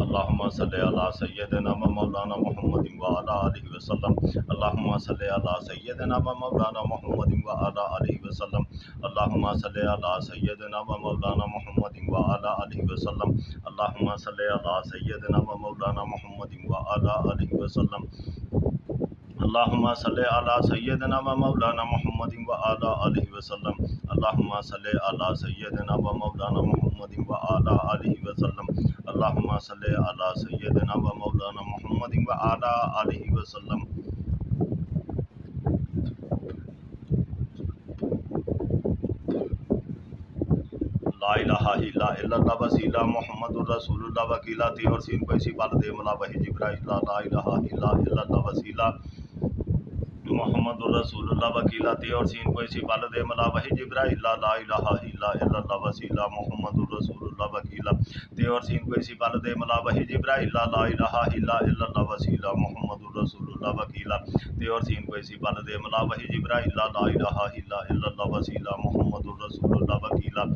अल्लाहुम्मा सल्लि अला सय्यदिना व मौलाना मुहम्मदिन व अला आलिहि वसल्लम। अल्लाहुम्मा सल्लि अला सय्यदिना व मौलाना मुहम्मदिन व अला आलिहि वसल्लम। अल्लाहुम्मा सल्लि अला सय्यदिना व मौलाना मुहम्मदिन व अला आलिहि वसल्लम। अल्लाहुम्मा सल्लि अला सय्यदिना व मौलाना मुहम्मदिन व अला आलिहि वसल्लम। अल्लाहुम्मा सल्लि अला सय्यदिना व मौलाना मुहम्मदिन व अला आलिहि वसल्लम। अल्लाहुम्मा सल्लि अला सय्यदिना व मौलाना मुहम्मदिन व अला आलिहि वसल्लम। अल्लाहुम्मा सल्लि अला सय्यदिना व मौलाना मुहम्मदिन व अला आलिहि वसल्लम। ला इलाहा इल्लल्लाह वसीला मुहम्मदुर रसूलुल्लाह वकीला और सीन को इसी बात दे मला वही जिब्राइल ला इलाहा इल्लल्लाह वसीला मुहम्मदुर रसूलुल्लाह वकीला और सीन को इसी बात दे मला वही जिब्राइल ला इलाहा इल्लल्लाह वसीला मुहम्मदुर रसूलुल्लाह वकीला और सीन को इसी बात दे मला वही जिब्राइल ला इलाहा इल्लल्लाह वसीला मुहम्मदुर रसूलुल्लाह वकीला और सीन को इसी बात दे मला वही जिब्राइल ला इलाहा इल्लल्लाह वसीला मुहम्मदुर रसूलुल्लाह वकीला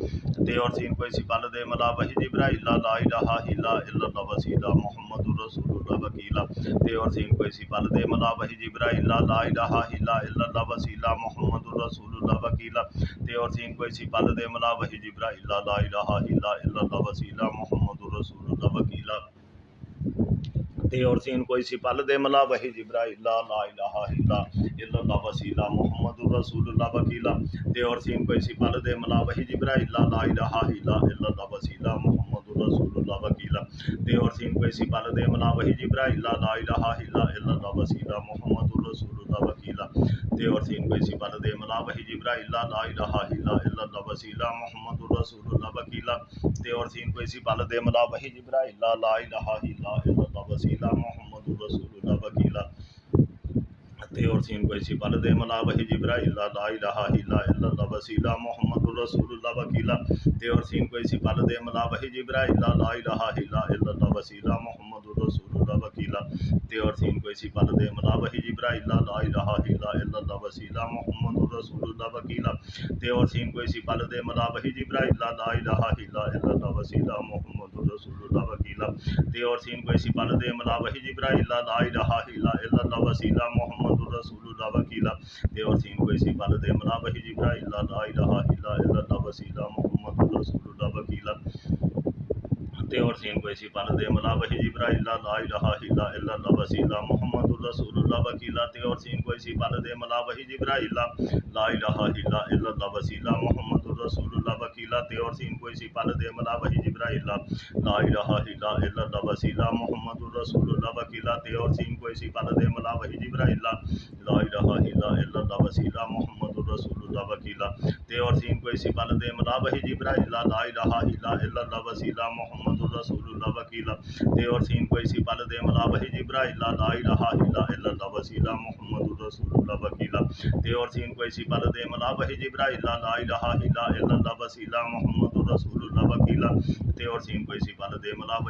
और सीन को इसी बात दे मला वही जिब्राइल ला इलाहा इल्लल्लाह वसीला मुहम्मदुर रसूलुल्लाह वकीला और सीन को इसी बात दे मला वही जिब्राइल ला इलाहा इल्लल्लाह वसीला मुहम्मदुर रसूलुल्लाह वकीला और सीन को इसी बात दे मला वही जिब्राइल ला इलाहा इल्लल्लाह वसीला मुहम्मदुर रसूलुल्लाह वकीला और सीन को इसी पल दे मला वही जिब्राइल ला इलाहा इल्लल्लाह वसीला मुहम्मदुर रसूलुल्लाह वकीला और सीन को इसी पल दे मला वही जिब्राइल ला इलाहा इल्लल्लाह वसीला मुहम्मदुर रसूलुल्लाह वकीला और सीन को इसी पल दे मला वही जिब्राइल ला इलाहा इल्लल्लाह वसीला मुहम्मदुर रसूलुल्लाह वकीला और सीन को इसी पल दे मला वही जिब्राइल ला इलाहा इल्लल्लाह वसीला मुहम्मदुर रसूलुल्लाह वकीला और सीन को इसी पल दे मला वही जिब्राइल ला इलाहा इल्लल्लाह वसीला मुहम्मदुर रसूलुल्लाह वकीला और सीन को इसी पल दे मला वही जिब्राइल ला इलाहा इल्लल्लाह वसीला मुहम्मदुर रसूलुल्लाह वकीला और सीन को इसी पल दे मला वही जिब्राइल ला इलाहा इल्लल्लाह वसीला मुहम्मदुर रसूलुल्लाह वकीला और सीन को इसी पल दे मला वही जिब्राइल ला इलाहा इल्लल्लाह वसीला मुहम्मदुर रसूलुल्लाह वकीला और सीन को इसी पल दे मला वही जिब्राइल ला इलाहा इल्लल्लाह वसीला मुहम्मदुर रसूलुल्लाह वकीला और सीन को इसी पल दे मला वही जिब्राइल ला इलाहा इल्लल्लाह वसीला मुहम्मदुर रसूलुल्लाह वकीला और सीन को इसी पल दे मला वही जिब्राइल ला इलाहा इल्लल्लाह वसीला मुहम्मदुर रसूलुल्लाह वकीला और सीन को इसी पल दे मला वही जिब्राइल ला इलाहा इल्लल्लाह वसीला मुहम्मदुर रसूलुल्लाह वकीला और सीन को इसी पल दे मला वही जिब्राइल ला इलाहा इल्लल्लाह वसीला मुहम्मदुर रसूलुल्लाह वकीला और सीन को इसी पल दे मला वही जिब्राइल ला इलाहा इल्लल्लाह वसीला मुहम्मदुर रसूलुल्लाह वकीला और सीन को इसी पल दे मला वही जिब्राइल ला इलाहा इल्लल्लाह वसीला मुहम्मदुर रसूलुल्लाह वकीला और सीन को इसी पल दे मला वही जिब्राइल ला इलाहा इल्लल्लाह वसीला मुहम्मदुर रसूलुल्लाह वकीला और सीन को इसी पल दे मला वही जिब्राइल ला इलाहा इल्लल्लाह वसीला मुहम्मदुर रसूलुल्लाह वकीला और सीन को इसी पल दे मला वही जिब्राइल ला इलाहा इल्लल्लाह वसीला मुहम्मदुर रसूलुल्लाह वकीला और सीन को इसी पल दे मला वही जिब्राइल ला इलाहा इल्लल्लाह वसीला मुहम्मदुर रसूलुल्लाह वकीला और सीन को इसी पल दे मला वही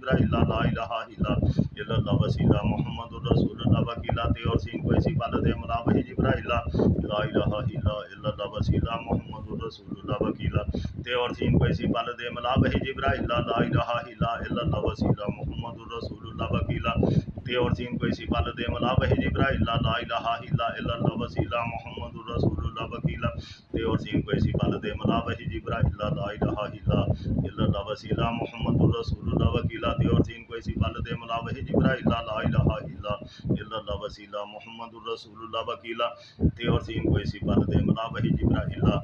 जिब्राइल ला इलाहा इल्लल्लाह वसीला मुहम्मदुर रसूलुल्लाह वकीला और सीन को इसी पल दे मला वही जिब्राइल ला इलाहा इल्लल्लाह वसीला मुहम्मदुर रसूलुल्लाह वकीला और सीन को इसी पल दे मला वही जिब्राइल ला इलाहा इल्लल्लाह वसीला मुहम्मदुर रसूलुल्लाह वकीला और सीन को इसी पल दे मला वही जिब्राइल ला इलाहा इल्लल्लाह वसीला मुहम्मदुर रसूलुल्लाह वकीला और सीन को इसी पल दे मला वही जिब्राइल ला इलाहा इल्लल्लाह वसीला मुहम्मदुर रसूलुल्लाह वकीला और सीन को इसी पल दे मला वही जिब्राइल ला इलाहा इल्लल्लाह वसीला मुहम्मदुर रसूलुल्लाह वकीला और सीन को इसी पल दे मला वही जिब्राइल ला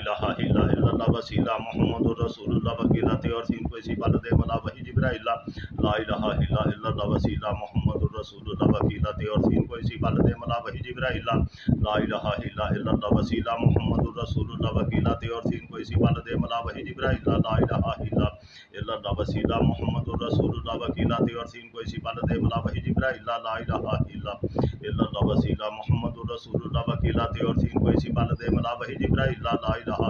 इलाहा इल्लल्लाह वसीला मुहम्मदुर रसूलुल्लाह वकीला और सीन को इसी पल दे मला वही जिब्राइल ला इलाहा इल्लल्लाह वसीला मुहम्मदुर रसूलुल्लाह वकीला और सीन को इसी पल दे मला वही जिब्राइल ला इलाहा इल्लल्लाह वसीला मुहम्मदुर रसूलुल्लाह वकीला और सीन को इसी पल दे मला वही जिब्राइल ला इलाहा इल्लल्लाह वसीला मुहम्मदुर रसूलुल्लाह वकीला और सीन को इसी पल दे मला वही जिब्राइल ला इलाहा इल्लल्लाह वसीला मुहम्मदुर रसूलुल्लाह वकीला और सीन को इसी पल दे मला वही जिब्राइल ला इलाहा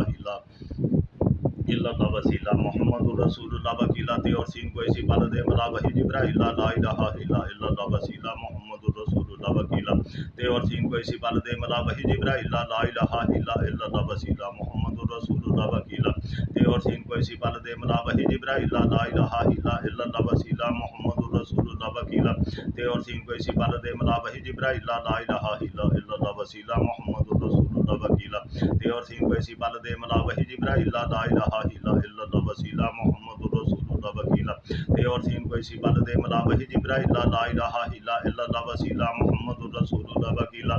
इल्लल्लाह वसीला मुहम्मदुर रसूलुल्लाह वकीला और सीन को इसी पल दे मला वही जिब्राइल ला इलाहा इल्लल्लाह वसीला मुहम्मदुर रसूलुल्लाह रसूलुल्लाह वकीला ते और सीन कोई सी पल दे मला वही जिब्राइल ला इलाहा इल्लल्लाह वसीला मुहम्मदुर रसूलुल्लाह वकीला ते और सीन कोई सी पल दे मला वही जिब्राइल ला इलाहा इल्लल्लाह वसीला मुहम्मदुर रसूलुल्लाह वकीला ते और सीन कोई सी पल दे मला वही जिब्राइल ला इलाहा इल्लल्लाह वसीला मुहम्मदुर रसूलुल्लाह वकीला ते और सीन कोई सी पल दे मला वही जिब्राइल ला इलाहा इल्लल्लाह वसीला मुहम्मदुर रसूलुल्लाह वकीला ते और सीन कोई सी पल दे मला वही जिब्राइल ला इलाहा इल्लल्लाह वसीला मुहम्मदुर रसूलुल्लाह वकीला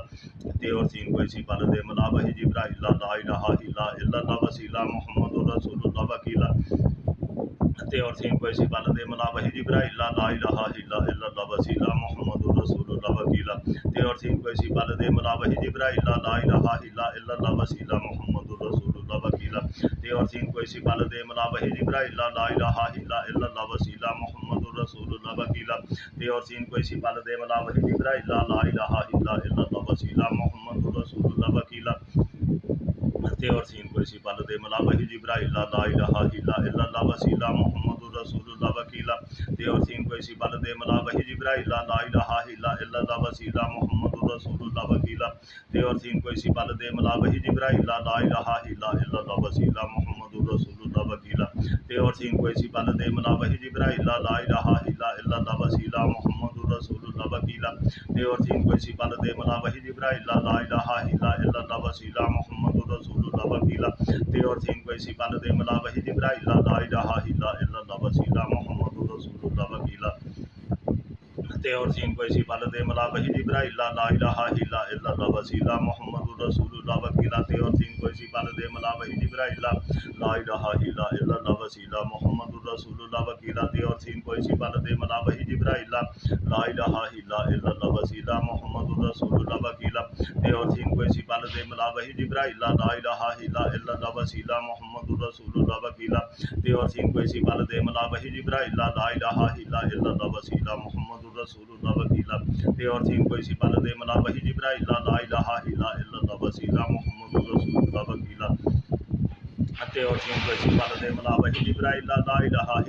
ते और सीन कोई सी पल दे मला वही जिब्राइल ला इलाहा इल्लल्लाह वसीला मुहम्मदुर रसूलुल्लाह वकीला ते और सीन कोई सी पल दे मला वही जिब्राइल ला इलाहा इल्लल्लाह वसीला मुहम्मदुर रसूलुल्लाह वकीला ते और सीन कोई सी पल दे मला वही जिब्राइल ला इलाहा इल्लल्लाह वसीला मुहम्मदुर रसूलुल्लाह वकीला ते और सीन कोई सी पल दे मला वही जिब्राइल ला इलाहा इल्लल्लाह वसीला मुहम्मदुर रसूलुल्लाह वकीला ते और सीन कोई सी पल दे मला वही जिब्राइल ला इलाहा इल्लल्लाह वसीला मुहम्मदुर रसूलुल्लाह वकीला ते और सीन कोई सी पल दे मला वही जिब्राइल ला इलाहा इल्लल्लाह वसीला मुहम्मदुर रसूलुल्लाह वकीला ते और सीन कोई सी पल दे मला वही जिब्राइल ला इलाहा इल्लल्लाह वसीला मुहम्मदुर रसूलुल्लाह वकीला ते और सीन कोई सी पल दे मला वही जिब्राइल ला इलाहा इल्लल्लाह वसीला मुहम्मदुर रसूलुल्लाह वकीला ते और सीन कोई सी पल दे मला वही जिब्राइल ला इलाहा इल्लल्लाह वसीला मुहम्मदुर रसूलुल्लाह वकीला ते और सीन कोई सी पल दे मला वही जिब्राइल ला इलाहा इल्लल्लाह वसीला मुहम्मदुर रसूलुल्लाह वकीला ते और सीन कोई सी पल दे मला वही जिब्राइल ला इलाहा इल्लल्लाह वसीला मुहम्मदुर रसूलुल्लाह वकीला ते और सीन कोई सी पल दे मला वही जिब्राइल ला इलाहा इल्लल्लाह वसीला मुहम्मदुर रसूलुल्लाह वकीला ते और सीन कोई सी पल दे मला वही जिब्राइल ला इलाहा इल्लल्लाह वसीला मुहम्मदुर रसूलुल्लाह वकीला ते और सीन कोई सी पल दे मला वही जिब्राइल ला इलाहा इल्लल्लाह वसीला मुहम्मदुर रसूलुल्लाह वकीला ते और सीन कोई सी पल दे मला वही जिब्राइल ला इलाहा इल्लल्लाह वसीला मुहम्मदुर रसूलुल्लाह वकीला ते और सीन कोई सी पल दे मला वही जिब्राइल ला इलाहा इल्लल्लाह वसीला मुहम्मदुर रसूलुल्लाह वकीला ते और सीन कोई सी पल दे मला वही जिब्राइल ला इलाहा इल्लल्लाह वसीला मुहम्मदुर रसूलुल्लाह वकीला ते और सीन कोई सी पल दे मला वही जिब्राइल ला इलाहा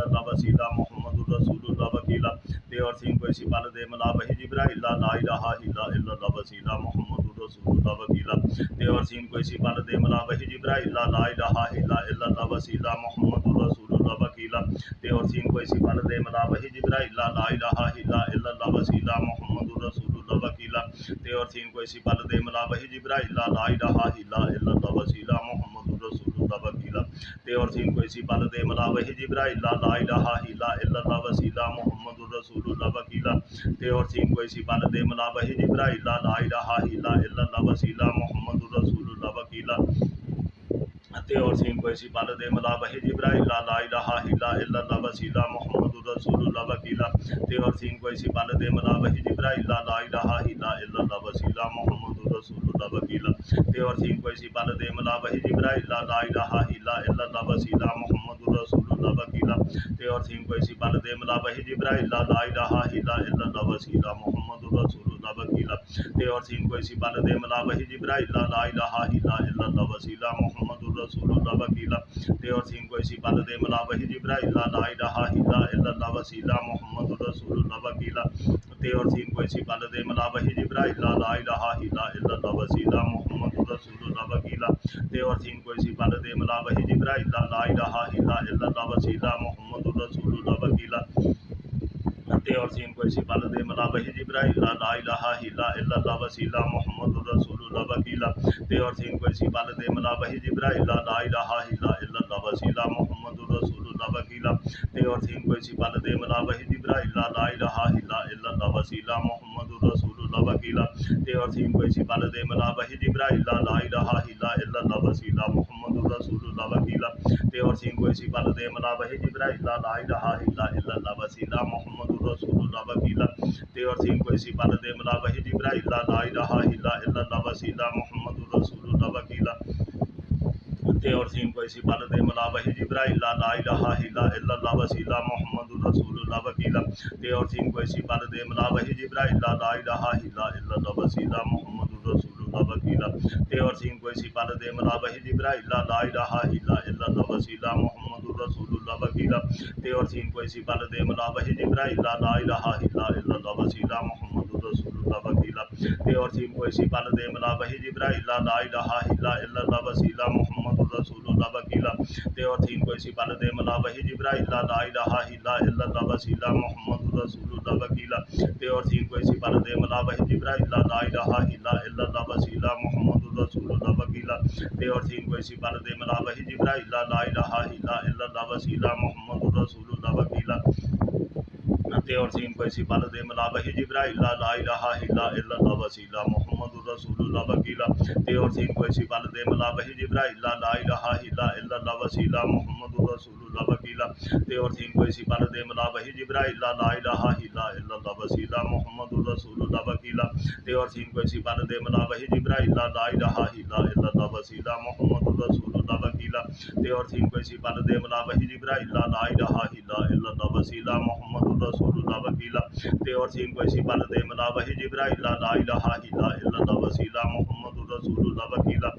इल्लल्लाह वसीला मुहम्मदुर रसूलुल्लाह वकीला ते और सीन कोई सी पल दे मला वही जिब्राइल ला इलाहा इल्लल्लाह वसीला मुहम्मदुर रसूलुल्लाह वकीला ते और सीन कोई सी पल दे मला वही जिब्राइल ला इलाहा इल्लल्लाह वसीला मुहम्मदुर रसूलुल्लाह वकीला ते और सीन कोई सी पल दे मला वही जिब्राइल ला इलाहा इल्लल्लाह वसीला मुहम्मदुर रसूलुल्लाह वकीला ते और सीन कोई सी पल दे मला वही जिब्राइल ला इलाहा इल्लल्लाह वसीला मुहम्मदुर रसूलुल्लाह वकीला ते और सीन कोई सी पल दे मला वही जिब्राइल ला इलाहा इल्लल्लाह वसीला मुहम्मदुर रसूलुल्लाह वकीला ते और सीन कोई सी पल दे मला वही जिब्राइल ला इलाहा इल्लल्लाह वसीला मुहम्मदुर रसूलुल्लाह वकीला ते और सीन कोई सी पल दे मला वही जिब्राइल ला इलाहा इल्लल्लाह वसीला मुहम्मदुर रसूलुल्लाह वकीला ते और सीन कोई सी पल दे मला वही जिब्राइल ला इलाहा इल्लल्लाह वसीला मुहम्मदुर रसूलुल्लाह वकीला ते और सीन कोई सी पल दे मला वही जिब्राइल ला इलाहा इल्लल्लाह वसीला मुहम्मदुर रसूलुल्लाह वकीला ते और सीन कोई सी पल दे मला वही जिब्राइल ला इलाहा इल्लल्लाह वसीला मुहम्मदुर रसूलुल्लाह वकीला ते और सीन कोई सी पल दे मला वही जिब्राइल ला इलाहा इल्लल्लाह वसीला मुहम्मदुर रसूलुल्लाह वकीला ते और सीन कोई सी पल दे मला वही जिब्राइल ला इलाहा इल्लल्लाह वसीला मुहम्मदुर रसूलुल्लाह वकीला ते और सीन कोई सी पल दे मला वही जिब्राइल ला इलाहा इल्लल्लाह वसीला मुहम्मदुर रसूलुल्लाह वकीला ते और सीन कोई सी पल दे मला वही जिब्राइल ला इलाहा इल्लल्लाह वसीला मुहम्मदुर रसूलुल्लाह वकीला ते और सीन कोई सी पल दे मला वही जिब्राइल ला इलाहा इल्लल्लाह वसीला मुहम्मदुर रसूलुल्लाह वकीला ते और सीन कोई सी पल दे मला वही जिब्राइल ला इलाहा इल्लल्लाह वसीला मुहम्मदुर रसूलुल्लाह वकीला ते और सीन कोई सी पल दे मला वही जिब्राइल ला इलाहा इल्लल्लाह वसीला मुहम्मदुर रसूलुल्लाह वकीला ते और सीन कोई सी पल दे मला वही जिब्राइल ला इलाहा इल्लल्लाह वसीला मुहम्मदुर रसूलुल्लाह वकीला ते और सीन कोई सी पल दे मला वही जिब्राइल ला इलाहा इल्लल्लाह वसीला मुहम्मदुर रसूलुल्लाह वकीला ते और सीन कोई सी पल दे मला वही जिब्राइल ला इलाहा इल्लल्लाह वसीला मुहम्मदुर रसूलुल्लाह वकीला ते और सीन कोई सी पल दे मला वही जिब्राइल ला इलाहा इल्लल्लाह वसीला मुहम्मदुर रसूलुल्लाह वकीला ते और सीन कोई सी पल दे मला वही जिब्राइल ला इलाहा इल्लल्लाह वसीला मुहम्मदुर रसूलुल्लाह वकीला ते और सीन कोई सी पल दे मला वही जिब्राइल ला इलाहा इल्लल्लाह वसीला मुहम्मदुर रसूलुल्लाह वकीला ते और सीन कोई सी पल दे मला वही जिब्राइल ला इलाहा इल्लल्लाह वसीला मुहम्मदुर रसूलुल्लाह वकीला ते और सीन को इसी पल दे मला वही जिब्राइल ला इलाहा इल्लल्लाह वसीला मुहम्मदुर रसूलुल्लाह वकीला ते और सीन को इसी पल दे मला वही जिब्राइल ला इलाहा इल्लल्लाह वसीला मुहम्मदुर रसूलुल्लाह वकीला ते और सीन को इसी पल दे मला वही जिब्राइल ला इलाहा इल्लल्लाह वसीला मुहम्मदुर रसूलुल्लाह वकीला ते और सीन को इसी पल दे मला वही जिब्राइल ला इलाहा इल्लल्लाह वसीला मुहम्मदुर रसूलुल्लाह वकीला ते और सीन को इसी पल दे मला वही जिब्राइल ला इलाहा इल्लल्लाह वसीला मुहम्मदुर रसूलुल्लाह वकीला ते और सीन को इसी पल दे मला वही जिब्राइल ला इलाहा इल्लल्लाह वसीला मुहम्मदुर रसूलुल्लाह वकीला ते और सीन को इसी पल दे मला वही जिब्राइल ला इलाहा इल्लल्लाह वसीला मुहम्मदुर रसूलुल्लाह वकीला ते और सीन को इसी पल दे मला वही जिब्राइल ला इलाहा इल्लल्लाह वसीला मुहम्मदुर रसूलुल्लाह वकीला ते और सीन को इसी पल दे मला वही जिब्राइल ला इलाहा इल्लल्लाह वसीला मुहम्मदुर रसूलुल्लाह वकीला ते और सीन को इसी पल दे मला वही जिब्राइल ला इलाहा इल्लल्लाह वसीला मुहम्मदुर रसूलुल्लाह वकीला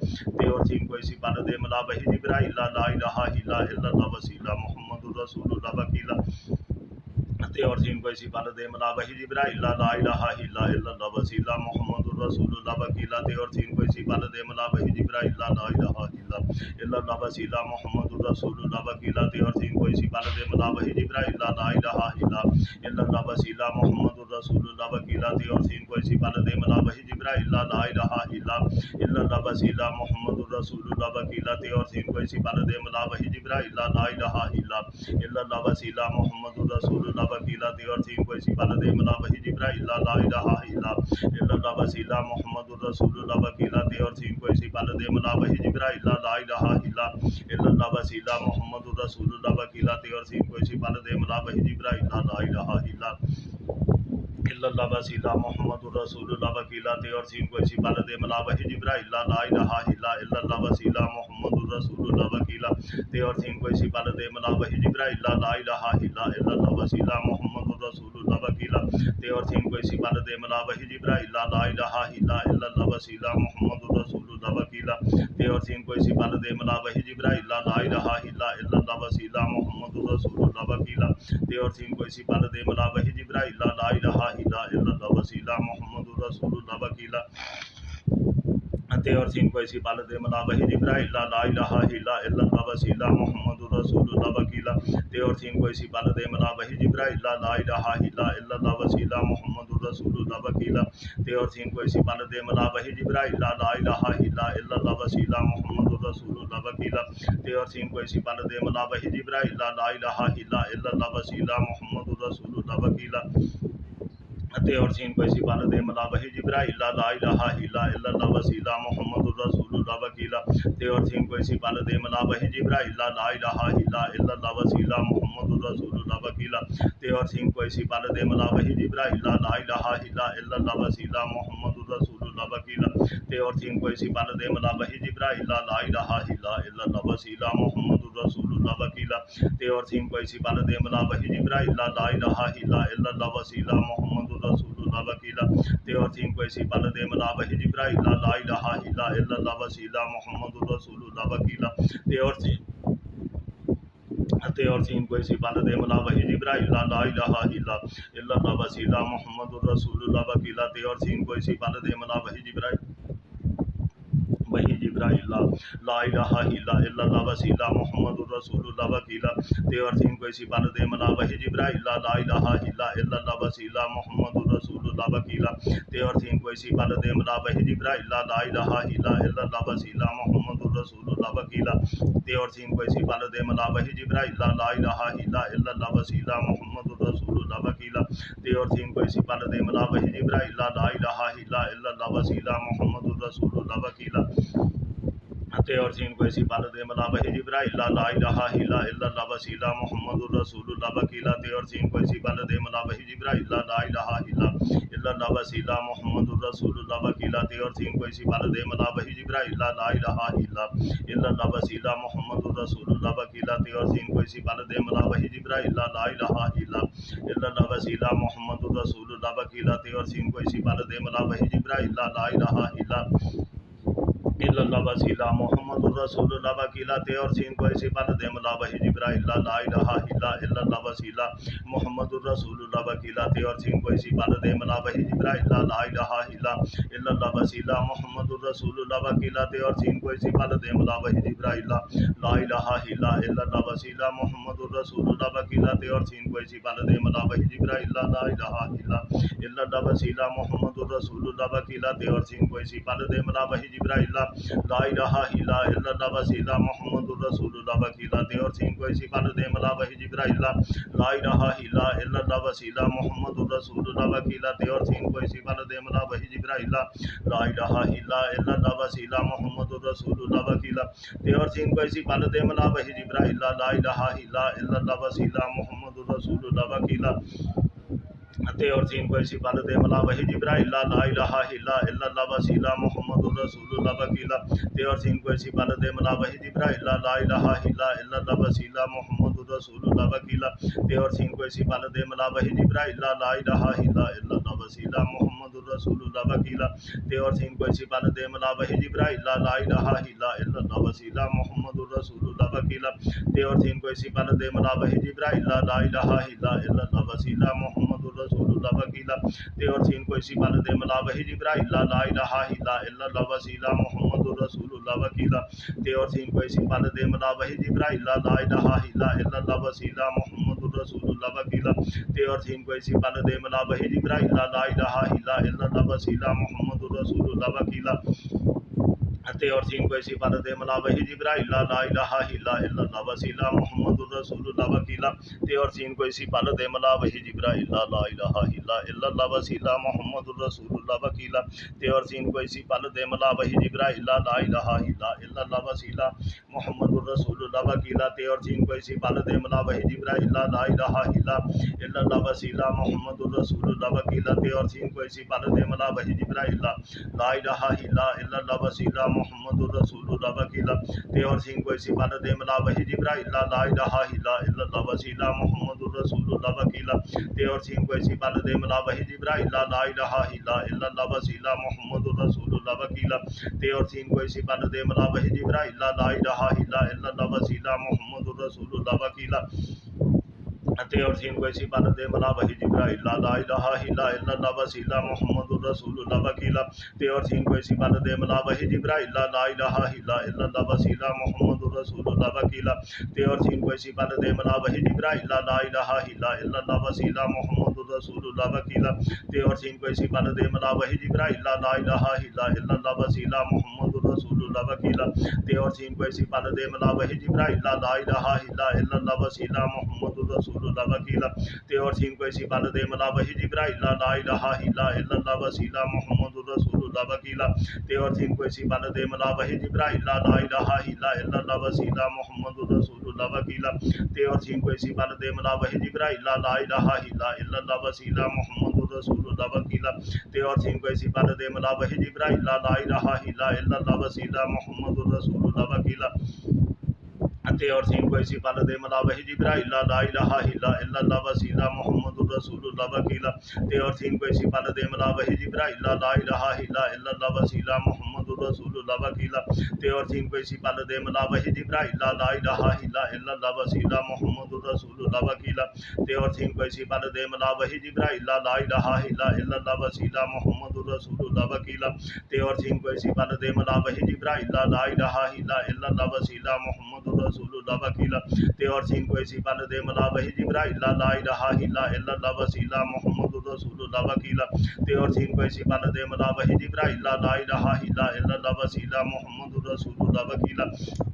ते और सीन को इसी पल दे मला वही जिब्राइल ला इलाहा इल्लल्लाह वसीला मुहम्मदुर रसूलुल्लाह वकीला ते और सीन को इसी पल दे मला वही जिब्राइल ला इलाहा इल्लल्लाह वसीला मुहम्मदुर रसूलुल्लाह वकीला ते और सीन को इसी पल दे मला वही जिब्राइल ला इलाहा इल्लल्लाह वसीला मुहम्मदुर रसूलुल्लाह वकीला ते और सीन को इसी पल दे मला वही जिब्राइल ला इलाहा इल्लल्लाह वसीला मुहम्मदुर रसूलुल्लाह वकीला ते और सीन को इसी पल दे मला वही जिब्राइल ला इलाहा इल्लल्लाह वसीला मुहम्मदुर रसूलुल्लाह वकीला ते और सीन को इसी पल दे मला वही जिब्राइल ला इलाहा इल्लल्लाह वसीला मुहम्मदुर रसूलुल्लाह वकीला ते और सीन को इसी पल दे मला वही जिब्राइल ला इलाहा इल्लल्लाह वसीला मुहम्मदुर रसूलुल्लाह वकीला ते और सीन को इसी पल दे मला वही जिब्राइल ला इलाहा इल्लल्लाह वसीला मुहम्मदुर रसूलुल्लाह वकीला ते और सीन को इसी पल दे मला वही जिब्राइल ला इलाहा इल्लल्लाह वसीला मुहम्मदुर रसूलुल्लाह वकीला ते और सीन को इसी पल दे मला वही जिब्राइल ला इलाहा इल्लल्लाह वसीला मुहम्मदुर रसूलुल्लाह वकीला ते और सीन को इसी पल दे मला वही जिब्राइल ला इलाहा इल्लल्लाह वसीला मुहम्मदुर रसूलुल्लाह वकीला ते और सीन को इसी पल दे मला वही जिब्राइल ला इलाहा इल्लल्लाह वसीला मुहम्मदुर रसूलुल्लाह वकीला ते और सीन को इसी पल दे मला वही जिब्राइल ला इलाहा इल्लल्लाह वसीला मुहम्मदुर रसूलुल्लाह वकीला ते और सीन को इसी पल दे मला वही जिब्राइल ला इलाहा इल्लल्लाह वसीला मुहम्मदुर रसूलुल्लाह वकीला ते और सीन को इसी पल दे मला वही जिब्राइल ला इलाहा इल्लल्लाह वसीला मुहम्मदुर रसूलुल्लाह वकीला ते और सीन को इसी पल दे मला वही जिब्राइल ला इलाहा इल्लल्लाह वसीला मुहम्मदुर रसूलुल्लाह वकीला ते और सीन को इसी पल दे मला वही जिब्राइल ला इलाहा इल्लल्लाह वसीला मुहम्मदुर रसूलुल्लाह वकीला ते और सीन को इसी पल दे मला वही जिब्राइल ला इलाहा इल्लल्लाह वसीला मुहम्मदुर रसूलुल्लाह वकीला ते और सीन को इसी पल दे मला वही जिब्राइल ला इलाहा इल्लल्लाह वसीला मुहम्मदुर रसूलुल्लाह वकीला ते और सीन को इसी पल दे मला वही जिब्राइल ला इलाहा इल्लल्लाह वसीला मुहम्मदुर रसूलुल्लाह वकीला ते और सीन को इसी पल दे मला वही जिब्राइल ला इलाहा इल्लल्लाह वसीला मुहम्मदुर रसूलुल्लाह वकीला ते और सीन को इसी पल दे मला वही जिब्राइल ला इलाहा इल्लल्लाह वसीला मुहम्मदुर रसूलुल्लाह वकीला ते और सीन को इसी पल दे मला वही जिब्राइल ला इलाहा इल्लल्लाह वसीला मुहम्मदुर रसूलुल्लाह वकीला ते और सीन को इसी पल दे मला वही जिब्राइल ला इलाहा इल्लल्लाह वसीला मुहम्मदुर रसूलुल्लाह वकीला ते और सीन को इसी पल दे मला वही जिब्राइल ला इलाहा इल्लल्लाह वसीला मुहम्मदुर रसूलुल्लाह वकीला ते और सीन को इसी पल दे मला वही जिब्राइल ला इलाहा इल्लल्लाह वसीला मुहम्मदुर रसूलुल्लाह वकीला ते और सीन को इसी पल दे मला वही जिब्राइल ला इलाहा इल्लल्लाह वसीला मुहम्मदुर रसूलुल्लाह वकीला ते और सीन को इसी पल दे मला वही जिब्राइल ला इलाहा इल्लल्लाह वसीला मुहम्मदुर रसूलुल्लाह वकीला ते और सीन को इसी पल दे मला वही जिब्राइल ला इलाहा इल्लल्लाह वसीला मुहम्मदुर रसूलुल्लाह वकीला ते और सीन को इसी पल दे मला वही जिब्राइल ला इलाहा इल्लल्लाह वसीला मुहम्मदुर रसूलुल्लाह वकीला ते और सीन को इसी पल दे मला वही जिब्राइल ला इलाहा इल्लल्लाह वसीला मुहम्मदुर रसूलुल्लाह वकीला ते और सीन को इसी पल दे मला वही जिब्राइल ला इलाहा इल्लल्लाह वसीला मुहम्मदुर रसूलुल्लाह वकीला ते और सीन को इसी पल दे मला वही जिब्राइल ला इलाहा इल्लल्लाह वसीला मुहम्मदुर रसूलुल्लाह वकीला ते और सीन को इसी पल दे मला वही जिब्राइल ला इलाहा इल्लल्लाह वसीला मुहम्मदुर रसूलुल्लाह वकीला ते और सीन को इसी पल दे मला वही जिब्राइल ला इलाहा इल्लल्लाह वसीला मुहम्मदुर रसूलुल्लाह वकीला ते और सीन कोई सी पल दे मला वही जिब्राइल ला इलाहा इल्लल्लाह वसीला मुहम्मदुर रसूलुल्लाह वकीला ते और सीन कोई सी पल दे मला वही जिब्राइल ला इलाहा इल्लल्लाह वसीला मुहम्मदुर रसूलुल्लाह वकीला ते और सीन कोई सी पल दे मला वही जिब्राइल ला इलाहा इल्लल्लाह वसीला मुहम्मदुर रसूलुल्लाह वकीला ते और सीन कोई सी पल दे मला वही जिब्राइल ला इलाहा इल्लल्लाह वसीला मुहम्मदुर रसूलुल्लाह वकीला ते और सीन कोई सी पल दे मला वही जिब्राइल ला इलाहा इल्लल्लाह वसीला मुहम्मदुर रसूलुल्लाह वकीला ते और सीन कोई सी पल दे मला वही जिब्राइल ला इलाहा इल्लल्लाह वसीला मुहम्मदुर रसूलुल्लाह वकीला ते और सीन कोई सी पल दे मला वही जिब्राइल ला इलाहा इल्लल्लाह वसीला मुहम्मदुर रसूलुल्लाह वकीला ते और सीन कोई सी पल दे मला वही जिब्राइल ला इलाहा इल्लल्लाह वसीला मुहम्मदुर रसूलुल्लाह वकीला ते और सीन कोई सी पल दे मला वही जिब्राइल ला इलाहा इल्लल्लाह वसीला मुहम्मदुर रसूलुल्लाह वकीला ते और सीन कोई सी पल दे मला वही जिब्राइल ला इलाहा इल्लल्लाह वसीला मुहम्मदुर रसूलुल्लाह वकीला ते और सीन कोई सी पल दे मला वही जिब्राइल ला इलाहा इल्लल्लाह वसीला मुहम्मदुर रसूलुल्लाह वकीला ते और सीन कोई सी पल दे मला वही जिब्राइल ला इलाहा इल्लल्लाह वसीला मुहम्मदुर रसूलुल्लाह वकीला ते और सीन कोई सी पल दे मला वही जिब्राइल ला इलाहा इल्लल्लाह वसीला मुहम्मदुर रसूलुल्लाह वकीला ते और सीन कोई सी पल दे मला वही जिब्राइल ला इलाहा इल्लल्लाह वसीला मुहम्मदुर रसूलुल्लाह वकीला ते और सीन कोई सी पल दे मला वही जिब्राइल ला इलाहा इल्लल्लाह वसीला मुहम्मदुर रसूलुल्लाह वकीला ते और सीन कोई सी पल दे मला वही जिब्राइल ला इलाहा इल्लल्लाह वसीला मुहम्मदुर रसूलुल्लाह वकीला ते और सीन कोई सी पल दे मला वही जिब्राइल ला इलाहा इल्लल्लाह वसीला मुहम्मदुर रसूलुल्लाह वकीला ते और सीन कोई सी पल दे मला वही जिब्राइल ला इलाहा इल्लल्लाह वसीला मुहम्मदुर रसूलुल्लाह वकीला ते और सीन कोई सी पल दे मला वही जिब्राइल ला इलाहा इल्लल्लाह वसीला मुहम्मदुर रसूलुल्लाह वकीला ते और सीन कोई सी पल दे मला वही जिब्राइल ला इलाहा इल्लल्लाह वसीला मुहम्मदुर रसूलुल्लाह वकीला ते और सीन कोई सी पल दे मला वही जिब्राइल ला इलाहा इल्लल्लाह वसीला मुहम्मदुर रसूलुल्लाह वकीला ते और सीन कोई सी पल दे मला वही जिब्राइल ला इलाहा इल्लल्लाह वसीला मुहम्मदुर रसूलुल्लाह वकीला ते और सीन कोई सी पल दे मला वही जिब्राइल ला इलाहा इल्लल्लाह वसीला मुहम्मदुर रसूलुल्लाह वकीला ते और सीन कोई सी पल दे मला वही जिब्राइल ला इलाहा इल्लल्लाह वसीला मुहम्मदुर रसूलुल्लाह वकीला ते और सीन कोई सी पल दे मला वही जिब्राइल ला इलाहा इल्लल्लाह वसीला मुहम्मदुर रसूलुल्लाह वकीला ते और सीन कोई सी पल दे मला वही जिब्राइल ला इलाहा इल्लल्लाह वसीला मुहम्मदुर रसूलुल्लाह वकीला ते और सीन कोई सी पल दे मला वही जिब्राइल ला इलाहा इल्लल्लाह वसीला मुहम्मदुर रसूलुल्लाह वकीला ते और सीन कोई सी पल दे मला वही जिब्राइल ला इलाहा इल्लल्लाह वसीला मुहम्मदुर रसूलुल्लाह वकीला ते और सीन कोई सी पल दे मला वही जिब्राइल ला इलाहा इल्लल्लाह वसीला मुहम्मदुर रसूलुल्लाह वकीला ते और सीन कोई सी पल दे मला वही जिब्राइल ला इलाहा इल्लल्लाह वसीला मुहम्मदुर रसूलुल्लाह वकीला ते और सीन कोई सी पल दे मला वही जिब्राइल ला इलाहा इल्लल्लाह वसीला मुहम्मदुर रसूलुल्लाह वकीला ते और सीन कोई सी पल दे मला वही जिब्राइल ला इलाहा इल्लल्लाह वसीला मुहम्मदुर रसूलुल्लाह वकीला ते और सीन कोई सी पल दे मला वही जिब्राइल ला इलाहा इल्लल्लाह वसीला मुहम्मदुर रसूलुल्लाह वकीला ते और सीन कोई सी पल दे मला वही जिब्राइल ला इलाहा इल्लल्लाह वसीला मुहम्मदुर रसूलुल्लाह वकीला ते और सीन कोई सी पल दे मला वही जिब्राइल ला इलाहा इल्लल्लाह वसीला मुहम्मदुर रसूलुल्लाह वकीला ते और सीन कोई सी पल दे मला वही जिब्राइल ला इलाहा इल्लल्लाह वसीला मुहम्मदुर रसूलुल्लाह वकीला ते और सीन कोई सी पल दे मला वही जिब्राइल ला इलाहा इल्लल्लाह वसीला मुहम्मदुर रसूलुल्लाह वकीला ते और सीन कोई सी पल दे मला वही जिब्राइल ला इलाहा इल्लल्लाह वसीला मुहम्मदुर रसूलुल्लाह वकीला ते और सीन कोई सी पल दे मला वही जिब्राइल ला इलाहा इल्लल्लाह वसीला मुहम्मदुर रसूलुल्लाह वकीला ते और सीन कोई सी पल दे मला वही जिब्राइल ला इलाहा इल्लल्लाह वसीला मुहम्मदुर रसूलुल्लाह वकीला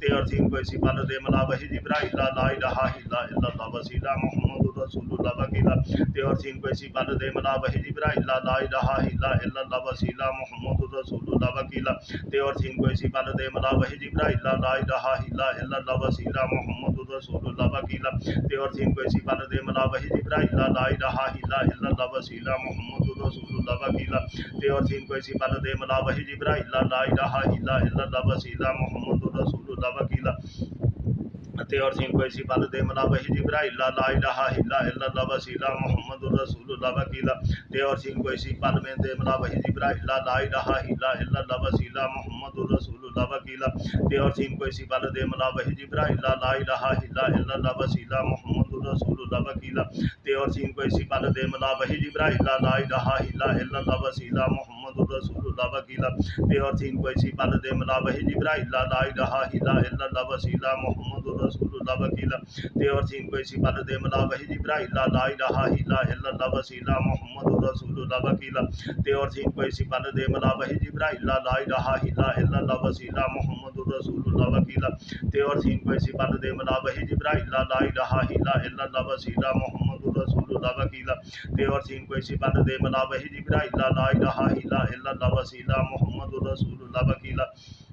ते और सीन कोई सी पल दे मला वही जिब्राइल ला इलाहा इल्लल्लाह वसीला मुहम्मदुर रसूलुल्लाह वकीला ते और सीन कोई सी पल दे मला वही जिब्राइल ला इलाहा इल्लल्लाह वसीला मुहम्मदुर रसूलुल्लाह वकीला ते और सीन कोई सी पल दे मला वही जिब्राइल ला इलाहा इल्लल्लाह वसीला मुहम्मदुर रसूलुल्लाह वकीला ते और सीन कोई सी पल दे मला वही जिब्राइल ला इलाहा इल्लल्लाह वसीला मुहम्मदुर रसूलुल्लाह वकीला ते और सीन कोई सी पल दे मला वही जिब्राइल ला इलाहा इल्लल्लाह वसीला मुहम्मदुर रसूलुल्लाह वकीला ते और सीन कोई सी पल दे मला वही जिब्राइल ला इलाहा इल्लल्लाह वसीला मुहम्मदुर रसूलुल्लाह वकीला ते और सीन कोई सी पल में दे मला वही जिब्राइल ला इलाहा इल्लल्लाह वसीला मुहम्मदुर रसूलुल्लाह वकीला ते और सीन कोई सी बल दे मला वही जिब्राइल ला इलाहा इल्लल्लाह वसीला मुहम्मदुर रसूलुल्लाह वकीला ते और सीन कोई सी बल दे मला वही जिब्राइल ला इलाहा इल्लल्लाह वसीला मुहम्मदुर रसूलुल्लाह वकीला ते और सीन कोई सी बल दे मला वही जिब्राइल ला इलाहा इल्लल्लाह वसीला मुहम्मदुर रसूलुल्लाह वकीला ते और सीन कोई सी बल दे मला वही जिब्राइल ला इलाहा इल्लल्लाह वसीला मुहम्मदुर रसूलुल्लाह वकीला ते और सीन कोई सी बल दे मला वही जिब्राइल ला इलाहा इल्लल्लाह वसीला मुहम्मदुर रसूलुल्लाह वकीला ते और सीन कोई सी बल दे मला वही जिब्राइल ला इलाहा इल्लल्लाह वसीला मुहम्मदुर रसूलुल्लाह वकीला ते और सीन कोई सी बल दे मला वही जिब्राइल ला इलाहा इल्लल्लाह वसीला मुहम्मदुर रसूलुल्लाह वकीला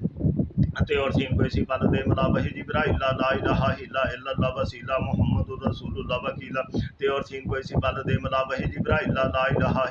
ते और सीन कोई सी बल दे मला वही जिब्राइल ला इलाहा इल्लल्लाह वसीला मुहम्मदुर रसूलुल्लाह वकीला ते और सीन कोई सी बल दे मला वही जिब्राइल ला इलाहा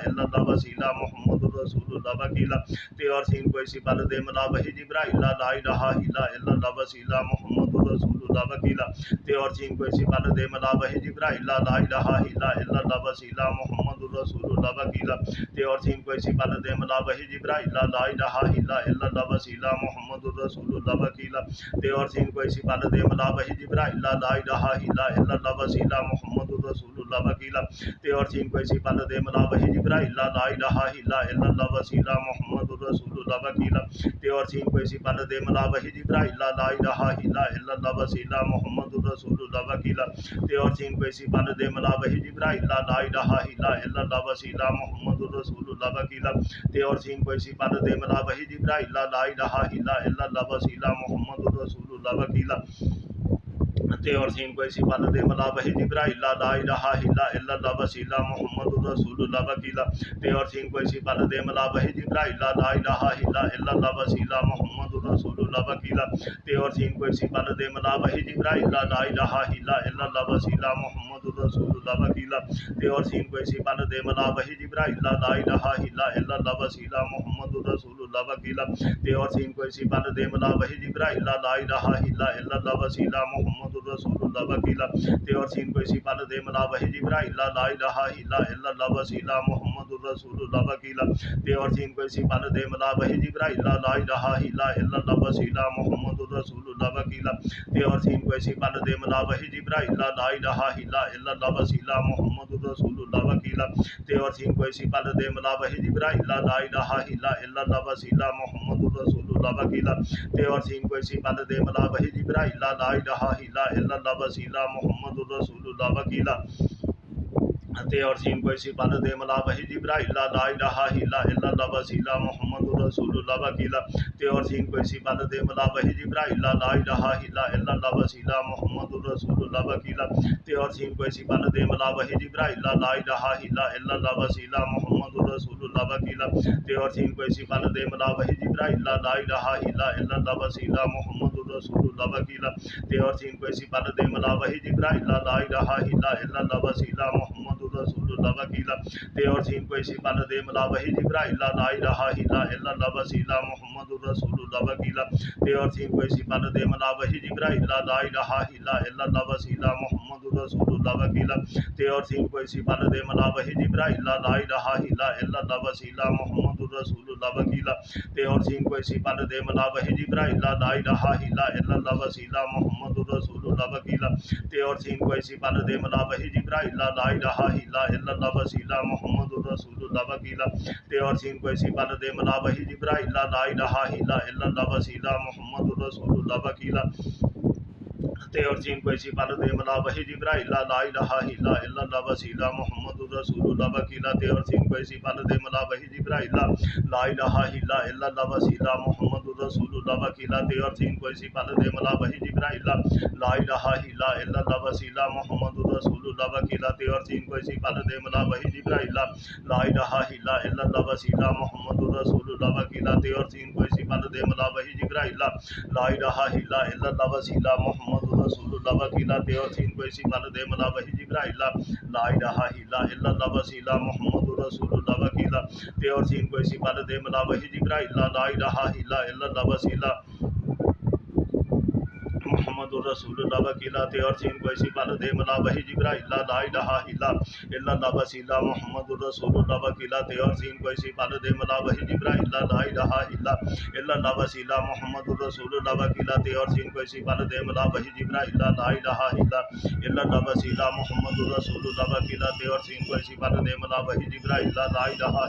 इल्लल्लाह वसीला मुहम्मदुर रसूलुल्लाह वकीला ते और सीन कोई सी बल दे मला वही जिब्राइल ला इलाहा इल्लल्लाह वसीला मुहम्मदुर रसूलुल्लाह वकीला ते और सीन कोई सी बल दे मला वही जिब्राइल ला इलाहा इल्लल्लाह वसीला मुहम्मदुर रसूलुल्लाह वकीला ते और सीन कोई सी बल दे मला वही जिब्राइल ला इलाहा इल्लल्लाह वसीला मुहम्मदुर रसूलुल्लाह वकीला ते और सीन कोई सी बल दे मला वही जिब्राइल ला इलाहा इल्लल्लाह वसीला मुहम्मदुर रसूलुल्लाह वकीला ते और सीन कोई सी बल दे मला वही जिब्राइल ला इलाहा इल्लल्लाह वसीला मुहम्मदुर रसूलुल्लाह वकीला ते और सीन कोई सी बल दे मला वही जिब्राइल ला इलाहा इल्लल्लाह वसीला मुहम्मदुर रसूलुल्लाह वकीला ते और सीन कोई सी बल दे मला वही जिब्राइल ला इलाहा इल्लल्लाह वसीला मुहम्मदुर रसूलुल्लाह वकीला ते और सीन कोई सी बल दे मला वही जिब्राइल ला इलाहा इल्लल्लाह वसीला मुहम्मदुर रसूलुल्लाह वकीला ते और सीन कोई सी बल दे मला वही जिब्राइल ला इलाहा इल्लल्लाह वसीला मुहम्मदुर रसूलुल्लाह वकीला ते और सीन कोई सी बल दे मला वही जिब्राइल ला इलाहा इल्लल्लाह वसीला मुहम्मदुर रसूलुल्लाह वकीला ते और सीन कोई सी बल दे मला वही जिब्राइल ला इलाहा इल्लल्लाह वसीला मुहम्मदुर रसूलुल्लाह वकीला ते और सीन कोई सी बल दे मला वही जिब्राइल ला इलाहा इल्लल्लाह वसीला मुहम्मदुर रसूलुल्लाह वकीला ते और सीन कोई सी बल दे मला वही जिब्राइल ला इलाहा इल्लल्लाह वसीला मुहम्मदुर रसूलुल्लाह वकीला ते और सीन कोई सी बल दे मला वही जिब्राइल ला इलाहा इल्लल्लाह वसीला मुहम्मदुर रसूलुल्लाह वकीला ते और सीन कोई सी बल दे मला वही जिब्राइल ला इलाहा इल्लल्लाह वसीला मुहम्मदुर रसूलुल्लाह वकीला ते और सीन कोई सी बल दे मला वही जिब्राइल ला इलाहा इल्लल्लाह वसीला मुहम्मदुर रसूलुल्लाह वकीला ते और सीन कोई सी बल दे मला वही जिब्राइल ला इलाहा इल्लल्लाह वसीला मुहम्मदुर रसूलुल्लाह वकीला ते और सीन कोई सी बल दे मला वही जिब्राइल ला इलाहा इल्लल्लाह वसीला मुहम्मदुर रसूलुल्लाह वकीला ते और सीन कोई सी बल दे मला वही जिब्राइल ला इलाहा इल्लल्लाह वसीला मुहम्मदुर रसूलुल्लाह वकीला ते और सीन कोई सी बल दे मला वही जिब्राइल ला इलाहा इल्लल्लाह वसीला मुहम्मदुर रसूलुल्लाह वकीला ते और सीन कोई सी बल दे मला वही जिब्राइल ला इलाहा इल्लल्लाह वसीला मुहम्मदुर रसूलुल्लाह वकीला ते और सीन कोई सी बल दे मला वही जिब्राइल ला इलाहा इल्लल्लाह वसीला मुहम्मदुर रसूलुल्लाह वकीला ते और सीन कोई सी बल दे मला वही जिब्राइल ला इलाहा इल्लल्लाह वसीला मुहम्मदुर रसूलुल्लाह वकीला ते और सीन कोई सी बल दे मला वही जिब्राइल ला इलाहा इल्लल्लाह वसीला मुहम्मदुर रसूलुल्लाह वकीला ते और सीन कोई सी बल दे मला वही जिब्राइल ला इलाहा इल्लल्लाह वसीला मुहम्मदुर रसूलुल्लाह वकीला ते और सीन कोई सी बल दे मला वही जिब्राइल ला इलाहा इल्लल्लाह वसीला मुहम्मदुर रसूलुल्लाह वकीला ते और सीन कोई सी बल दे मला वही जिब्राइल ला इलाहा इल्लल्लाह वसीला मुहम्मदुर रसूलुल्लाह वकीला ते और सीन कोई सी बल दे मला वही जिब्राइल ला इलाहा इल्लल्लाह वसीला मुहम्मदुर रसूलुल्लाह वकीला ते और सीन कोई सी बल दे मला वही जिब्राइल ला इलाहा इल्लल्लाह वसीला मुहम्मदुर रसूलुल्लाह वकीला ते और सीन कोई सी बल दे मला वही जिब्राइल ला इलाहा इल्लल्लाह वसीला मुहम्मदुर रसूलुल्लाह वकीला ते और सीन कोई सी बल दे मला वही जिब्राइल ला इलाहा इल्लल्लाह वसीला मुहम्मदुर रसूलुल्लाह वकीला ते और सीन कोई सी बल दे मला वही जिब्राइल ला इलाहा इल्लल्लाह वसीला मुहम्मदुर रसूलुल्लाह वकीला ते और सीन कोई सी बल दे मला वही जिब्राइल ला इलाहा इल्लल्लाह वसीला मुहम्मदुर रसूलुल्लाह वकीला ते और सीन कोई सी बल दे मला वही जिब्राइल ला इलाहा इल्लल्लाह वसीला मुहम्मदुर रसूलुल्लाह वकीला ते और सीन कोई सी बल दे मला वही जिब्राइल ला इलाहा इल्लल्लाह वसीला मुहम्मदुर रसूलुल्लाह वकीला ते और सीन कोई सी बल दे मला वही जिब्राइल ला इलाहा इल्लल्लाह वसीला मुहम्मदुर रसूलुल्लाह वकीला ते और सीन कोई सी बल दे मला वही जिब्राइल ला इलाहा इल्लल्लाह वसीला मुहम्मदुर रसूलुल्लाह वकीला ते और सीन कोई सी पल दे मला वही जिब्राइल ला इलाहा इल्लल्लाह वसीला मुहम्मदुर रसूलुल्लाह वकीला ते और सीन कोई सी पल दे मला वही जिब्राइल ला इलाहा इल्लल्लाह वसीला मुहम्मदुर रसूलुल्लाह वकीला ते और सीन कोई सी पल दे मला वही जिब्राइल ला इलाहा इल्लल्लाह वसीला मुहम्मदुर रसूलुल्लाह वकीला ते और सीन कोई सी पल दे मला वही जिब्राइल ला इलाहा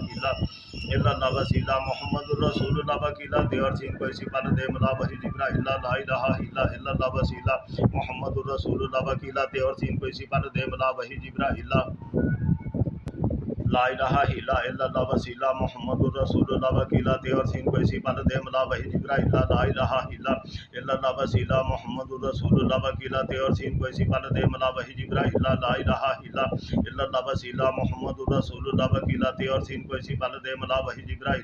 इल्लल्लाह वसीला मुहम्मदुर रसूलुल्लाह वकीला ते और सीन कोई सी पल दे मला वही जिब्राइल ला इलाहा इल्लल्लाह वसीला मुहम्मदुर रसूलुल्लाह वकीला ते और सीन कोई सी पल दे मला वही जिब्राइल ला इलाहा इल्लल्लाह वसीला मुहम्मदुर रसूलुल्लाह वकीला ते और सीन कोई सी पल दे मला वही जिब्राइल ला इलाहा इल्लल्लाह वसीला मुहम्मदुर रसूलुल्लाह वकीला ते और सीन कोई सी पल दे मला वही जिब्राइल ला इलाहा इल्लल्लाह वसीला मुहम्मदुर रसूलुल्लाह वकीला ते और सीन कोई सी पल दे मला वही जिब्राइल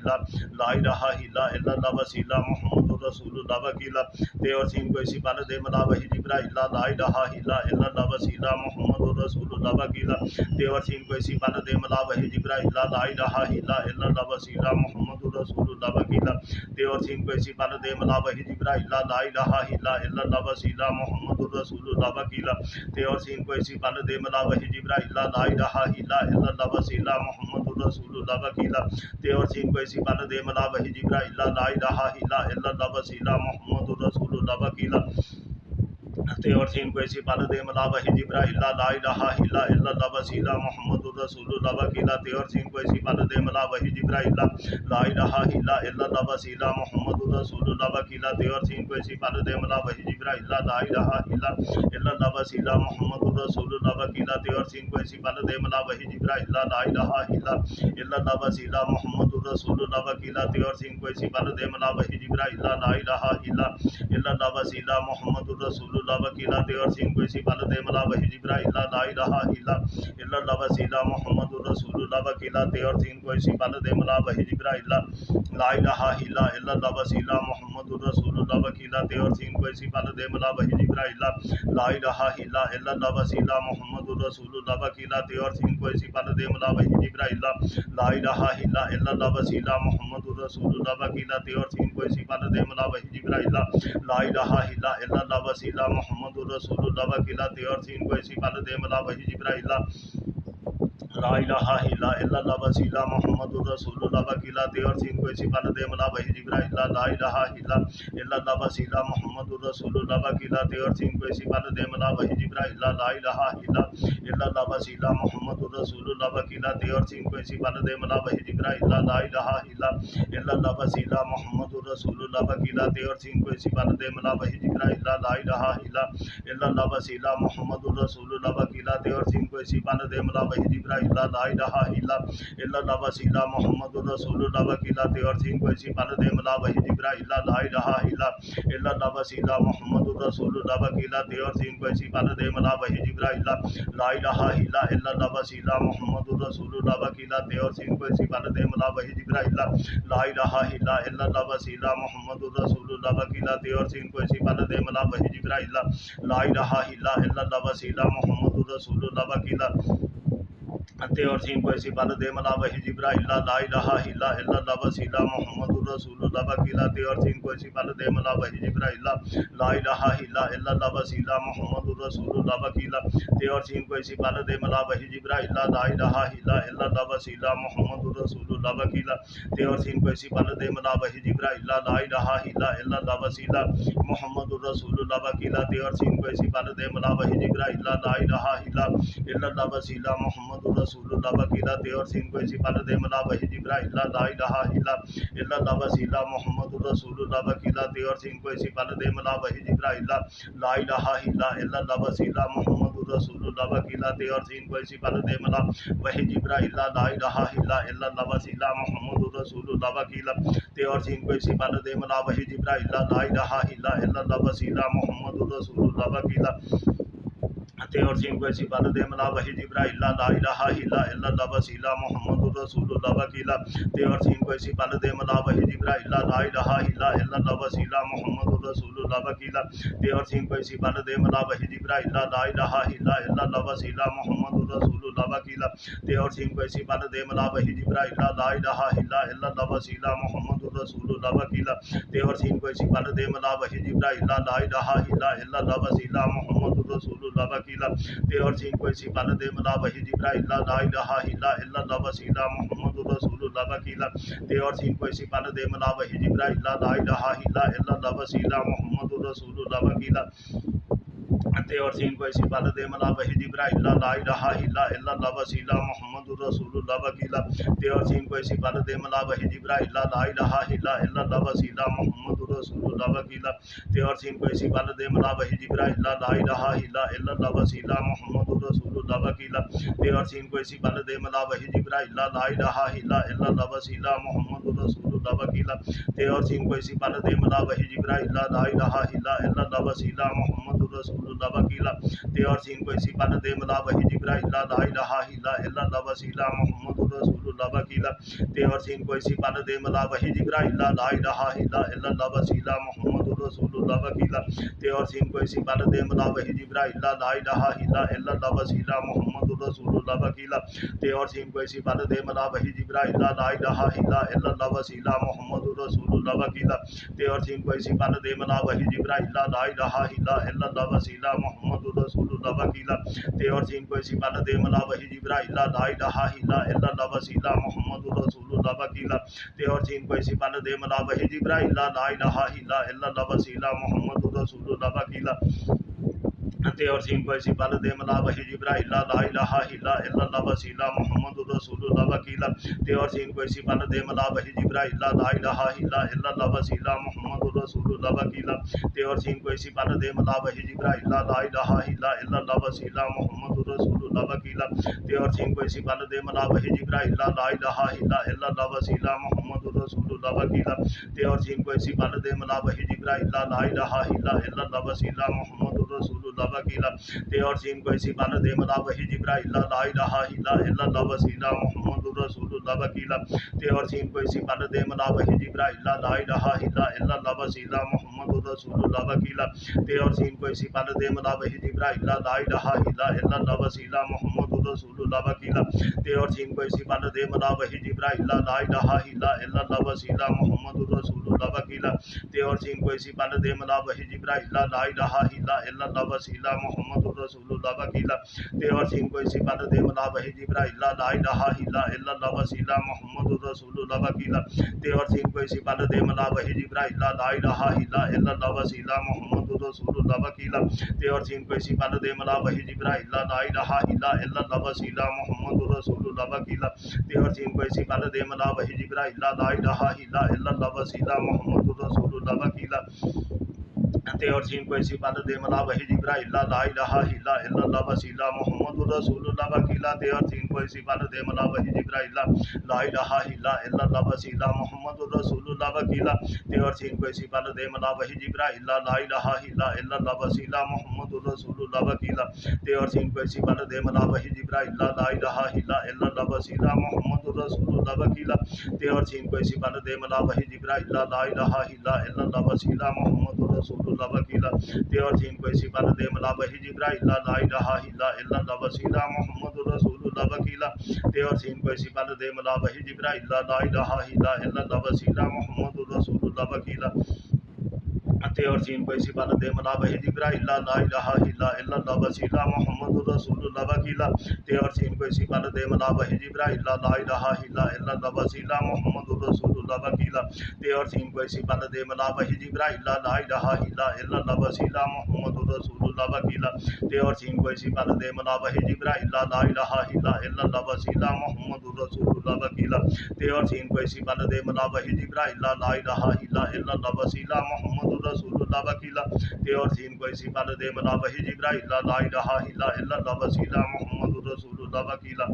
ला इलाहा इल्लल्लाह वसीला मुहम्मदुर रसूलुल्लाह वकीला ते और सीन कोई सी पल दे मला वही जिब्राइल ला इलाहा इल्लल्लाह वसीला मुहम्मदुर रसूलुल्लाह वकीला ते और सीन कोई सी पल दे मला वही जिब्राइल ला इलाहा इल्लल्लाह वसीला मुहम्मदुर रसूलुल्लाह वकीला ते और सीन कोई सी पल दे मला वही जिब्राइल ला इलाहा इल्लल्लाह वसीला मुहम्मदुर रसूलुल्लाह वकीला ते और सीन कोई सी पल दे मला वही जिब्राइल ला इलाहा इल्लल्लाह वसीला मुहम्मदुर रसूलुल्लाह वकीला ते और सीन कोई सी पल दे मला वही जिब्राइल ला इलाहा इल्लल्लाह वसीला मुहम्मदुर रसूलुल्लाह वकीला ते और सीन कोई सी पल दे मला वही जिब्राइल ला इलाहा इल्लल्लाह वसीला मुहम्मदुर रसूलुल्लाह वकीला ते और सीन कोई सी पल दे मला वही जिब्राइल ला इलाहा इल्लल्लाह वसीला मुहम्मदुर रसूलुल्लाह वकीला ते और सीन कोई सी पल दे मला वही जिब्राइल ला इलाहा इल्लल्लाह वसीला मुहम्मदुर रसूलुल्लाह वकीला ते और सीन कोई सी पल दे मला वही जिब्राइल ला इलाहा इल्लल्लाह वसीला मुहम्मदुर रसूलुल्लाह वकीला ते और सीन कोई सी पल दे मला वही जिब्राइल ला इलाहा इल्लल्लाह वसीला मुहम्मदुर रसूलुल्लाह वकीला ते और सीन कोई सी पल दे मला वही जिब्राइल ला इलाहा इल्लल्लाह वसीला मुहम्मदुर रसूलुल्लाह वकीला ते और सीन कोई सी पल दे मला वही जिब्राइल ला इलाहा इल्लल्लाह वसीला मुहम्मदुर रसूलुल्लाह वकीला ते और सीन कोई सी पल दे मला वही जिब्राइल ला इलाहा इल्लल्लाह वसीला मुहम्मदुर रसूलुल्लाह वकीला ते और सीन कोई सी पल दे मला वही जिब्राइल ला इलाहा इल्लल्लाह वसीला मुहम्मदुर रसूलुल्लाह वकीला ते और सीन कोई सी पल दे मला वही जिब्राइल ला इलाहा इल्लल्लाह वसीला मुहम्मदुर रसूलुल्लाह वकीला ते और सीन कोई सी पल दे मला वही जिब्राइल ला इलाहा इल्लल्लाह वसीला मुहम्मदुर रसूलुल्लाह वकीला ते और सीन कोई सी पल दे मला वही जिब्राइल ला इलाहा इल्लल्लाह वसीला मुहम्मदुर रसूलुल्लाह वकीला ते और सीन कोई सी पल दे मला वही जिब्राइल ला इलाहा इल्लल्लाह वसीला मुहम्मदुर रसूलुल्लाह वकीला ते और सीन कोई सी पल दे मला वही जिब्राइल ला इलाहा इल्लल्लाह वसीला मुहम्मदुर रसूलुल्लाह वकीला ते और सीन कोई सी पल दे मला वही जिब्राइल ला इलाहा इल्लल्लाह वसीला मुहम्मदुर रसूलुल्लाह वकीला ते और सीन कोई सी पल दे मला वही जिब्राइल ला इलाहा इल्लल्लाह वसीला मुहम्मदुर रसूलुल्लाह वकीला ते और सीन कोई सी पल दे मला वही जिब्राइल ला इलाहा इल्लल्लाह वसीला मुहम्मदुर रसूलुल्लाह वकीला ते और सीन कोई सी पल दे मला वही जिब्राइल ला इलाहा इल्लल्लाह वसीला मुहम्मदुर रसूलुल्लाह वकीला ते और सीन कोई सी पल दे मला वही जिब्राइल ला इलाहा इल्लल्लाह वसीला मुहम्मदुर रसूलुल्लाह वकीला ते और सीन कोई सी पल दे मला वही जिब्राइल ला इलाहा इल्लल्लाह वसीला मुहम्मदुर रसूलुल्लाह वकीला ते और सीन कोई सी पल दे मला वही जिब्राइल ला इलाहा इल्लल्लाह वसीला मुहम्मदुर रसूलुल्लाह वकीला ते और सीन कोई सी पल दे मला वही जिब्राइल ला इलाहा इल्लल्लाह वसीला मुहम्मदुर रसूलुल्लाह वकीला ते और सीन कोई सी पल दे मला वही जिब्राइल ला इलाहा इल्लल्लाह वसीला मुहम्मदुर रसूलुल्लाह वकीला ते और सीन कोई सी पल दे मला वही जिब्राइल ला इलाहा इल्लल्लाह वसीला मुहम्मदुर रसूलुल्लाह वकीला ते और सीन कोई सी पल दे मला वही जिब्राइल ला इलाहा इल्लल्लाह वसीला मुहम्मदुर रसूलुल्लाह वकीला ते और सीन कोई सी पल दे मला वही जिब्राइल ला इलाहा इल्लल्लाह वसीला मुहम्मदुर रसूलुल्लाह वकीला ते और सीन कोई सी पल दे मला वही जिब्राइल ला इलाहा इल्लल्लाह वसीला मुहम्मदुर रसूलुल्लाह वकीला ते और सीन कोई सी पल दे मला वही जिब्राइल ला इलाहा इल्लल्लाह वसीला मुहम्मदुर रसूलुल्लाह वकीला ते और सीन कोई सी पल दे मला वही जिब्राइल ला इलाहा इल्लल्लाह वसीला मुहम्मदुर रसूलुल्लाह वकीला ते और सीन कोई सी पल दे मला वही जिब्राइल ला इलाहा इल्लल्लाह वसीला मुहम्मदुर रसूलुल्लाह वकीला ते और सीन कोई सी पल दे मला वही जिब्राइल ला इलाहा इल्लल्लाह वसीला मुहम्मदुर रसूलुल्लाह वकीला ते और सीन कोई सी पल दे मला वही जिब्राइल ला इलाहा इल्लल्लाह वसीला मुहम्मदुर रसूलुल्लाह वकीला ते और सीन कोई सी पल दे मला वही जिब्राइल ला इलाहा इल्लल्लाह वसीला मुहम्मदुर रसूलुल्लाह वकीला ते और सीन कोई सी पल दे मला वही जिब्राइल ला इलाहा इल्लल्लाह वसीला मुहम्मदुर रसूलुल्लाह वकीला ते और सीन कोई सी पल दे मला वही जिब्राइल ला इलाहा इल्लल्लाह वसीला मुहम्मदुर रसूलुल्लाह वकीला ते और सीन कोई सी पल दे मला वही जिब्राइल ला इलाहा इल्लल्लाह वसीला मुहम्मदुर रसूलुल्लाह वकीला ते और सीन कोई सी पल दे मला वही जिब्राइल ला इलाहा इल्लल्लाह वसीला मुहम्मदुर रसूलुल्लाह वकीला ते और सीन कोई सी पल दे मला वही जिब्राइल ला इलाहा इल्लल्लाह वसीला मुहम्मदुर रसूलुल्लाह वकीला ते और सीन कोई सी पल दे मला वही जिब्राइल ला इलाहा इल्लल्लाह वसीला मुहम्मदुर रसूलुल्लाह वकीला ते और सीन कोई सी पल दे मला वही जिब्राइल ला इलाहा इल्लल्लाह वसीला मुहम्मदुर रसूलुल्लाह वकीला ते और सीन कोई सी पल दे मला वही जिब्राइल ला इलाहा इल्लल्लाह वसीला मुहम्मदुर रसूलुल्लाह वकीला ते और सीन कोई सी पल दे मला वही जिब्राइल ला इलाहा इल्लल्लाह वसीला मुहम्मदुर रसूलुल्लाह वकीला ते और सीन कोई सी पल दे मला वही जिब्राइल ला इलाहा इल्लल्लाह वसीला मुहम्मदुर रसूलुल्लाह वकीला ते और सीन कोई सी पल दे मला वही जिब्राइल ला इलाहा इल्लल्लाह वसीला मुहम्मदुर रसूलुल्लाह वकीला ते और सीन कोई सी पल दे मला वही जिब्राइल ला इलाहा इल्लल्लाह वसीला मुहम्मदुर रसूलुल्लाह वकीला ते और सीन कोई सी पल दे मला वही जिब्राइल ला इलाहा इल्लल्लाह वसीला मुहम्मदुर रसूलुल्लाह वकीला ते और सीन कोई सी पल दे मला वही जिब्राइल ला इलाहा इल्लल्लाह वसीला मुहम्मदुर रसूलुल्लाह वकीला ते और सीन कोई सी पल दे मला वही जिब्राइल ला इलाहा इल्लल्लाह वसीला मुहम्मदुर रसूलुल्लाह वकीला ते और सीन कोई सी पल दे मला वही जिब्राइल ला इलाहा इल्लल्लाह वसीला मुहम्मदुर रसूलुल्लाह वकीला ते और सीन कोई सी पल दे मला वही जिब्राइल ला इलाहा इल्लल्लाह वसीला मुहम्मदुर रसूलुल्लाह वकीला ते और सीन कोई सी पल दे मला वही जिब्राइल ला इलाहा इल्लल्लाह वसीला मुहम्मदुर रसूलुल्लाह वकीला ते और सीन कोई सी पल दे मला वही जिब्राइल ला इलाहा इल्लल्लाह वसीला मुहम्मदुर रसूलुल्लाह वकीला ते और सीन कोई सी पल दे मला वही जिब्राइल ला इलाहा इल्लल्लाह वसीला मुहम्मदुर रसूलुल्लाह वकीला ते और सीन कोई सी पल दे मला वही जिब्राइल ला इलाहा इल्लल्लाह वसीला मुहम्मदुर रसूलुल्लाह वकीला ते और सीन कोई सी पल दे मला वही जिब्राइल ला इलाहा इल्लल्लाह वसीला मुहम्मदुर रसूलुल्लाह वकीला ते और सीन कोई सी पल दे मला वही जिब्राइल ला इलाहा इल्लल्लाह वसीला मुहम्मदुर रसूलुल्लाह वकीला ते और सीन कोई सी पल दे मला वही जिब्राइल ला इलाहा इल्लल्लाह वसीला मुहम्मदुर रसूलुल्लाह वकीला ते और सीन कोई सी पल दे मला वही जिब्राइल ला इलाहा इल्लल्लाह वसीला मुहम्मदुर रसूलुल्लाह वकीला ते और सीन कोई सी पल दे मला वही जिब्राइल ला इलाहा इल्लल्लाह वसीला मुहम्मदुर रसूलुल्लाह वकीला ते और सीन कोई सी पल दे मला वही जिब्राइल ला इलाहा इल्लल्लाह वसीला मुहम्मदुर रसूलुल्लाह वकीला ते और सीन कोई सी पल दे मला वही जिब्राइल ला इलाहा इल्लल्लाह वसीला मुहम्मदुर रसूलुल्लाह वकीला ते और सीन कोई सी पल दे मला वही जिब्राइल ला इलाहा इल्लल्लाह वसीला मुहम्मदुर रसूलुल्लाह वकीला ते और सीन कोई सी पल दे मला वही जिब्राइल ला इलाहा इल्लल्लाह वसीला मुहम्मदुर रसूलुल्लाह वकीला ते और सीन कोई सी पल दे मला वही जिब्राइल ला इलाहा इल्लल्लाह वसीला मुहम्मदुर रसूलुल्लाह वकीला ते और सीन कोई सी पल दे मला वही जिब्राइल ला इलाहा इल्लल्लाह वसीला मुहम्मदुर रसूलुल्लाह वकीला ते और सीन कोई सी पल दे मला वही जिब्राइल ला इलाहा इल्लल्लाह वसीला मुहम्मदुर रसूलुल्लाह वकीला ते और सीन कोई सी पल दे मला वही जिब्राइल ला इलाहा इल्लल्लाह वसीला मुहम्मदुर रसूलुल्लाह वकीला ते और सीन कोई सी पल दे मला वही जिब्राइल ला इलाहा इल्लल्लाह वसीला मुहम्मदुर रसूलुल्लाह वकीला ते और सीन कोई सी पल दे मला वही जिब्राइल ला इलाहा इल्लल्लाह वसीला मुहम्मदुर रसूलुल्लाह वकीला ते और सीन कोई सी पल दे मला वही जिब्राइल ला इलाहा इल्लल्लाह वसीला मुहम्मदुर रसूलुल्लाह वकीला ते और सीन कोई सी पल दे मला वही जिब्राइल ला इलाहा इल्लल्लाह वसीला मुहम्मदुर रसूलुल्लाह वकीला ते और सीन कोई सी पल दे मला वही जिब्राइल ला इलाहा इल्लल्लाह वसीला मुहम्मदुर रसूलुल्लाह वकीला ते और सीन कोई सी पल दे मला वही जिब्राइल ला इलाहा इल्लल्लाह वसीला मुहम्मदुर रसूलुल्लाह वकीला ते और सीन कोई सी पल दे मला वही जिब्राइल ला इलाहा इल्लल्लाह वसीला मुहम्मदुर रसूलुल्लाह वकीला ते और सीन कोई सी पल दे मला वही जिब्राइल ला इलाहा इल्लल्लाह वसीला मुहम्मदुर रसूलुल्लाह वकीला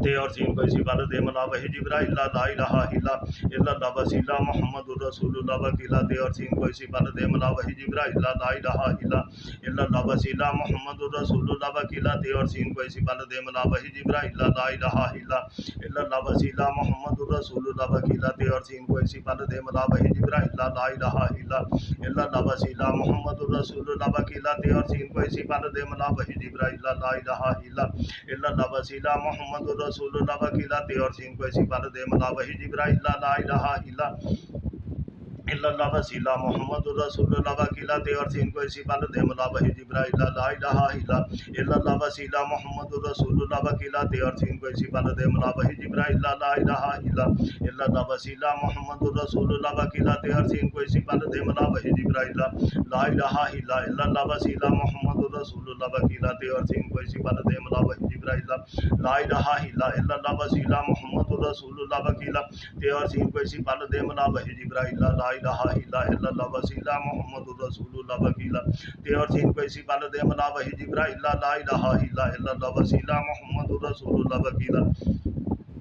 ते और सीन को इसी बाल दे मला वही जिब्राइल ला इलाहा इल्लल्लाह वसीला मुहम्मदुर रसूलुल्लाह वकीला ते और सीन को इसी बाल दे मला वही जिब्राइल ला इलाहा इल्लल्लाह वसीला मुहम्मदुर रसूलुल्लाह वकीला ते और सीन को इसी बाल दे मला वही जिब्राइल ला इलाहा इल्लल्लाह वसीला मुहम्मदुर रसूलुल्लाह वकीला ते और सीन को इसी बाल दे मला वही जिब्राइल ला इलाहा इल्लल्लाह वसीला मुहम्मदुर रसूलुल्लाह वकीला ते और सीन को इसी बाल दे मला वही जिब्राइल ला इलाहा इल्लल्लाह वसीला मुहम्मदुर रसूलुल्लाह वकीला ते और सीन को इसी बाल दे मला वही जिब्राइल ला इलाहा इल्लल्लाह वसीला मुहम्मदुर रसूलुल्लाह वकीला ते और सीन को इसी बाल दे मला वही जिब्राइल ला इलाहा इल्लल्लाह वसीला मुहम्मदुर रसूलुल्लाह वकीला ते और सीन को इसी बाल दे मला वही जिब्राइल ला इलाहा इल्लल्लाह वसीला मुहम्मदुर रसूलुल्लाह वकीला ते और सीन को इसी बाल दे मला वही जिब्राइल ला इलाहा इल्लल्लाह वसीला मुहम्मदुर रसूलुल्लाह वकीला ते और सीन को इसी बाल दे मला वही जिब्राइल ला इलाहा इल्लल्लाह वसीला मुहम्मदुर रसूलुल्लाह वकीला ते और सीन को इसी बाल दे मला वही जिब्राइल ला इलाहा इल्लल्लाह वसीला मुहम्मदुर रसूलुल्लाह वकीला ते और सीन को इसी बाल दे मला वही जिब्राइल ला इलाहा इल्लल्लाह वसीला मुहम्मदुर रसूलुल्लाह वकीला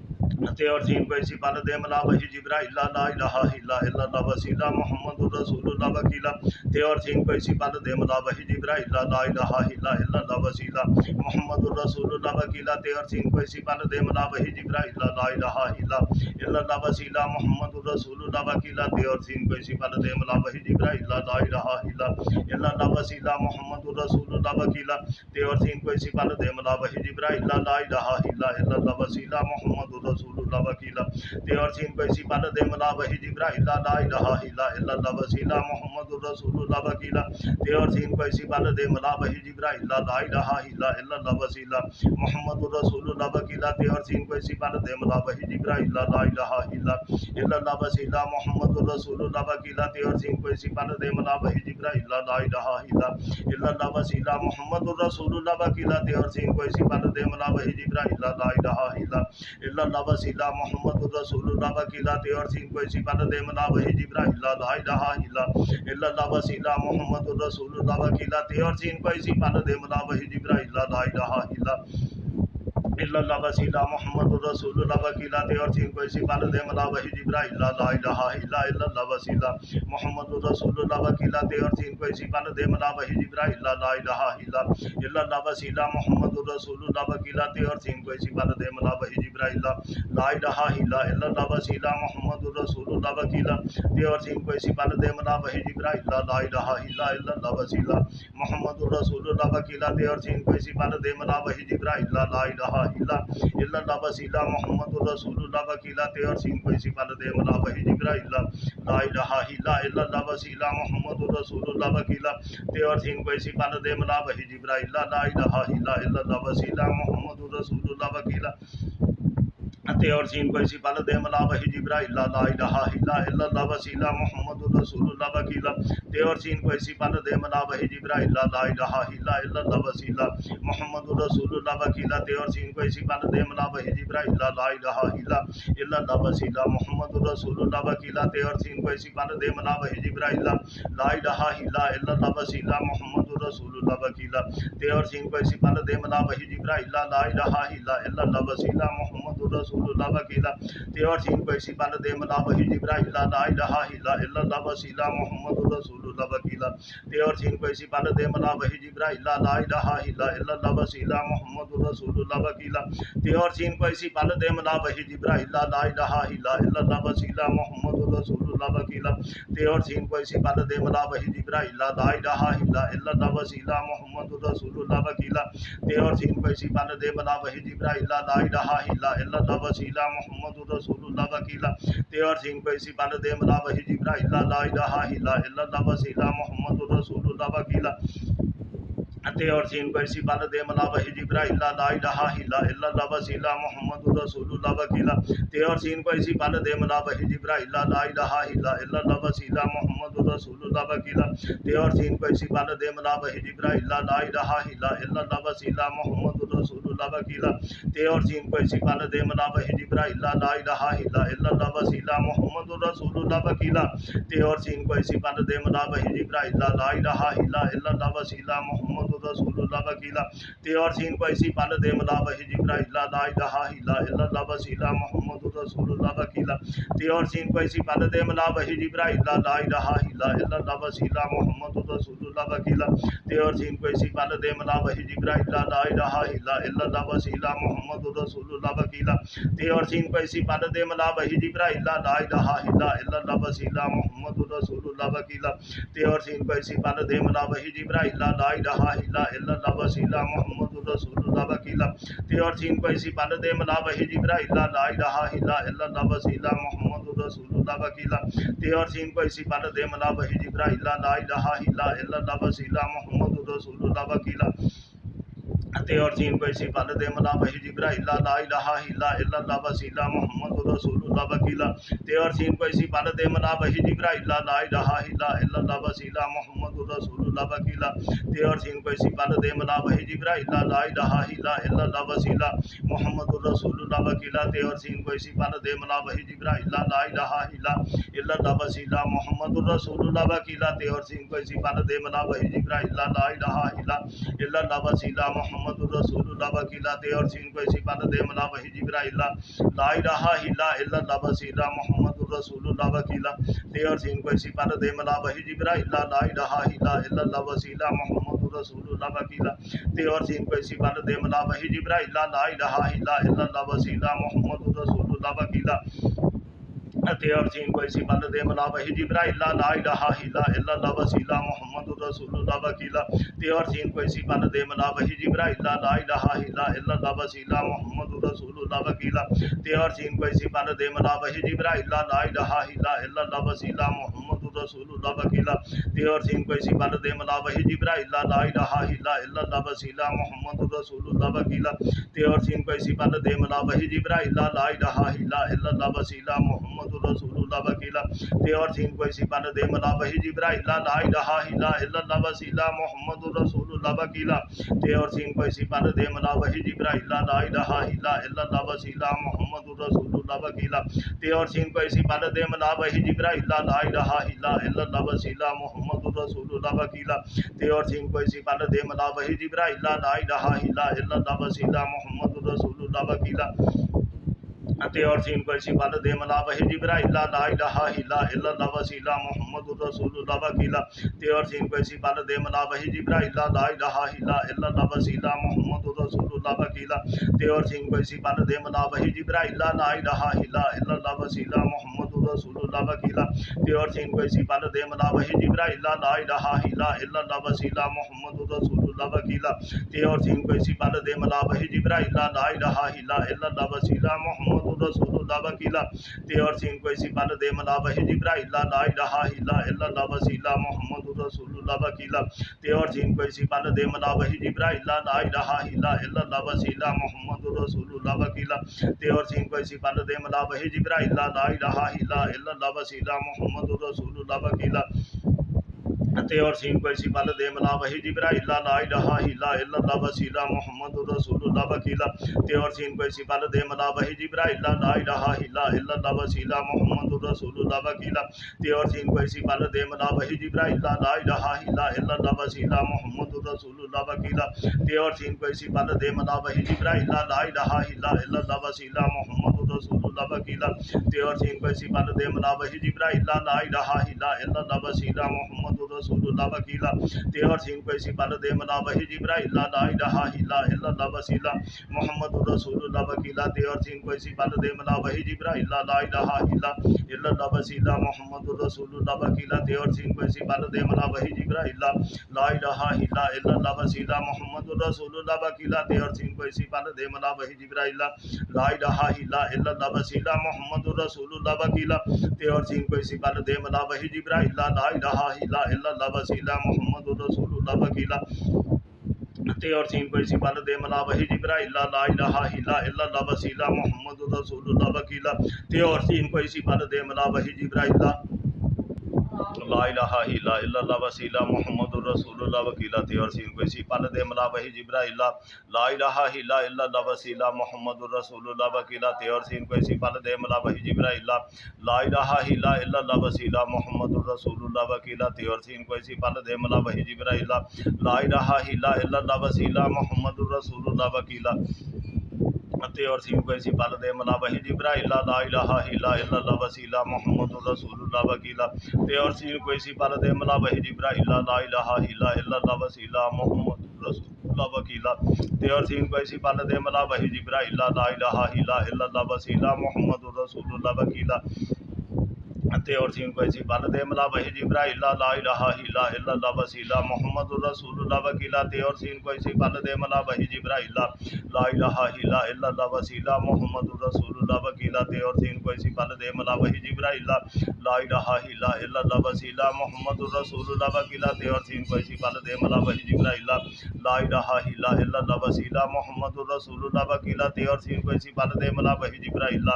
ते और सीन को इसी बाल दे मला वही जिब्राइल ला इलाहा इल्लल्लाह वसीला मुहम्मदुर रसूलुल्लाह वकीला ते और सीन को इसी बाल दे मला वही जिब्राइल ला इलाहा इल्लल्लाह वसीला मुहम्मदुर रसूलुल्लाह वकीला ते और सीन को इसी बाल दे मला वही जिब्राइल ला इलाहा इल्लल्लाह वसीला मुहम्मदुर रसूलुल्लाह वकीला ते और सीन को इसी बाल दे मला वही जिब्राइल ला इलाहा इल्लल्लाह वसीला मुहम्मदुर रसूलुल्लाह वकीला ते और सीन को इसी बाल दे मला वही जिब्राइल ला इलाहा इल्लल्लाह वसीला मुहम्मदुर रसूलुल्लाह वकीला ते और सीन को इसी बाल दे मला वही जिब्राइल ला इलाहा इल्लल्लाह वसीला मुहम्मदुर रसूलुल्लाह वकीला ते और सीन को इसी बाल दे मला वही जिब्राइल ला इलाहा इल्लल्लाह वसीला मुहम्मदुर रसूलुल्लाह वकीला ते और सीन को इसी बाल दे मला वही जिब्राइल ला इलाहा इल्लल्लाह वसीला मुहम्मदुर रसूलुल्लाह वकीला ते और सीन को इसी बाल दे मला वही जिब्राइल ला इलाहा इल्लल्लाह वसीला मुहम्मदुर रसूलुल्लाह वकीला ते और सीन को इसी बाल दे मला वही जिब्राइल ला इलाहा इल्लल्लाह वसीला मुहम्मदुर रसूलुल्लाह वकीला ते और सीन को इसी बाल दे मला वही जिब्राइल ला इलाहा इल्लल्लाह वसीला मुहम्मदुर रसूलुल्लाह वकीला ते और सीन को इसी बाल दे मला वही जिब्राइल ला इलाहा इल्लल्लाह वसीला मुहम्मदुर रसूलुल्लाह वकीला ते और सीन को इसी बाल दे मला वही जिब्राइल ला इलाहा इल्लल्लाह वसीला मुहम्मदुर रसूलुल्लाह वकीला ते और सीन को इसी बाल दे मला वही जिब्राइल ला इलाहा इल्लल्लाह वसीला मुहम्मदुर रसूलुल्लाह वकीला ते और सीन को इसी बाल दे मला वही जिब्राइल ला इलाहा इल्लल्लाह वसीला मुहम्मदुर रसूलुल्लाह वकीला ते और सीन को इसी बाल दे मला वही जिब्राइल ला इलाहा इल्लल्लाह वसीला मुहम्मदुर रसूलुल्लाह वकीला ते और सीन को इसी बाल दे मला वही जिब्राइल ला इलाहा इल्लल्लाह वसीला मुहम्मदुर रसूलुल्लाह वकीला ते और सीन को इसी बाल दे मला वही जिब्राइल ला इलाहा इल्लल्लाह वसीला मुहम्मदुर रसूलुल्लाह वकीला ते और सीन को इसी बाल दे मला वही जिब्राइल ला इलाहा इल्लल्लाह वसीला मुहम्मदुर रसूलुल्लाह वकीला ते और सीन को इसी बाल दे मला वही जिब्राइल ला इलाहा इल्लल्लाह वसीला मुहम्मदुर रसूलुल्लाह वकीला ते और सीन को इसी बाल दे मला वही जिब्राइल ला इलाहा इल्लल्लाह वसीला मुहम्मदुर रसूलुल्लाह वकीला ते और सीन को इसी बाल दे मला वही जिब्राइल ला इलाहा इल्लल्लाह वसीला मुहम्मदुर रसूलुल्लाह वकीला ते और सीन को इसी बाल दे मला वही जिब्राइल ला इलाहा इल्लल्लाह वसीला मुहम्मदुर रसूलुल्लाह वकीला ते और सीन को इसी बाल दे मला वही जिब्राइल ला इलाहा इल्लल्लाह वसीला मुहम्मदुर रसूलुल्लाह वकीला ते और सीन को इसी बाल दे मला वही जिब्राइल ला इलाहा इल्लल्लाह वसीला मुहम्मदुर रसूलुल्लाह वकीला ते और सीन को इसी बाल दे मला वही जिब्राइल ला इलाहा इल्लल्लाह वसीला मुहम्मदुर रसूलुल्लाह वकीला ते और सीन को इसी बाल दे मला वही जिब्राइल ला इलाहा इल्लल्लाह वसीला मुहम्मदुर रसूलुल्लाह वकीला ते और सीन को इसी बाल दे मला वही जिब्राइल ला इलाहा इल्लल्लाह वसीला मुहम्मदुर रसूलुल्लाह वकीला ते और सीन को इसी बाल दे मला वही जिब्राइल ला इलाहा इल्लल्लाह वसीला मुहम्मदुर रसूलुल्लाह वकीला ते और सीन को इसी बाल दे मला वही जिब्राइल ला इलाहा इल्लल्लाह वसीला मुहम्मदुर रसूलुल्लाह वकीला ते और सीन को इसी बाल दे मला वही जिब्राइल ला इलाहा इल्लल्लाह वसीला मुहम्मदुर रसूलुल्लाह वकीला ते और सीन को इसी बाल दे मला वही जिब्राइल ला इलाहा इल्लल्लाह वसीला मुहम्मदुर रसूलुल्लाह वकीला ते और सीन को इसी बाल दे मला वही जिब्राइल ला इलाहा इल्लल्लाह वसीला मुहम्मदुर रसूलुल्लाह वकीला ते और सीन कोई सी पल दे मला वही जिब्राइल ला इलाहा इल्लल्लाह वसीला मुहम्मदुर रसूलुल्लाह वकीला ते और सीन कोई सी पल दे मला वही जिब्राइल ला इलाहा इल्लल्लाह वसीला मुहम्मदुर रसूलुल्लाह वकीला ते और सीन कोई सी पल दे मला वही जिब्राइल ला इलाहा इल्लल्लाह वसीला मुहम्मदुर रसूलुल्लाह वकीला ते और सीन कोई सी पल दे मला वही जिब्राइल ला इलाहा इल्लल्लाह वसीला मुहम्मदुर रसूलुल्लाह वकीला ते और सीन कोई सी पल दे मला वही जिब्राइल ला इलाहा इल्लल्लाह वसीला मुहम्मदुर रसूलुल्लाह वकीला ते और सीन कोई सी पल दे मला वही जिब्राइल ला इलाहा इल्लल्लाह वसीला मुहम्मदुर रसूलुल्लाह वकीला ते और सीन कोई सी पल दे मला वही जिब्राइल ला इलाहा इल्लल्लाह वसीला मुहम्मदुर रसूलुल्लाह वकीला ते और सीन कोई सी पल दे मला वही जिब्राइल ला इलाहा इल्लल्लाह वसीला मुहम्मदुर रसूलुल्लाह वकीला ते और सीन कोई सी पल दे मला वही जिब्राइल ला इलाहा इल्लल्लाह वसीला मुहम्मदुर रसूलुल्लाह वकीला ते और सीन कोई सी पल दे मला वही जिब्राइल ला इलाहा इल्लल्लाह वसीला मुहम्मदुर रसूलुल्लाह वकीला ते और सीन कोई सी पल दे मला वही जिब्राइल ला इलाहा इल्लल्लाह वसीला मुहम्मदुर रसूलुल्लाह वकीला ते और सीन कोई सी पल दे मला वही जिब्राइल ला इलाहा इल्लल्लाह वसीला मुहम्मदुर रसूलुल्लाह वकीला ते और सीन कोई सी पल दे मला वही जिब्राइल ला इलाहा इल्लल्लाह वसीला मुहम्मदुर रसूलुल्लाह वकीला ते और सीन कोई सी पल दे मला वही जिब्राइल ला इलाहा इल्लल्लाह वसीला मुहम्मदुर रसूलुल्लाह वकीला ते और सीन कोई सी पल दे मला वही जिब्राइल ला इलाहा इल्लल्लाह वसीला मुहम्मदुर रसूलुल्लाह वकीला ते और सीन कोई सी पल दे मला वही जिब्राइल ला इलाहा इल्लल्लाह वसीला मुहम्मदुर रसूलुल्लाह वकीला ते और सीन कोई सी पल दे मला वही जिब्राइल ला इलाहा इल्लल्लाह वसीला मुहम्मदुर रसूलुल्लाह वकीला ते और सीन कोई सी पल दे मला वही जिब्राइल ला इलाहा इल्लल्लाह वसीला मुहम्मदुर रसूलुल्लाह वकीला ते और सीन कोई सी पल दे मला वही जिब्राइल ला इलाहा इल्लल्लाह वसीला मुहम्मदुर रसूलुल्लाह वकीला ते और सीन कोई सी पल दे मला वही जिब्राइल ला इलाहा इल्लल्लाह वसीला मुहम्मदुर रसूलुल्लाह वकीला ते और सीन कोई सी पल दे मला वही जिब्राइल ला इलाहा इल्लल्लाह वसीला मुहम्मदुर रसूलुल्लाह वकीला ते और सीन कोई सी पल दे मला वही जिब्राइल ला इलाहा इल्लल्लाह वसीला मुहम्मदुर रसूलुल्लाह वकीला ते और सीन कोई सी पल दे मला वही जिब्राइल ला इलाहा इल्लल्लाह वसीला मुहम्मदुर रसूलुल्लाह वकीला ते और सीन कोई सी पल दे मला वही जिब्राइल ला इलाहा इल्लल्लाह वसीला मुहम्मदुर रसूलुल्लाह वकीला ते और सीन कोई सी पल दे मला वही जिब्राइल ला इलाहा इल्लल्लाह वसीला मुहम्मदुर रसूलुल्लाह वकीला ते और सीन कोई सी पल दे मला वही जिब्राइल ला इलाहा इल्लल्लाह वसीला मुहम्मदुर रसूलुल्लाह वकीला ते और सीन कोई सी पल दे मला वही जिब्राइल ला इलाहा इल्लल्लाह वसीला मुहम्मदुर रसूलुल्लाह वकीला ते और सीन कोई सी पल दे मला वही जिब्राइल ला इलाहा इल्लल्लाह वसीला मुहम्मदुर रसूलुल्लाह वकीला ते और सीन कोई सी पल दे मला वही जिब्राइल ला इलाहा इल्लल्लाह वसीला मुहम्मदुर रसूलुल्लाह वकीला ते और सीन कोई सी पल दे मला वही जिब्राइल ला इलाहा इल्लल्लाह वसीला मुहम्मदुर रसूलुल्लाह वकीला ते और सीन कोई सी पल दे मला वही जिब्राइल ला इलाहा इल्लल्लाह वसीला मुहम्मदुर रसूलुल्लाह वकीला ते और सीन कोई सी पल दे मला वही जिब्राइल ला इलाहा इल्लल्लाह वसीला मुहम्मदुर रसूलुल्लाह वकीला ते और सीन कोई सी पल दे मला वही जिब्राइल ला इलाहा इल्लल्लाह वसीला मुहम्मदुर रसूलुल्लाह वकीला ते और सीन कोई सी पल दे मला वही जिब्राइल ला इलाहा इल्लल्लाह वसीला मुहम्मदुर रसूलुल्लाह वकीला ते और सीन कोई सी पल दे मला वही जिब्राइल ला इलाहा इल्लल्लाह वसीला मुहम्मदुर रसूलुल्लाह वकीला ते और सीन कोई सी पल दे मला वही जिब्राइल ला इलाहा इल्लल्लाह वसीला मुहम्मदुर रसूलुल्लाह वकीला ते और सीन कोई सी पल दे मला वही जिब्राइल ला इलाहा इल्लल्लाह वसीला मुहम्मदुर रसूलुल्लाह वकीला ते और सीन कोई सी पल दे मला वही जिब्राइल ला इलाहा इल्लल्लाह वसीला मुहम्मदुर रसूलुल्लाह वकीला ते और सीन कोई सी पल दे मला वही जिब्राइल ला इलाहा इल्लल्लाह वसीला मुहम्मदुर रसूलुल्लाह वकीला ते और सीन कोई सी पल दे मला वही जिब्राइल ला इलाहा इल्लल्लाह वसीला मुहम्मदुर रसूलुल्लाह वकीला ते और सीन कोई सी पल दे मला वही जिब्राइल ला इलाहा इल्लल्लाह वसीला मुहम्मदुर रसूलुल्लाह वकीला ते और सीन कोई सी पल दे मला वही जिब्राइल ला इलाहा इल्लल्लाह वसीला मुहम्मदुर रसूलुल्लाह वकीला ते और सीन कोई सी पल दे मला वही जिब्राइल ला इलाहा इल्लल्लाह वसीला मुहम्मदुर रसूलुल्लाह वकीला ते और सीन कोई सी पल दे मला वही जिब्राइल ला इलाहा इल्लल्लाह वसीला मुहम्मदुर रसूलुल्लाह वकीला ते और सीन कोई सी पल दे मला वही जिब्राइल ला इलाहा इल्लल्लाह वसीला मुहम्मदुर रसूलुल्लाह वकीला ते और सीन कोई सी पल दे मला वही जिब्राइल ला इलाहा इल्लल्लाह वसीला मुहम्मदुर रसूलुल्लाह वकीला ते और सीन कोई सी पल दे मला वही जिब्राइल ला इलाहा इल्लल्लाह वसीला मुहम्मदुर रसूलुल्लाह वकीला ते और सीन कोई सी पल दे मला वही जिब्राइल ला इलाहा इल्लल्लाह वसीला मुहम्मदुर रसूलुल्लाह वकीला ते और सीन कोई सी पल दे मला वही जिब्राइल ला इलाहा इल्लल्लाह वसीला मुहम्मदुर रसूलुल्लाह वकीला ते और सीन कोई सी पल दे मला वही जिब्राइल ला इलाहा इल्लल्लाह वसीला मुहम्मदुर रसूलुल्लाह वकीला ते और सीन कोई सी पल दे मला वही जिब्राइल ला इलाहा इल्लल्लाह वसीला मुहम्मदुर रसूलुल्लाह वकीला ते और सीन कोई सी पल दे मला वही जिब्राइल ला इलाहा इल्लल्लाह वसीला मुहम्मदुर रसूलुल्लाह वकीला ते और सीन कोई सी पल दे मला वही जिब्राइल ला इलाहा इल्लल्लाह वसीला मुहम्मदुर रसूलुल्लाह वकीला ते और सीन कोई सी पल दे मला वही जिब्राइल ला इलाहा इल्लल्लाह वसीला मुहम्मदुर रसूलुल्लाह वकीला ते और सीन कोई सी पल दे मला वही जिब्राइल ला इलाहा इल्लल्लाह वसीला मुहम्मदुर रसूलुल्लाह वकीला ते और सीन कोई सी पल दे मला वही जिब्राइल ला इलाहा इल्लल्लाह वसीला मुहम्मदुर रसूलुल्लाह वकीला ते और सीन कोई सी पल दे मला वही जिब्राइल ला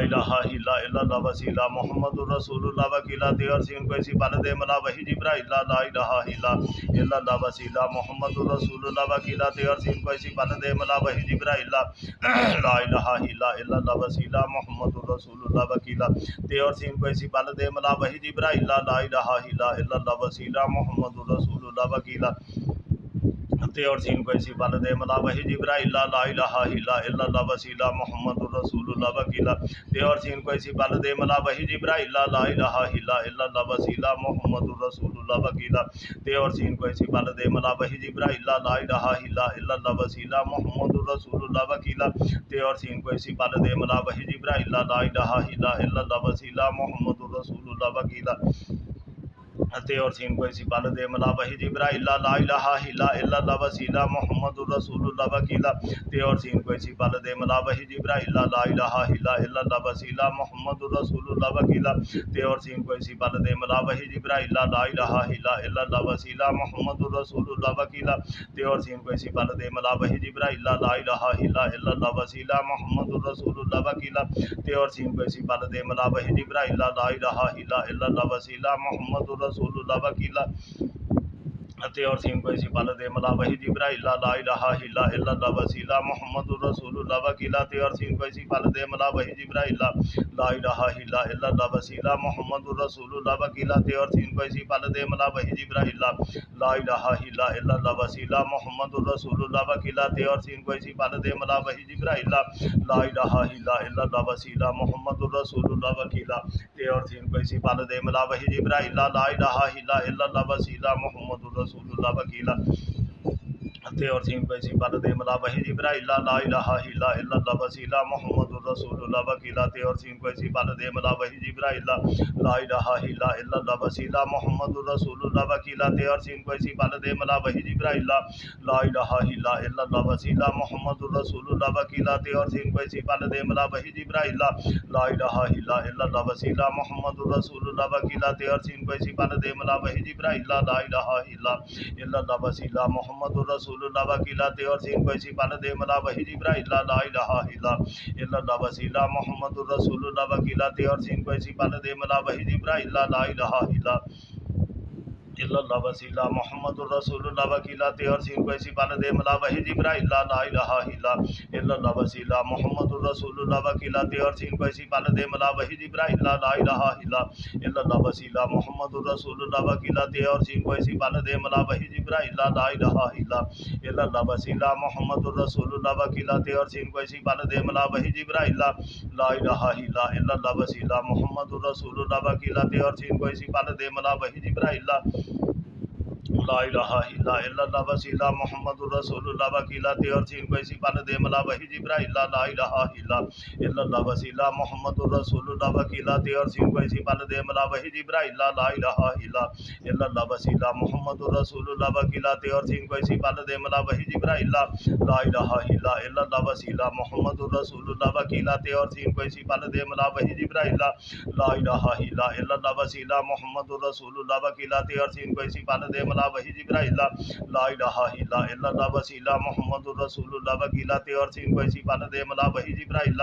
इलाहा इल्लल्लाह वसीला मुहम्मदुर रसूलुल्लाह वकीला ते और सीन कोई सी पल दे मला वही जिब्राइल ला इलाहा इल्लल्लाह वसीला मुहम्मदुर रसूलुल्लाह वकीला ते और सीन कोई सी पल दे मला वही जिब्राइल ला इलाहा इल्लल्लाह वसीला मुहम्मदुर रसूलुल्लाह वकीला ते और सीन कोई सी पल दे मला वही जिब्राइल ला इलाहा इल्लल्लाह वसीला मुहम्मदुर रसूलुल्लाह वकीला ते और सीन कोई सी पल दे मला वही जिब्राइल ला इलाहा इल्लल्लाह वसीला मुहम्मदुर रसूलुल्लाह वकीला ते और सीन कोई सी पल दे मला वही जिब्राइल ला इलाहा इल्लल्लाह वसीला मुहम्मदुर रसूलुल्लाह वकीला ते और सीन कोई सी पल दे मला वही जिब्राइल ला इलाहा इल्लल्लाह वसीला मुहम्मदुर रसूलुल्लाह वकीला ते और सीन कोई सी पल दे मला वही जिब्राइल ला इलाहा इल्लल्लाह वसीला मुहम्मदुर रसूलुल्लाह वकीला ते और सीन कोई सी पल दे मला वही जिब्राइल ला इलाहा इल्लल्लाह वसीला मुहम्मदुर रसूलुल्लाह वकीला ते और सीन कोई सी पल दे मला वही जिब्राइल ला इलाहा इल्लल्लाह वसीला मुहम्मदुर रसूलुल्लाह वकीला ते और सीन कोई सी पल दे मला वही जिब्राइल ला इलाहा इल्लल्लाह वसीला मुहम्मदुर रसूलुल्लाह वकीला ते और सीन कोई सी पल दे मला वही जिब्राइल ला इलाहा इल्लल्लाह वसीला मुहम्मदुर रसूलुल्लाह वकीला ते और सीन कोई सी पल दे मला वही जिब्राइल ला इलाहा इल्लल्लाह वसीला मुहम्मदुर रसूलुल्लाह वकीला ते और सीन कोई सी पल दे मला वही जिब्राइल ला इलाहा इल्लल्लाह वसीला मुहम्मदुर रसूलुल्लाह वकीला ते और सीन कोई सी पल दे मला वही जिब्राइल ला इलाहा इल्लल्लाह वसीला मुहम्मदुर रसूलुल्लाह वकीला ते और सीन कोई सी पल दे मला वही जिब्राइल ला इलाहा इल्लल्लाह वसीला मुहम्मदुर रसूलुल्लाह वकीला ते और सीन कोई सी पल दे मला वही जिब्राइल ला इलाहा इल्लल्लाह वसीला मुहम्मदुर रसूलुल्लाह वकीला ते और सीन कोई सी पल दे मला वही जिब्राइल ला इलाहा इल्लल्लाह वसीला मुहम्मदुर रसूलुल्लाह वकीला ते और सीन कोई सी पल दे मला वही जिब्राइल ला इलाहा इल्लल्लाह वसीला मुहम्मदुर रसूलुल्लाह वकीला ते और सीन कोई सी पल दे मला वही जिब्राइल ला इलाहा इल्लल्लाह वसीला मुहम्मदुर रसूलुल्लाह वकीला ते और सीन कोई सी पल दे मला वही जिब्राइल ला इलाहा इल्लल्लाह वसीला मुहम्मदुर रसूलुल्लाह वकीला ते और सीन कोई सी पल दे मला वही जिब्राइल ला इलाहा इल्लल्लाह वसीला मुहम्मदुर रसूलुल्लाह वकीला ते और सीन कोई सी पल दे मला वही जिब्राइल ला इलाहा इल्लल्लाह वसीला मुहम्मदुर रसूलुल्लाह वकीला ते और सीन कोई सी पल दे मला वही जिब्राइल ला इलाहा इल्लल्लाह वसीला मुहम्मदुर रसूलुल्लाह वकीला ते और सीन कोई सी पल दे मला वही जिब्राइल ला इलाहा इल्लल्लाह वसीला मुहम्मदुर रसूलुल्लाह वकीला ते और सीन कोई सी पल दे मला वही जिब्राइल ला इलाहा इल्लल्लाह वसीला मुहम्मदुर रसूलुल्लाह वकीला ते और सीन कोई सी पल दे मला वही जिब्राइल ला इलाहा इल्लल्लाह वसीला मुहम्मदुर रसूलुल्लाह वकीला ते और सीन कोई सी पल दे मला वही जिब्राइल ला इलाहा इल्लल्लाह वसीला मुहम्मदुर रसूलुल्लाह वकीला ते और सीन कोई सी पल दे मला वही जिब्राइल ला इलाहा इल्लल्लाह वसीला मुहम्मदुर रसूलुल्लाह वकीला ते और सीन कोई सी पल दे मला वही जिब्राइल ला इलाहा इल्लल्लाह वसीला मुहम्मदुर रसूलुल्लाह वकीला ते और सीन कोई सी पल दे मला वही जिब्राइल ला इलाहा इल्लल्लाह वसीला मुहम्मदुर रसूलुल्लाह वकीला ते और सीन कोई सी पल दे मला वही जिब्राइल ला इलाहा इल्लल्लाह वसीला मुहम्मदुर रसूलुल्लाह वकीला ते और सीन कोई सी पल दे मला वही जिब्राइल ला इलाहा इल्लल्लाह वसीला मुहम्मदुर रसूलुल्लाह वकीला ते और सीन कोई सी पल दे मला वही जिब्राइल ला इलाहा इल्लल्लाह वसीला मुहम्मदुर रसूलुल्लाह वकीला ते और सीन कोई सी पल दे मला वही जिब्राइल ला इलाहा इल्लल्लाह वसीला मुहम्मदुर रसूलुल्लाह वकीला ते और सीन कोई सी पल दे मला वही जिब्राइल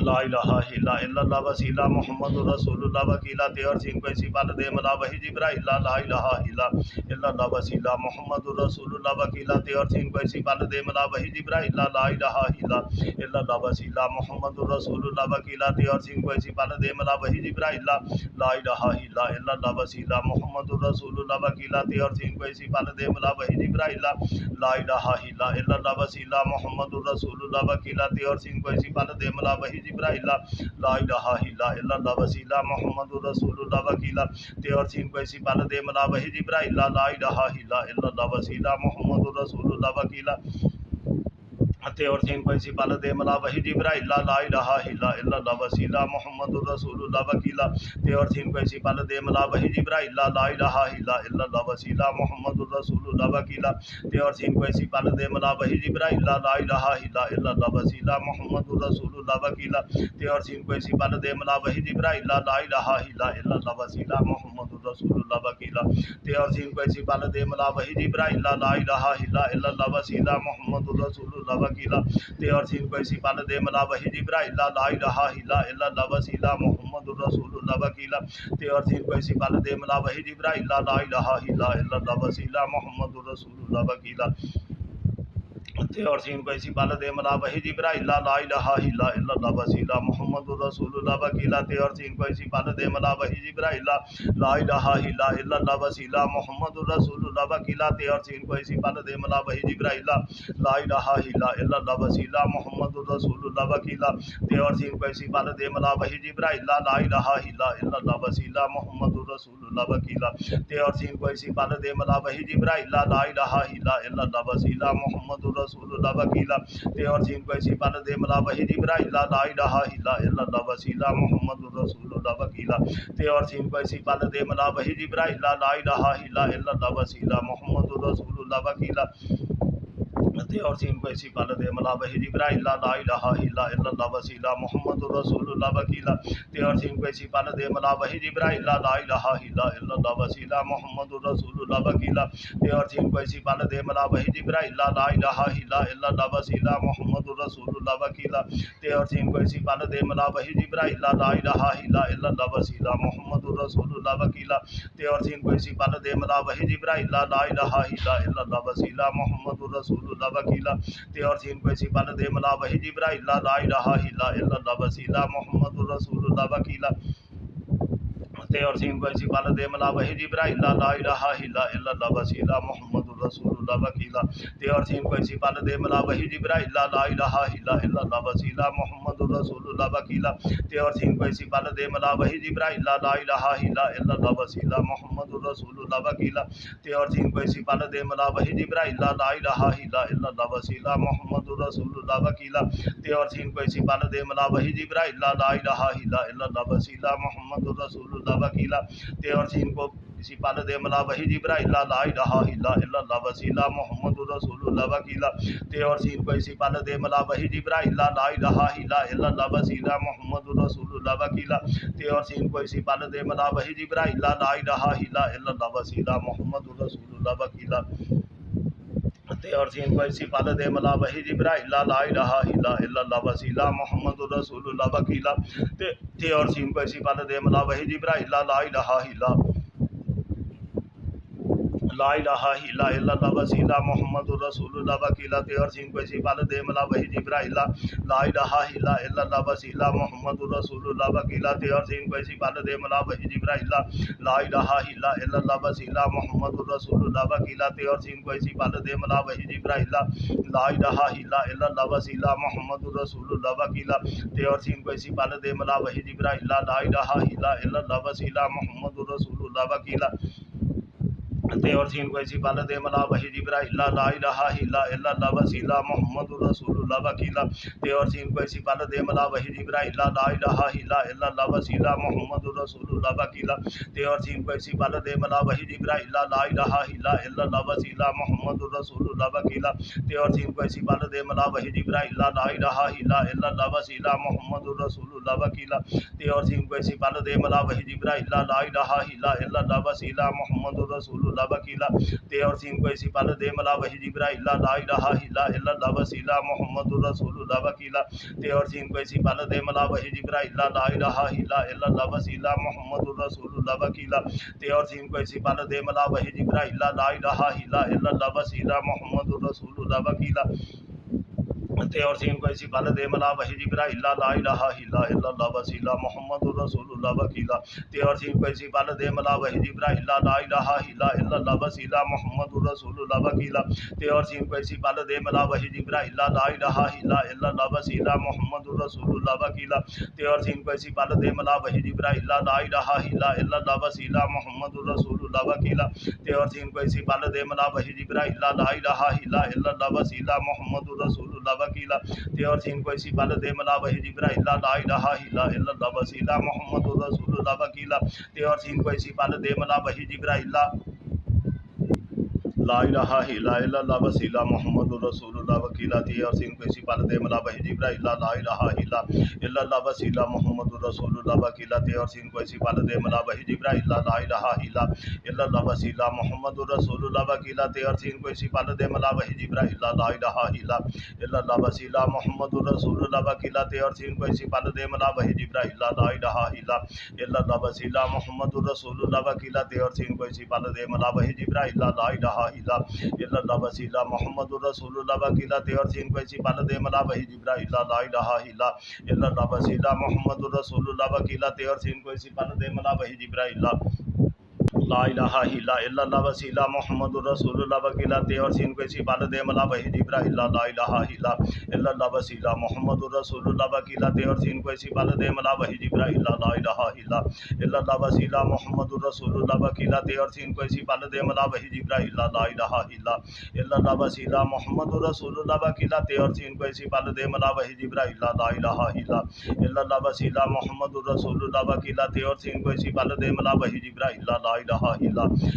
ला इलाहा इल्लल्लाह वसीला मुहम्मदुर रसूलुल्लाह वकीला ते और सीन कोई सी बाल दे मला वही जिब्राइल ला इलाहा इल्लल्लाह वसीला मुहम्मदुर रसूलुल्लाह वकीला ते और सीन कोई सी बाल दे मला वही जिब्राइल ला इलाहा इल्लल्लाह वसीला मुहम्मदुर रसूलुल्लाह वकीला ते और सीन कोई सी बाल दे मला वही जिब्राइल ला इलाहा इल्लल्लाह वसीला मुहम्मदुर रसूलुल्लाह वकीला ते और सीन कोई सी बाल दे मला वही जिब्राइल ला इलाहा इल्लल्लाह वसीला मुहम्मदुर रसूलुल्लाह वकीला ते और सीन कोई सी बाल दे मला वही जिब्राइल ला इलाहा इल्लल्लाह वसीला मुहम्मदुर रसूलुल्लाह वकीला ते और सीन कोई सी बाल दे मला वही जिब्राइल ला इलाहा इल्लल्लाह वसीला मुहम्मदुर रसूलुल्लाह वकीला ते और सीन कोई सी बाल दे मला वही जिब्राइल ला इलाहा इल्लल्लाह वसीला मुहम्मदुर रसूलुल्लाह वकीला ते और सीन कोई सी बाल दे मला वही जिब्राइल ला इलाहा इल्लल्लाह वसीला मुहम्मदुर रसूलुल्लाह वकीला ते और सीन कोई सी बाल दे मला वही जिब्राइल ला इलाहा इल्लल्लाह वसीला मुहम्मदुर रसूलुल्लाह वकीला ते और सीन कोई सी बाल दे मला वही जिब्राइल ला इलाहा इल्लल्लाह वसीला मुहम्मदुर रसूलुल्लाह वकीला ते और सीन कोई सी बाल दे मला वही जिब्राइल ला इलाहा इल्लल्लाह वसीला मुहम्मदुर रसूलुल्लाह वकीला ते और सीन कोई सी बाल दे मला वही जिब्राइल ला इलाहा इल्लल्लाह वसीला मुहम्मदुर रसूलुल्लाह वकीला ते और सीन कोई सी बाल दे मला वही जिब्राइल ला इलाहा इल्लल्लाह वसीला मुहम्मदुर रसूलुल्लाह वकीला ते और सीन कोई सी बाल दे मला वही जिब्राइल ला इलाहा इल्लल्लाह वसीला मुहम्मदुर रसूलुल्लाह वकीला ते और सीन कोई सी बाल दे मला वही जिब्राइल ला इलाहा इल्लल्लाह वसीला मुहम्मदुर रसूलुल्लाह वकीला ते और सीन कोई सी बाल दे मला वही जिब्राइल ला इलाहा इल्लल्लाह वसीला मुहम्मदुर रसूलुल्लाह वकीला ते और सीन कोई सी बाल दे मला वही जिब्राइल ला इलाहा इल्लल्लाह वसीला मुहम्मदुर रसूलुल्लाह वकीला ते और सीन कोई सी बाल दे मला वही जिब्राइल ला इलाहा इल्लल्लाह वसीला मुहम्मदुर रसूलुल्लाह वकीला ते और सीन कोई सी बाल दे मला वही जिब्राइल ला इलाहा इल्लल्लाह वसीला मुहम्मदुर रसूलुल्लाह वकीला ते और सीन कोई सी बाल दे मला वही जिब्राइल ला इलाहा इल्लल्लाह वसीला मुहम्मदुर रसूलुल्लाह वकीला ते और सीन कोई सी बाल दे मला वही जिब्राइल ला इलाहा इल्लल्लाह वसीला मुहम्मदुर रसूलुल्लाह वकीला ते और सीन कोई सी बाल दे मला वही जिब्राइल ला इलाहा इल्लल्लाह वसीला मुहम्मदुर रसूलुल्लाह वकीला ते और सीन कोई सी बाल दे मला वही जिब्राइल ला इलाहा इल्लल्लाह वसीला मुहम्मदुर रसूलुल्लाह वकीला ते और सीन कोई सी बाल दे मला वही जिब्राइल ला इलाहा इल्लल्लाह वसीला मुहम्मदुर रसूलुल्लाह वकीला ते और सीन कोई सी बाल दे मला वही जिब्राइल ला इलाहा इल्लल्लाह वसीला मुहम्मदुर रसूलुल्लाह वकीला ते और सीन कोई सी बाल दे मला वही जिब्राइल ला इलाहा इल्लल्लाह वसीला मुहम्मदुर रसूलुल्लाह वकीला ते और सीन कोई सी बाल दे मला वही जिब्राइल ला इलाहा इल्लल्लाह वसीला मुहम्मदुर रसूलुल्लाह वकीला ते और सीन कोई सी बाल दे मला वही जिब्राइल ला इलाहा इल्लल्लाह वसीला मुहम्मदुर रसूलुल्लाह वकीला ते और सीन कोई सी बाल दे मला वही जिब्राइल ला इलाहा इल्लल्लाह वसीला मुहम्मदुर रसूलुल्लाह वकीला ते और सीन कोई सी बाल दे मला वही जिब्राइल ला इलाहा इल्लल्लाह वसीला मुहम्मदुर रसूलुल्लाह वकीला ते और सीन कोई सी बाल दे मला वही जिब्राइल ला इलाहा इल्लल्लाह वसीला मुहम्मदुर रसूलुल्लाह वकीला ते और सीन को किसी बाल दे मला वही जिब्राइल ला इलाहा इल्लल्लाह वसीला मुहम्मदुर रसूलुल्लाह वकीला ते और सीन को इसी बाल दे मला वही जिब्राइल ला इलाहा इल्लल्लाह वसीला मुहम्मदुर रसूलुल्लाह वकीला ते और सीन को इसी बाल दे मला वही जिब्राइल ला इलाहा इल्लल्लाह वसीला मुहम्मदुर रसूलुल्लाह वकीला ते और सीन को इसी बाल दे मला वही जिब्राइल ला इलाहा इल्लल्लाह वसीला मुहम्मदुर रसूलुल्लाह वकीला ते और सीन को इसी बाल दे मला वही जिब्राइल ला इलाहा इल्लल्लाह वसीला मुहम्मदुर रसूलुल्लाह वकीला ते और सीन को इसी बाल दे मला वही जिब्राइल ला इलाहा इल्लल्लाह वसीला मुहम्मदुर रसूलुल्लाह वकीला ते और सीन को इसी बाल दे मला वही जिब्राइल ला इलाहा इल्लल्लाह वसीला मुहम्मदुर रसूलुल्लाह वकीला ते और सीन को इसी बाल दे मला वही जिब्राइल ला इलाहा इल्लल्लाह वसीला मुहम्मदुर रसूलुल्लाह वकीला ते और सीन को इसी बाल दे मला वही जिब्राइल ला इलाहा इल्लल्लाह वसीला मुहम्मदुर रसूलुल्लाह वकीला ते और सीन को इसी बाल दे मला वही जिब्राइल ला इलाहा इल्लल्लाह वसीला मुहम्मदुर रसूलुल्लाह वकीला ते और सीन को इसी बाल दे मला वही जिब्राइल ला इलाहा इल्लल्लाह वसीला मुहम्मदुर रसूलुल्लाह वकीला ते और सीन को इसी बाल दे मला वही जिब्राइल ला इलाहा इल्लल्लाह वसीला मुहम्मदुर रसूलुल्लाह वकीला ते और सीन को इसी बाल दे मला वही जिब्राइल ला इलाहा इल्लल्लाह वसीला मुहम्मदुर रसूलुल्लाह वकीला ते और सीन को इसी बाल दे मला वही जिब्राइल ला इलाहा इल्लल्लाह वसीला मुहम्मदुर रसूलुल्लाह रसूलुल्लाह वकीला ते और सीन को इसी पल दे मला वही जिब्राइल ला इलाहा इल्लल्लाह वसीला मुहम्मदुर रसूलुल्लाह वकीला ते और सीन को इसी पल दे मला वही जिब्राइल ला इलाहा इल्लल्लाह वसीला मुहम्मदुर रसूलुल्लाह वकीला ते और सीन को इसी पल दे मला वही जिब्राइल ला इलाहा इल्लल्लाह वसीला मुहम्मदुर रसूलुल्लाह वकीला ते और सीन को इसी पल दे मला वही जिब्राइल ला इलाहा इल्लल्लाह वसीला मुहम्मदुर रसूलुल्लाह वकीला ते और सीन को इसी पल दे मला वही जिब्राइल ला इलाहा इल्लल्लाह वसीला मुहम्मदुर रसूलुल्लाह वकीला ते और सीन को इसी पल दे मला वही जिब्राइल ला इलाहा इल्लल्लाह वसीला मुहम्मदुर रसूलुल्लाह वकीला ते और सीन को इसी पल दे मला वही जिब्राइल ला इलाहा इल्लल्लाह वसीला मुहम्मदुर रसूलुल्लाह वकीला ते और सीन को इसी पल दे मला वही जिब्राइल ला इलाहा इल्लल्लाह वसीला मुहम्मदुर रसूलुल्लाह वकीला ते और सीन को इसी पल दे मला वही जिब्राइल ला इलाहा इल्लल्लाह वसीला मुहम्मदुर रसूलुल्लाह वकीला ते और सीन को इसी पल दे मला वही जिब्राइल ला इलाहा इल्लल्लाह वसीला मुहम्मदुर रसूलुल्लाह वकीला ते और सीन को इसी पल दे मला वही जिब्राइल ला इलाहा इल्लल्लाह वसीला मुहम्मदुर रसूलुल्लाह वकीला ते और सीन को इसी पल दे मला वही जिब्राइल ला इलाहा इल्लल्लाह वसीला मुहम्मदुर रसूलुल्लाह वकीला ते और सीन को इसी पल दे मला वही जिब्राइल ला इलाहा इल्लल्लाह वसीला मुहम्मदुर रसूलुल्लाह वकीला ते और सीन को इसी पल दे मला वही जिब्राइल ला इलाहा इल्लल्लाह वसीला मुहम्मदुर रसूलुल्लाह वकीला ते और सीन को इसी पल दे मला वही जिब्राइल ला इलाहा इल्लल्लाह वसीला मुहम्मदुर रसूलुल्लाह वकीला ते और सीन को इसी पल दे मला वही जिब्राइल ला इलाहा इल्लल्लाह वसीला मुहम्मदुर रसूलुल्लाह वकीला ते और सीन को इसी पल दे मला वही जिब्राइल ला इलाहा इल्लल्लाह वसीला मुहम्मदुर रसूलुल्लाह वकीला ते और सीन को इसी पल दे मला वही जिब्राइल ला इलाहा इल्लल्लाह वसीला मुहम्मदुर रसूलुल्लाह वकीला ते और सीन को इसी पल दे मला वही जिब्राइल ला इलाहा इल्लल्लाह वसीला मुहम्मदुर रसूलुल्लाह वकीला ते और सीन को इसी पल दे मला वही जिब्राइल ला इलाहा इल्लल्लाह वसीला मुहम्मदुर रसूलुल्लाह वकीला ते और सीन को इसी पल दे मला वही जिब्राइल ला इलाहा इल्लल्लाह वसीला मुहम्मदुर रसूलुल्लाह वकीला ते और सीन को इसी पल दे मला वही जिब्राइल ला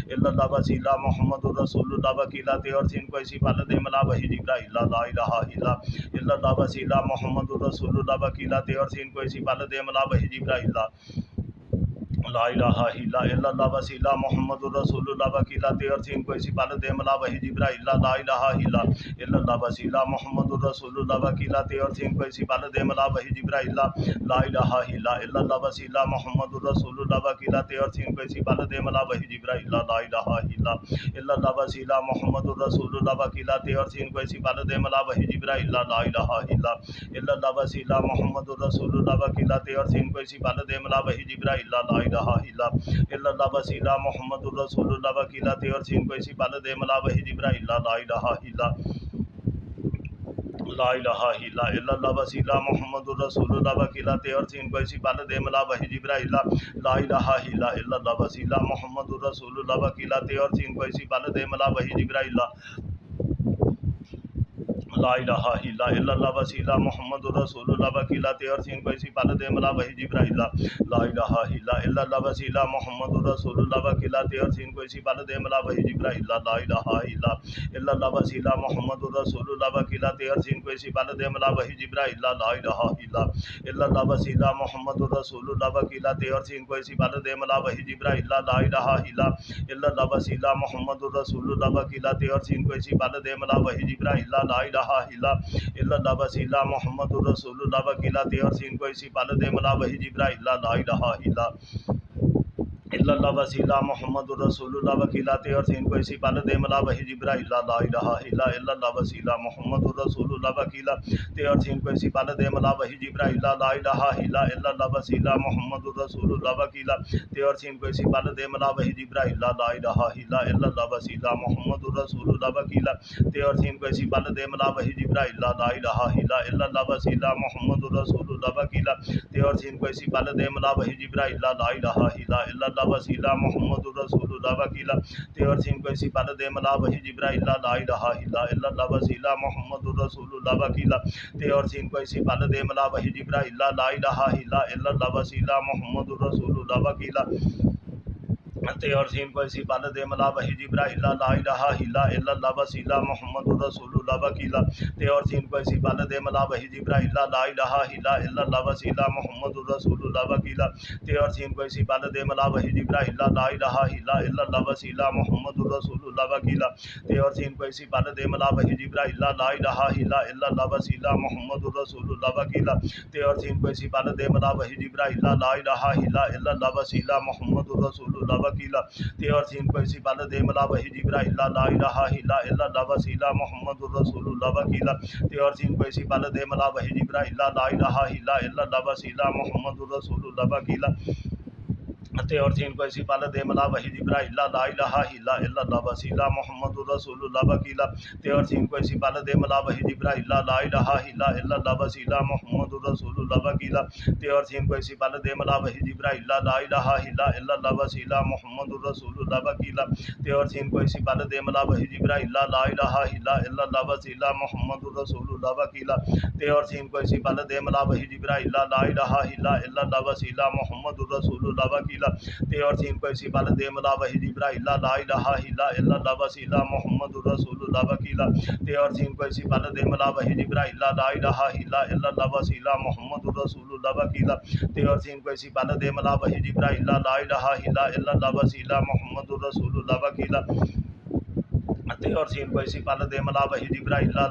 इल्लल्लाह वसीला मुहम्मदुर रसूलुल्लाह वकीला ते और सीन को इसी पल दे मला वही जिब्राइल ला इलाहा इल्लल्लाह वसीला मुहम्मदुर रसूलुल्लाह वकीला ते और सीन को इसी पल दे मला वही जिब्राइल ला इलाहा इल्लल्लाह वसीला मुहम्मदुर रसूलुल्लाह वकीला ते और सीन को इसी पल दे मला वही जिब्राइल ला इलाहा इल्लल्लाह वसीला मुहम्मदुर रसूलुल्लाह वकीला ते और सीन को इसी पल दे मला वही जिब्राइल ला इलाहा इल्लल्लाह वसीला मुहम्मदुर रसूलुल्लाह वकीला ते और सीन को इसी पल दे मला वही जिब्राइल ला इलाहा इल्लल्लाह वसीला मुहम्मदुर रसूलुल्लाह वकीला ते और सीन को इसी पल दे मला वही जिब्राइल ला इलाहा इल्लल्लाह वसीला मुहम्मदुर रसूलुल्लाह वकीला ते और सीन को इसी पल दे मला वही जिब्राइल ला इल्लल्लाह वसीला मुहम्मदुर रसूलुल्लाह वकीला ते और सीन को इसी पल दे मला वही जिब्राइल ला इलाहा वसीला मुहम्मदुर रसूलुल्लाह वकीला ते और सीन को इसी पल दे मला वही जिब्राइल ला इलाहा इल्लल्लाह वसीला मुहम्मदुर रसूलुल्लाह वकीला ते और सीन को इसी पल दे मला वही जिब्राइल ला इलाहा इल्लल्लाह वसीला मुहम्मदुर रसूलुल्लाह वकीला ते और सीन को इसी पल दे मला वही जिब्राइल ला इलाहा इल्लल्लाह वसीला मुहम्मदुर रसूलुल्लाह वकीला ते और सीन को इसी पल दे मला वही जिब्राइल ला इलाहा इल्लल्लाह वसीला मुहम्मदुर रसूलुल्लाह वकीला ते और सीन को इसी पल दे मला वही जिब्राइल ला इलाहा इल्लल्लाह वसीला मुहम्मदुर रसूलुल्लाह वकीला ते और सीन को इसी पल दे मला वही जिब्राइल ला इलाहा इल्लल्लाह वसीला मुहम्मदुर रसूलुल्लाह वकीला ते और सीन को इसी पल दे मला वही जिब्राइल ला इलाहा इल्लल्लाह वसीला मुहम्मदुर रसूलुल्लाह वकीला ते और सीन को इसी पल दे मला वही जिब्राइल ला इलाहा इल्लल्लाह वसीला मुहम्मदुर रसूलुल्लाह वकीला ते और सीन को इसी पल दे मला वही जिब्राइल ला इलाहा इल्लल्लाह वसीला मुहम्मदुर रसूलुल्लाह वकीला ते और सीन को इसी पल दे मला वही जिब्राइल ला इलाहा इल्लल्लाह वसीला मुहम्मदुर रसूलुल्लाह वकीला ते और सीन को इसी पल दे मला वही जिब्राइल ला इलाहा इल्लल्लाह वसीला मुहम्मदुर रसूलुल्लाह वकीला ते और सीन को इसी पल दे मला वही जिब्राइल ला इलाहा इल्लल्लाह वसीला मुहम्मदुर रसूलुल्लाह वकीला ते और सीन को इसी पल दे मला वही जिब्राइल ला इलाहा इल्लल्लाह वसीला मुहम्मदुर रसूलुल्लाह वकीला ते और सीन को इसी पल दे मला वही जिब्राइल ला इलाहा इल्लल्लाह वसीला मुहम्मदुर रसूलुल्लाह वकीला ते और सीन को इसी पल दे मला वही जिब्राइल ला इलाहा इल्लल्लाह वसीला मुहम्मदुर रसूलुल्लाह वकीला ते और सीन को इसी बाल दे मला वही जिब्राइला ला इलाहा इल्ला इल्लल्लाह वसीला मुहम्मदुर रसूलुल्लाह वकीला ते और सीन को इसी बाल दे मला वही जिब्राइला ला इलाहा इल्ला इल्लल्लाह वसीला मुहम्मदुर रसूलुल्लाह वकीला ते और सीन को इसी बाल दे मला वही जिब्राइला ला इलाहा इल्ला इल्लल्लाह वसीला मुहम्मदुर रसूलुल्लाह वकीला ते और सीन को इसी बाल दे मला वही जिब्राइला ला इलाहा इल्ला इल्लल्लाह वसीला मुहम्मदुर रसूलुल्लाह वकीला ते और सीन को इसी बाल दे मला वही जिब्राइला ला इलाहा इल्ला इल्लल्लाह वसीला मुहम्मदुर रसूलुल्लाह वकीला ते और सीन को इसी बाल दे मला वही जिब्राइला ला इलाहा इल्ला इल्लल्लाह वसीला मुहम्मदुर रसूलुल्लाह वकीला ते और सीन को इसी बाल दे मला वही जिब्राइला ला इलाहा इल्ला इल्लल्लाह वसीला मुहम्मदुर रसूलुल्लाह वकीला ते और सीन को इसी बाल दे मला वही जिब्राइला ला इलाहा इल्ला इल्लल्लाह वसीला मुहम्मदुर रसूलुल्लाह वकीला ते और सीन को इसी बाल दे मला वही जिब्राइला ला इलाहा इल्ला इल्लल्लाह वसीला मुहम्मदुर रसूलुल्लाह वकीला ते और सीन को इसी बाल दे मला वही जिब्राइला ला इलाहा इल्ला इल्लल्लाह वसीला मुहम्मदुर रसूलुल्लाह वकीला ते और सीन को इसी बाल दे मला वही जिब्राइला ला इलाहा इल्ला इल्लल्लाह वसीला मुहम्मदुर रसूलुल्लाह वकीला ते और सीन को इसी बाल दे मला वही जिब्राइला ला इलाहा इल्ला इल्लल्लाह वसीला मुहम्मदुर रसूलुल्लाह वकीला ते और सीन को इसी बाल दे मला वही जिब्राइला ला इलाहा इल्ला इल्लल्लाह वसीला मुहम्मदुर रसूलुल्लाह वकीला ते और सीन को इसी बाल दे मला वही जिब्राइला ला इलाहा इल्ला इल्लल्लाह वसीला मुहम्मदुर रसूलुल्लाह वकीला ते और सीन को इसी बाल दे मला वही जिब्राइला ला इलाहा इल्ला इल्लल्लाह वसीला मुहम्मदुर रसूलुल्लाह वकीला ते और सीन को इसी बाल दे मला वही जिब्राइला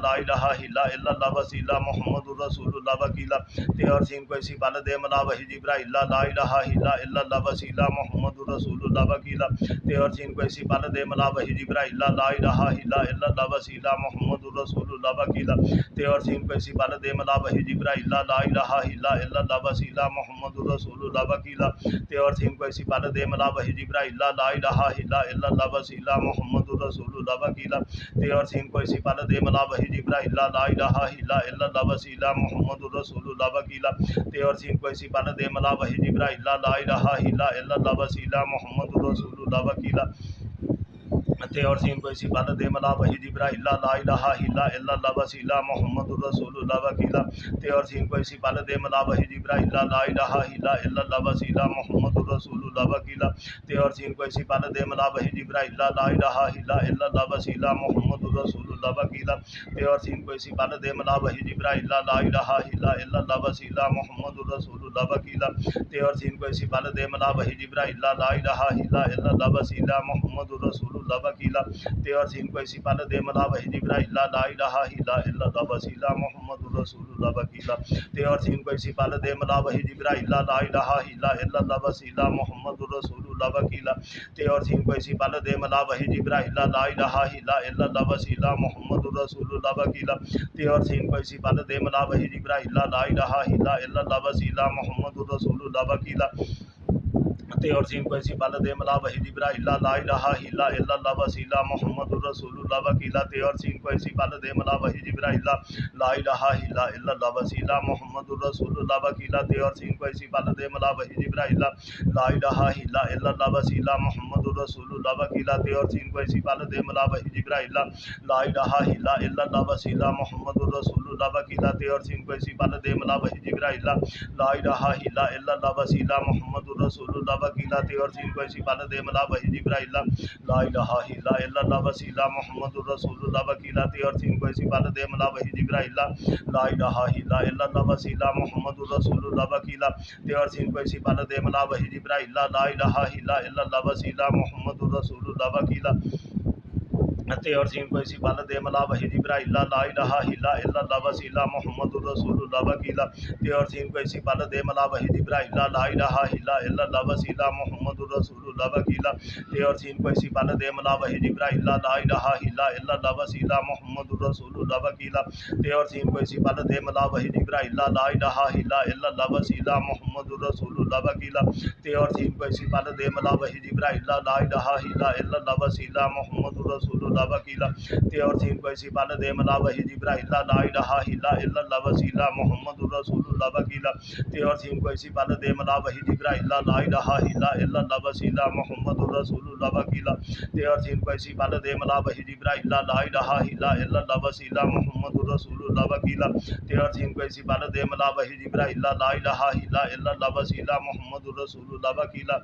ला इलाहा इल्ला इल्लल्लाह वसीला मुहम्मदुर रसूलुल्लाह वकीला ते और सीन को इसी बाल दे मला वही जिब्राइला ला इलाहा इल्ला इल्लल्लाह वसीला मुहम्मदुर रसूलुल्लाह वकीला ते और सीन को इसी बाल दे मला वही जिब्राइला ला इलाहा इल्ला इल्लल्लाह वसीला मुहम्मदुर रसूलुल्लाह वकीला ते और सीन को इसी बाल दे मला वही जिब्राइला ला इलाहा इल्ला इल्लल्लाह वसीला मुहम्मदुर रसूलुल्लाह वकीला ते और सीन को इसी बाल दे मला वही जिब्राइला ला इलाहा इल्ला इल्लल्लाह वसीला मुहम्मदुर रसूलुल्लाह वकीला ते और सीन को इसी बाल दे मला वही जिब्राइला ला इलाहा इल्ला इल्लल्लाह वसीला मुहम्मदुर रसूलुल्लाह वकीला ते और सीन को इसी बाल दे मला वही जिब्राइला ला इलाहा इल्ला इल्लल्लाह वसीला मुहम्मदुर रसूलुल्लाह वकीला ते और सीन को इसी बाल दे मला वही जिब्राइला ला इलाहा इल्ला इल्लल्लाह वसीला मुहम्मदुर रसूलुल्लाह वकीला ते और सीन को इसी बाल दे मला वही जिब्राइला ला इलाहा इल्ला इल्लल्लाह वसीला मुहम्मदुर रसूलुल्लाह वकीला ते और सीन को इसी बाल दे मला वही जिब्राइला ला इलाहा इल्ला इल्लल्लाह वसीला मुहम्मदुर रसूलुल्लाह वकीला ते और सीन को इसी बाल दे मला वही जिब्राइला ला इलाहा इल्ला इल्लल्लाह वसीला मुहम्मदुर रसूलुल्लाह वकीला ते और सीन को इसी बाल दे मला वही जिब्राइला ला इलाहा इल्ला इल्लल्लाह वसीला मुहम्मदुर रसूलुल्लाह वकीला ते और सीन को इसी बाल दे मला वही जिब्राइला ला इलाहा इल्ला इल्लल्लाह वसीला मुहम्मदुर रसूलुल्लाह वकीला ते और सीन को इसी बाल दे मला वही जिब्राइला ला इलाहा इल्ला इल्लल्लाह वसीला मुहम्मदुर रसूलुल्लाह वकीला ते और सीन को इसी बाल दे मला वही जिब्राइला ला इलाहा इल्ला इल्लल्लाह वसीला मुहम्मदुर रसूलुल्लाह वकीला ते और सीन को इसी बाल दे मला वही जिब्राइला ला इलाहा इल्ला इल्लल्लाह वसीला मुहम्मदुर रसूलुल्लाह वकीला ते और सीन को इसी बाल दे मला वही जिब्राइला ला इलाहा इल्ला इल्लल्लाह वसीला मुहम्मदुर रसूलुल्लाह वकीला ते और सीन को इसी बाल दे मला वही जिब्राइला ला इलाहा इल्ला इल्लल्लाह वसीला मुहम्मदुर रसूलुल्लाह वकीला ते और सीन को इसी बाल दे मला वही जिब्राइला ला इलाहा इल्ला इल्लल्लाह वसीला मुहम्मदुर रसूलुल्लाह वकीला ते और सीन को इसी बाल दे मला वही जिब्राइला ला इलाहा इल्ला इल्लल्लाह वसीला मुहम्मदुर रसूलुल्लाह वकीला ते और सीन को इसी बाल दे मला वही जिब्राइला ला इलाहा इल्ला इल्लल्लाह वसीला मुहम्मदुर रसूलुल्लाह वकीला ते और सीन को इसी बाल दे मला वही जिब्राइला ला इलाहा इल्ला इल्लल्लाह वसीला मुहम्मदुर रसूलुल्लाह वकीला ते और सीन को इसी बाल दे मला वही जिब्राइला ला इलाहा इल्ला इल्लल्लाह वसीला मुहम्मदुर रसूलुल्लाह वकीला ते और सीन को इसी बाल दे मला वही जिब्राइला ला इलाहा इल्ला इल्लल्लाह वसीला मुहम्मदुर रसूलुल्लाह वकीला ते और सीन को इसी बाल दे मला वही जिब्राइला ला इलाहा इल्ला इल्लल्लाह वसीला मुहम्मदुर रसूलुल्लाह वकीला ते और सीन को इसी बाल दे मला वही जिब्राइला ला इलाहा इल्ला इल्लल्लाह वसीला मुहम्मदुर रसूलुल्लाह वकीला ते और सीन को इसी बाल दे मला वही जिब्राइला ला इलाहा इल्ला इल्लल्लाह वसीला मुहम्मदुर रसूलुल्लाह वकीला ते और सीन को इसी बाल दे मला वही जिब्राइला ला इलाहा इल्ला इल्लल्लाह वसीला मुहम्मदुर रसूलुल्लाह वकीला ते और सीन को इसी बाल दे मला वही जिब्राइला ला इलाहा इल्ला इल्लल्लाह वसीला मुहम्मदुर रसूलुल्लाह वकीला ते और सीन को इसी बाल दे मला वही जिब्राइला ला इलाहा इल्ला इल्लल्लाह वसीला मुहम्मदुर रसूलुल्लाह वकीला ते और सीन को इसी बाल दे मला वही जिब्राइला ला इलाहा इल्ला इल्लल्लाह वसीला मुहम्मदुर रसूलुल्लाह वकीला ते और सीन को इसी बाल दे मला वही जिब्राइला ला इलाहा इल्ला इल्लल्लाह वसीला मुहम्मदुर रसूलुल्लाह वकीला ते और सीन को इसी बाल दे मला वही जिब्राइला ला इलाहा इल्ला इल्लल्लाह वसीला मुहम्मदुर रसूलुल्लाह वकीला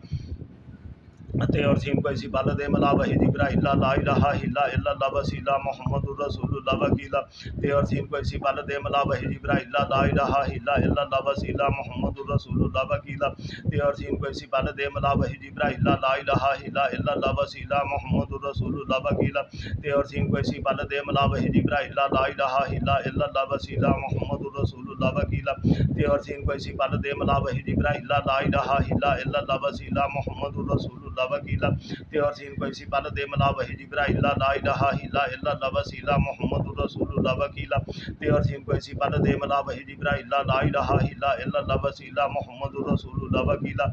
ते और सीन को इसी पल दे मला वही जिब्राइल ला इलाहा इल्लल्लाह वसीला मुहम्मदुर रसूलुल्लाह वकीला ते और सीन को इसी पल दे मला वही जिब्राइल ला इलाहा इल्लल्लाह वसीला मुहम्मदुर रसूलुल्लाह वकीला ते और सीन को इसी पल दे मला वही जिब्राइल ला इलाहा इल्लल्लाह वसीला मुहम्मदुर रसूलुल्लाह वकीला ते और सीन को इसी पल दे मला वही जिब्राइल ला इलाहा इल्लल्लाह वसीला मुहम्मदुर रसूलुल्लाह वकीला ते और सीन को इसी पल दे मला वही जिब्राइल ला इलाहा इल्लल्लाह वसीला मुहम्मदुर रसूलुल्लाह वकीला ते और सीन को इसी पल दे मला वही जिब्राइल ला इलाहा इल्लल्लाह वसीला मुहम्मदुर रसूलुल्लाह वकीला ते और सीन को इसी पल दे मला वही जिब्राइल ला इलाहा इल्लल्लाह वसीला मुहम्मदुर रसूलुल्लाह वकीला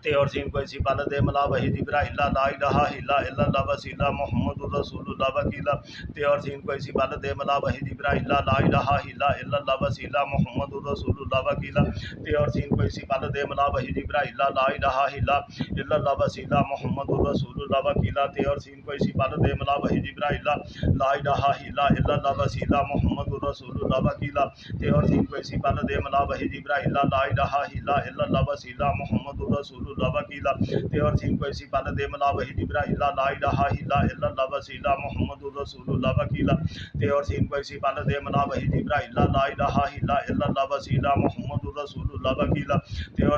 ते और सीन को इसी पल दे मला वही जिब्राइल ला इलाहा इल्लल्लाह वसीला मुहम्मदुर रसूलुल्लाह वकीला ते और सीन को इसी पल दे मला वही जिब्राइल ला इलाहा इल्लल्लाह वसीला मुहम्मदुर रसूलुल्लाह वकीला ते और सीन को इसी पल दे मला वही जिब्राइल ला इलाहा इल्लल्लाह वसीला मुहम्मदुर रसूलुल्लाह वकीला ते और सीन को इसी पल दे मला वही जिब्राइल ला इलाहा इल्लल्लाह वसीला मुहम्मदुर रसूलुल्लाह वकीला ते और सीन को इसी पल दे मला वही जिब्राइल ला इलाहा इल्लल्लाह वसीला मुहम्मदुर रसूलुल्लाह वकीला ते और सीन को इसी पल दे मला वही जिब्राइल ला इलाहा इल्लल्लाह वसीला मुहम्मदुर रसूलुल्लाह वकीला ते और सीन को इसी पल दे मला वही जिब्राइल ला इलाहा इल्लल्लाह वसीला मुहम्मदुर रसूलुल्लाह वकीला ते और सीन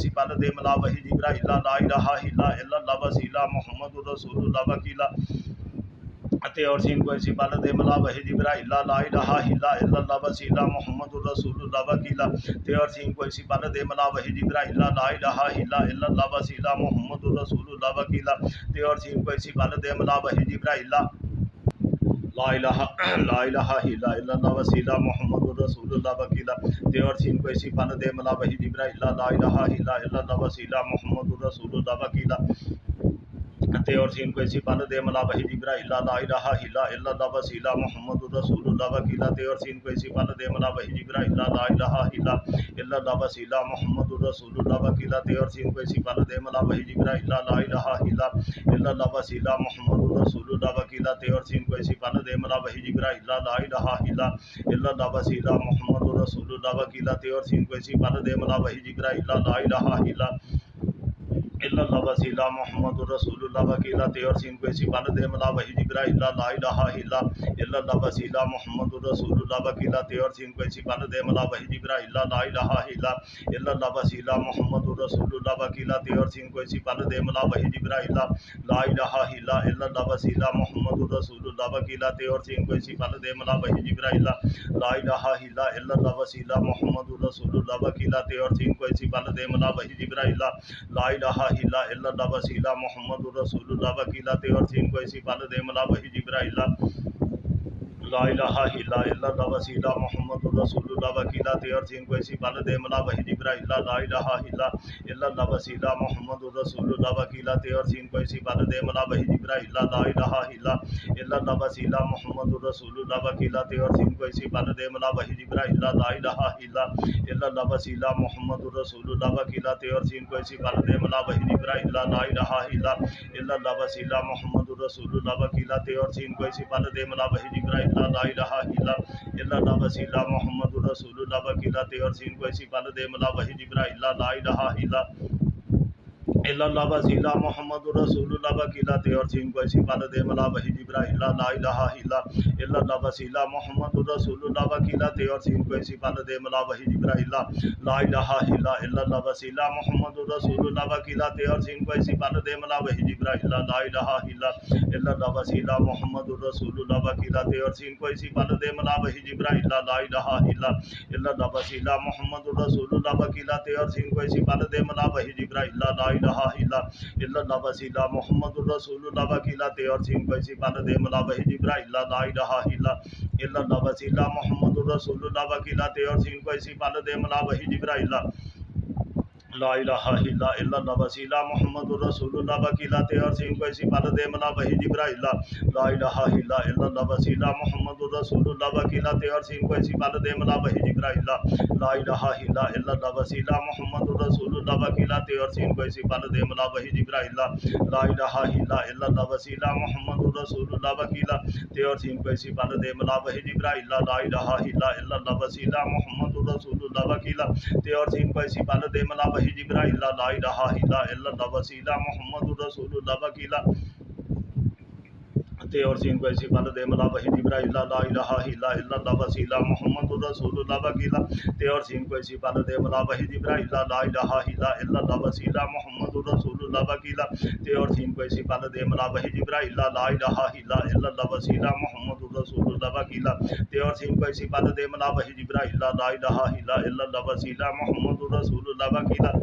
को इसी पल दे मला वही जिब्राइल ला इलाहा इल्लल्लाह वसीला मुहम्मदुर रसूलुल्लाह वकीला ते और सीन को इसी पल दे मला वही जिब्राइल ला इलाहा इल्लल्लाह वसीला मुहम्मदुर रसूलुल्लाह वकीला ते और सीन को इसी पल दे मला वही जिब्राइल ला इलाहा इल्लल्लाह वसीला मुहम्मदुर रसूलुल्लाह वकीला ते और सीन को इसी पल दे मला वही जिब्राइल ला इलाहा इल्लल्लाह वसीला मुहम्मदुर रसूलुल्लाह वकीला ते और सीन को इसी पल दे मला वही जिब्राइल ला इलाहा इल्लल्लाह वसीला मुहम्मदुर रसूलुल्लाह वकीला ते और सीन को इसी पल दे मला वही जिब्राइल ला इलाहा इल्लल्लाह वसीला मुहम्मदुर रसूलुल्लाह वकीला ते और सीन को इसी पल दे मला वही जिब्राइल ला इलाहा इल्लल्लाह वसीला मुहम्मदुर रसूलुल्लाह वकीला ते और सीन को इसी पल दे मला वही जिब्राइल ला इलाहा इल्लल्लाह वसीला मुहम्मदुर रसूलुल्लाह वकीला ते और सीन को इसी पल दे मला वही जिब्राइल ला इलाहा इल्लल्लाह वसीला मुहम्मदुर रसूलुल्लाह वकीला ते और सीन को इसी पल दे मला वही जिब्राइल ला इलाहा इल्लल्लाह वसीला मुहम्मदुर रसूलुल्लाह वकीला ते और सीन को इसी पल दे मला वही जिब्राइल ला इलाहा इल्लल्लाह वसीला मुहम्मदुर रसूलुल्लाह वकीला ते और सीन को इसी पल दे मला वही जिब्राइल ला इलाहा इल्लल्लाह वसीला मुहम्मदुर रसूलुल्लाह वकीला ते और सीन को इसी पल दे मला वही जिब्राइल ला इलाहा इल्लल्लाह वसीला मुहम्मदुर रसूलुल्लाह वकीला ते और सीन को इसी पल दे मला वही जिब्राइल ला इलाहा इल्लल्लाह वसीला मुहम्मदुर रसूलुल्लाह वकीला ते और सीन को इसी पल दे मला वही जिब्राइल ला इलाहा इल्लल्लाह वसीला मुहम्मदुर रसूलुल्लाह वकीला ते और सीन को इसी पल दे मला वही जिब्राइल ला इलाहा इल्लल्लाह वसीला मुहम्मदुर रसूलुल्लाह वकीला ते और सीन को इसी पल दे मला वही जिब्राइल ला इलाहा इल्लल्लाह वसीला मुहम्मदुर रसूलुल्लाह वकीला ते और सीन को इसी पल दे मला वही जिब्राइल ला इलाहा इल्लल्लाह वसीला मुहम्मदुर रसूलुल्लाह वकीला ते और सीन को इसी पल दे मला वही जिब्राइल ला इलाहा इल्लल्लाह वसीला मुहम्मदुर रसूलुल्लाह वकीला ते और सीन को इसी पल दे मला वही जिब्राइल ला इलाहा इल्लल्लाह वसीला मुहम्मदुर रसूलुल्लाह वकीला ते और सीन को इसी पल दे मला वही जिब्राइल ला इलाहा इल्लल्लाह वसीला मुहम्मदुर रसूलुल्लाह वकीला ते और सीन को इसी पल दे मला वही जिब्राइल ला इलाहा इल्लल्लाह वसीला मुहम्मदुर रसूलुल्लाह वकीला ते और सीन को इसी पल दे मला वही जिब्राइल ला इलाहा इल्लल्लाह वसीला मुहम्मदुर रसूलुल्लाह वकीला ते और सीन को इसी पल दे मला वही जिब्राइल ला इलाहा इल्लल्लाह वसीला मुहम्मदुर रसूलुल्लाह वकीला ते और सीन को इसी पल दे मला वही जिब्राइल ला इलाहा इल्लल्लाह वसीला मुहम्मदुर रसूलुल्लाह वकीला ते और सीन को इसी पल दे मला वही जिब्राइल ला इलाहा इल्लल्लाह वसीला मुहम्मदुर रसूलुल्लाह वकीला ते और सीन को इसी पल दे मला वही जिब्राइल ला इलाहा इल्लल्लाह वसीला मुहम्मदुर रसूलुल्लाह वकीला ते और सीन को इसी पल दे मला वही जिब्राइल ला इलाहा इल्लल्लाह वसीला मुहम्मदुर रसूलुल्लाह वकीला ते और सीन को इसी पल दे मला वही जिब्राइल ला इलाहा इल्लल्लाह वसीला मुहम्मदुर रसूलुल्लाह वकीला ते और सीन को इसी पल दे मला वही जिब्राइल ला इलाहा इल्लल्लाह वसीला मुहम्मदुर रसूलुल्लाह वकीला ते और सीन को इसी पल दे मला वही जिब्राइल ला इलाहा इल्लल्लाह वसीला मुहम्मदुर रसूलुल्लाह वकीला ते और सीन को इसी पल दे मला वही जिब्राइल ला इलाहा इल्लल्लाह वसीला मुहम्मदुर रसूलुल्लाह वकीला ते और सीन को इसी पल दे मला वही जिब्राइल ला इलाहा इल्लल्लाह वसीला मुहम्मदुर रसूलुल्लाह वकीला ते और सीन को इसी पल दे मला वही जिब्राइल ला इलाहा इल्लल्लाह वसीला मुहम्मदुर रसूलुल्लाह वकीला ते और सीन को ऐसी बाल दे मला वही जिब्राइल ला इलाहा इल्लल्लाह वसीला मुहम्मदुर रसूलुल्लाह वकीला ते और सीन को ऐसी बाल दे मला वही जिब्राइल ला इलाहा इल्लल्लाह वसीला मुहम्मदुर रसूलुल्लाह वकीला ते और सीन को ऐसी बाल दे मला वही जिब्राइल ला इलाहा इल्लल्लाह वसीला मुहम्मदुर रसूलुल्लाह वकीला ते और सीन को ऐसी बाल दे मला वही जिब्राइल ला इलाहा इल्लल्लाह वसीला मुहम्मदुर रसूलुल्लाह वकीला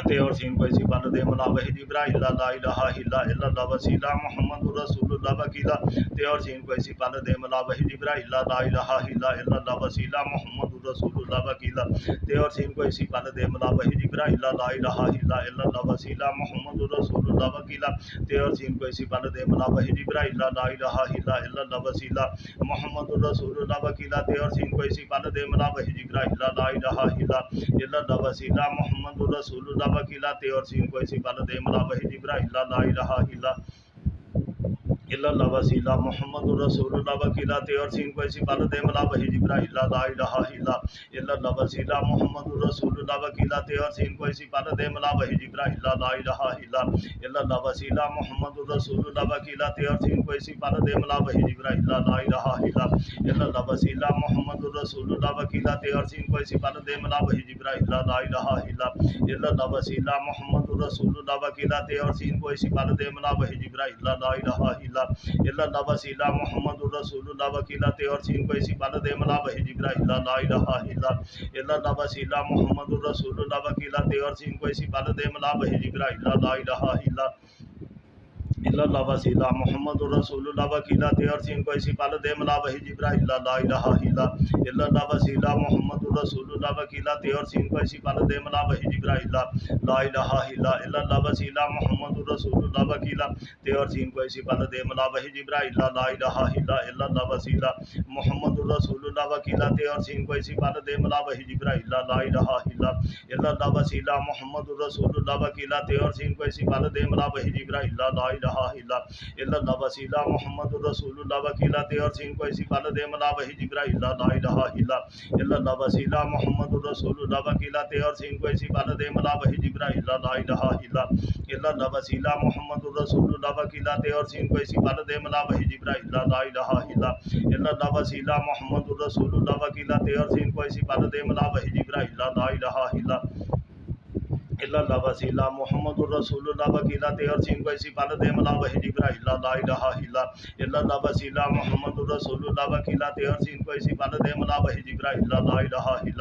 ते और सीन को ऐसी बाल दे मला वही जिब्राइल ला इलाहा इल्लल्लाह वसीला मुहम्मदुर रसूलुल्लाह वकीला ते और सीन को ऐसी बाल दे मला वही जिब्राइल ला इलाहा इल्लल्लाह वसीला मुहम्मदुर रसूलुल्लाह वकीला ते और सीन को ऐसी बाल दे मला वही जिब्राइल ला इलाहा इल्लल्लाह वसीला मुहम्मदुर रसूलुल्लाह वकीला ते और सीन को ऐसी बाल दे मला वही जिब्राइल ला इलाहा इल्लल्लाह वसीला मुहम्मदुर रसूलुल्लाह वकीला ते और सीन को ऐसी बाल दे मला वही जिब्राइल ला इलाहा इल्लल्लाह वसीला मुहम्मदुर रसूलुल्लाह वकीला ते और सीन को ऐसी बाल दे मला वही जिब्राइल ला इलाहा इल्लल्लाह वसीला मुहम्मदुर रसूलुल्लाह वकीला ते और सीन को ऐसी बाल दे मला वही जिब्राइल ला इलाहा इल्लल्लाह वसीला मुहम्मदुर रसूलुल्लाह वकीला ते और सीन को ऐसी बाल दे मला वही जिब्राइल ला इलाहा इल्लल्लाह वसीला मुहम्मदुर रसूलुल्लाह वकीला ते और सीन को ऐसी बाल दे मला वही जिब्राइल ला इलाहा इल्लल्लाह वसीला मुहम्मदुर रसूलुल्लाह वकीला ते और सीन को ऐसी बाल दे मला वही जिब्राइल ला इलाहा इल्लल्लाह वसीला मुहम्मदुर रसूलुल्लाह वकीला ते और सीन को ऐसी बाल दे मला वही जिब्राइल ला इलाहा इल्लल्लाह वसीला मुहम्मदुर रसूलुल्लाह वकीला ते और सीन को ऐसी बाल दे मला वही जिब्राइल ला इलाहा इल्लल्लाह वसीला मुहम्मदुर रसूलुल्लाह वकीला ते और सीन को ऐसी बाल दे मला वही जिब्राइल ला इलाहा इल्लल्लाह वसीला मुहम्मदुर रसूलुल्लाह वकीला ते और सीन को ऐसी बाल दे मला वही जिब्राइल ला इलाहा इल्लल्लाह वसीला मुहम्मदुर रसूलुल्लाह वकीला ते और सीन को ऐसी बाल दे मला वही जिब्राइल ला इलाहा इल्लल्लाह वसीला मुहम्मदुर रसूलुल्लाह वकीला ते और सीन को ऐसी बाल दे मला वही जिब्राइल ला इलाहा इल्लल्लाह वसीला मुहम्मदुर रसूलुल्लाह वकीला ते और सीन को ऐसी बाल दे मला वही जिब्राइल ला इलाहा इल्लल्लाह वसीला मुहम्मदुर रसूलुल्लाह वकीला ते और सीन को ऐसी बाल दे मला वही जिब्राइल ला इल्लल्लाह वसीला मुहम्मदुर रसूलुल्लाह वकीला ते और सीन को ऐसी बाल दे मला वही जिब्राइल ला इलाहा इल्लल्लाह वसीला मुहम्मदुर रसूलुल्लाह वकीला ते और सीन को ऐसी बाल दे मला वही जिब्राइल ला इलाहा इल्लल्लाह वसीला मुहम्मदुर रसूलुल्लाह वकीला ते और सीन को ऐसी बाल दे मला वही जिब्राइल ला इलाहा इल्लल्लाह वसीला मुहम्मदुर रसूलुल्लाह वकीला ते और सीन को ऐसी बाल दे मला वही जिब्राइल ला इलाहा इल्लल्लाह वसीला मुहम्मदुर रसूलुल्लाह वकीला ते और सीन को ऐसी बाल दे मला वही जिब्राइल ला इलाहा इल्लल्लाह वसीला मुहम्मदुर रसूलुल्लाह वकीला ते और सीन को ऐसी बाल दे मला वही जिब्राइल ला इलाहा इल्लल्लाह वसीला मुहम्मदुर रसूलुल्लाह वकीला ते और सीन को ऐसी बाल दे मला वही जिब्राइल ला इलाहा इल्लल्लाह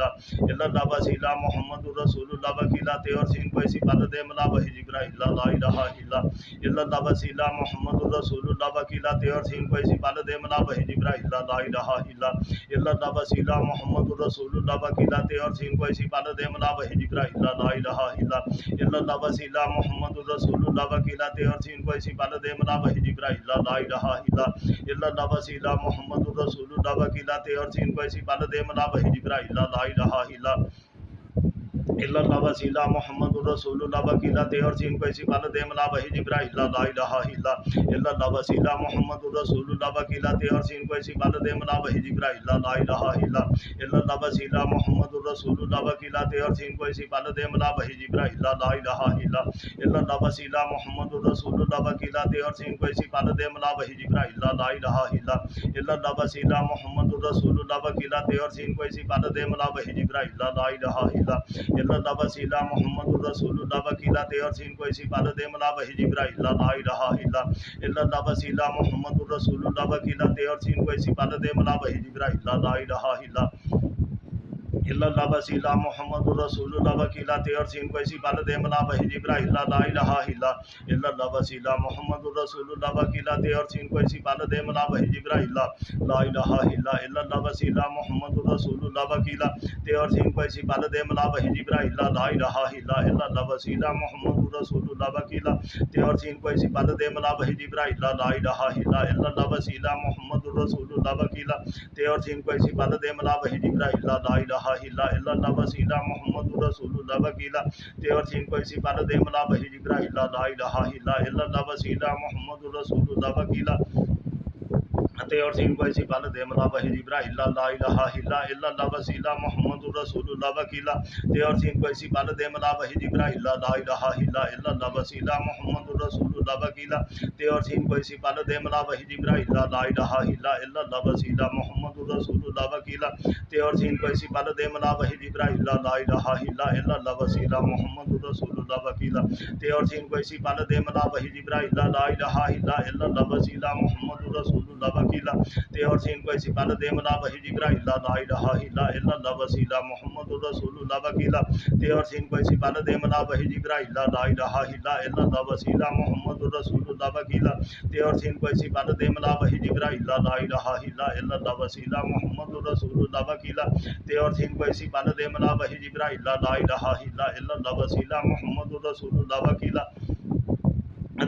वसीला मुहम्मदुर रसूलुल्लाह वकीला ते और सीन को ऐसी बाल दे मला वही जिब्राइल ला इलाहा इल्लल्लाह वसीला मुहम्मदुर रसूलुल्लाह वकीला ते और सीन को ऐसी बाल दे मला वही जिब्राइल ला इलाहा इल्लल्लाह वसीला मुहम्मदुर रसूलुल्लाह वकीला ते और सीन को ऐसी बाल दे मला वही जिब्राइल ला इलाहा इल्लल्लाह वसीला मुहम्मदुर रसूलुल्लाह वकीला ते और सीन को ऐसी बाल दे मला वही जिब्राइल ला इलाहा इल्लल्लाह वसीला मुहम्मदुर रसूलुल्लाह वकीला ते और सीन को ऐसी बाल दे मला वही जिब्राइल ला इलाहा इल्लल्लाह वसीला मुहम्मदुर रसूलुल्लाह वकीला ते और सीन को ऐसी बाल दे मला वही जिब्राइल ला इलाहा इल्लल्लाह वसीला मुहम्मदुर रसूलुल्लाह वकीला ते और सीन को ऐसी बाल दे मला वही जिब्राइल ला इलाहा इल्लल्लाह वसीला मुहम्मदुर रसूलुल्लाह वकीला ते और सीन को ऐसी बाल दे मला वही जिब्राइल ला इलाहा इल्लल्लाह वसीला मुहम्मदुर रसूलुल्लाह वकीला ते और सीन को ऐसी बाल दे मला वही जिब्राइल ला इलाहा इल्लल्लाह वसीला मुहम्मदुर रसूलुल्लाह वकीला ते और सीन को ऐसी बाल दे मला वही जिब्राइल ला इलाहा इल्लल्लाह वसीला मुहम्मदुर रसूलुल्लाह वकीला ते और सीन को ऐसी बाल दे मला वही जिब्राइल ला इलाहा इल्लल्लाह वसीला मुहम्मदुर रसूलुल्लाह वकीला ते और सीन को ऐसी बाल दे मला वही जिब्राइल ला इलाहा इल्लल्लाह वसीला मुहम्मदुर रसूलुल्लाह वकीला ते और सीन को ऐसी बाल दे मला वही जिब्राइल ला इलाहा इल्लल्लाह वसीला मुहम्मदुर रसूलुल्लाह वकीला ते और सीन को ऐसी बाल दे मला वही जिब्राइल ला इलाहा इल्लल्लाह वसीला मुहम्मदुर रसूलुल्लाह वकीला ते और सीन को ऐसी बाल दे मला वही जिब्राइल ला इलाहा इल्लल्लाह वसीला मुहम्मदुर रसूलुल्लाह वकीला ते और सीन को ऐसी बाल दे मला वही जिब्राइल ला इलाहा इल्लल्लाह वसीला मुहम्मदुर रसूलुल्लाह वकीला ते और सीन को ऐसी बाल दे मला वही जिब्राइल ला इलाहा इल्लल्लाह वसीला मुहम्मदुर रसूलुल्लाह वकीला ते और सीन कोई सी पल दे मला वही जिब्राइल ला इलाहा इल्लल्लाह वसीला मुहम्मदुर रसूलुल्लाह वकीला ते और सीन कोई सी पल दे मला वही जिब्राइल ला इलाहा इल्लल्लाह वसीला मुहम्मदुर रसूलुल्लाह वकीला ते और सीन कोई सी पल दे मला वही जिब्राइल ला इलाहा इल्लल्लाह वसीला मुहम्मदुर रसूलुल्लाह वकीला ते और सीन कोई सी पल दे मला वही जिब्राइल ला इलाहा इल्लल्लाह वसीला मुहम्मदुर रसूलुल्लाह वकीला ते और सीन कोई सी पल दे मला वही जिब्राइल ला इलाहा इल्लल्लाह वसीला मुहम्मदुर रसूलुल्लाह वकीला ते और सीन कोई सी पल दे मला वही जिब्राइल ला इलाहा इल्लल्लाह वसीला मुहम्मदुर रसूलुल्लाह वकीला ते और सीन कोई सी पल दे मला वही जिब्राइल ला इलाहा इल्लल्लाह वसीला मुहम्मदुर रसूलुल्लाह वकीला ते और सीन कोई सी पल दे मला वही जिब्राइल ला इलाहा इल्लल्लाह वसीला मुहम्मदुर रसूलुल्लाह वकीला ते और सीन कोई सी पल दे मला वही जिब्राइल ला इलाहा इल्लल्लाह वसीला मुहम्मदुर रसूलुल्लाह वकीला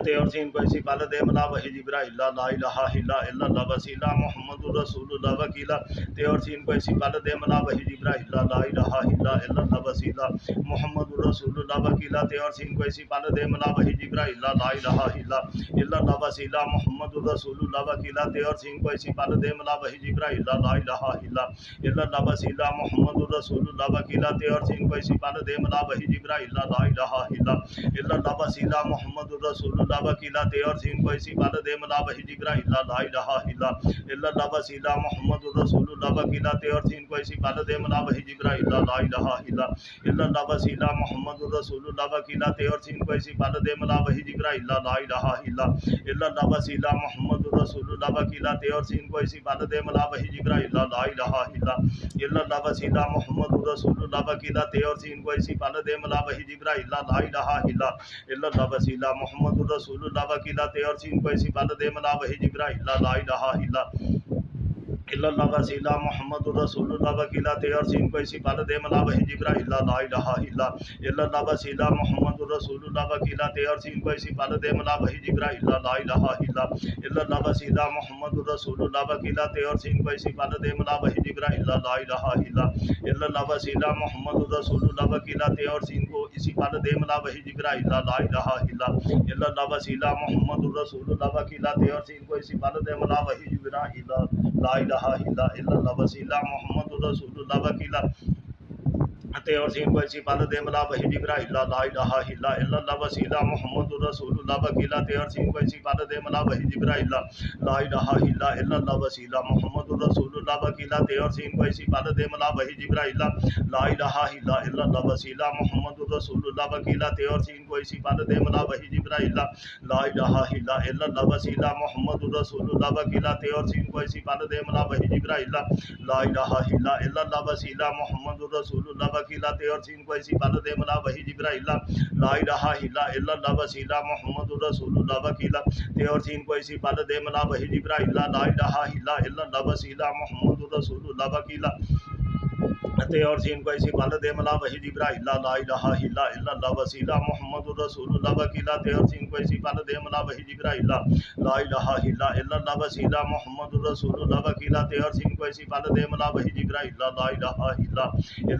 ते और सीन कोई सी पल दे मला वही जिब्राइल ला इलाहा इल्लल्लाह वसीला मुहम्मदुर रसूलुल्लाह वकीला ते और सीन कोई सी पल दे मला वही जिब्राइल ला इलाहा इल्लल्लाह वसीला मुहम्मदुर रसूलुल्लाह वकीला ते और सीन कोई सी पल दे मला वही जिब्राइल ला इलाहा इल्लल्लाह वसीला मुहम्मदुर रसूलुल्लाह वकीला ते और सीन कोई सी पल दे मला वही जिब्राइल ला इलाहा इल्लल्लाह वसीला मुहम्मदुर रसूलुल्लाह वकीला ते और सीन कोई सी पल दे मला वही जिब्राइल ला इलाहा इल्लल्लाह वसीला मुहम्मदुर रसूलुल्लाह वकीला ते और सीन कोई सी पल दे मला वही जिब्राइल ला इलाहा इल्लल्लाह वसीला मुहम्मदुर रसूलुल्लाह वकीला ते और सीन कोई सी पल दे मला वही जिब्राइल ला इलाहा इल्लल्लाह वसीला मुहम्मदुर रसूलुल्लाह वकीला ते और सीन कोई सी पल दे मला वही जिब्राइल ला इलाहा इल्लल्लाह वसीला मुहम्मदुर रसूलुल्लाह वकीला ते और सीन कोई सी पल दे मला वही जिब्राइल ला इलाहा इल्लल्लाह वसीला मुहम्मदुर रसूलुल्लाह वकीला ते और सीन कोई सी पल दे मला वही जिब्राइल ला इलाहा इल्लल्लाह वसीला मुहम्मदुर रसूलुल्लाह वकीला ते और सीन कोई सी पल दे मला वही जिब्राइल ला इलाहा इल्लल्लाह वसीला मुहम्मदुर रसूलुल्लाह वकीला ते और सीन कोई सी पल दे मला वही जिब्राइल ला इलाहा इल्लल्लाह वसीला मुहम्मदुर रसूलुल्लाह वकीला ते और सीन कोई सी पल दे मला वही जिब्राइल ला इलाहा इल्लल्लाह वसीला मुहम्मदुर रसूलुल्लाह वकीला ते और सीन कोई सी पल दे मला वही जिब्राइल ला इलाहा इल्लल्लाह वसीला मुहम्मदुर रसूलुल्लाह वकीला ते और सीन को इसी पल दे मला वही जिब्राइल ला इलाहा इल्लल्लाह वसीला मुहम्मदुर रसूलुल्लाह वकीला ते और सीन को इसी पल दे मला वही जिब्राइल ला इलाहा इल्लल्लाह वसीला मुहम्मदुर रसूलुल्लाह वकीला ते और सीन कोई सी पल दे मला वही जिब्राइल ला इलाहा इल्लल्लाह वसीला मुहम्मदुर रसूलुल्लाह वकीला ते और सीन कोई सी पल दे मला वही जिब्राइल ला इलाहा इल्लल्लाह वसीला मुहम्मदुर रसूलुल्लाह वकीला ते और सीन कोई सी पल दे मला वही जिब्राइल ला इलाहा इल्लल्लाह वसीला मुहम्मदुर रसूलुल्लाह वकीला ते और सीन कोई सी पल दे मला वही जिब्राइल ला इलाहा इल्लल्लाह वसीला मुहम्मदुर रसूलुल्लाह वकीला ते और सीन कोई सी पल दे मला वही जिब्राइल ला इलाहा इल्लल्लाह वसीला मुहम्मदुर रसूलुल्लाह वकीला ते और सीन कोई सी पल दे मला वही जिब्राइल ला इलाहा इल्लल्लाह वसीला मुहम्मदुर रसूलुल्लाह वकीला ते और सीन कोई सी पल दे मला वही जिब्राइल ला इलाहा इल्लल्लाह वसीला मुहम्मदुर रसूलुल्लाह वकीला ते और सीन कोई सी पल दे मला वही जिब्राइल ला इलाहा इल्लल्लाह वसीला मुहम्मदुर रसूलुल्लाह वकीला ते और सीन कोई सी पल दे मला वही जिब्राइल ला इलाहा इल्लल्लाह वसीला मुहम्मदुर रसूलुल्लाह वकीला ते और सीन कोई सी पल दे मला वही जिब्राइल ला इलाहा इल्लल्लाह वसीला मुहम्मदुर रसूलुल्लाह वकीला ते और सीन कोई सी पल दे मला वही जिब्राइल ला इलाहा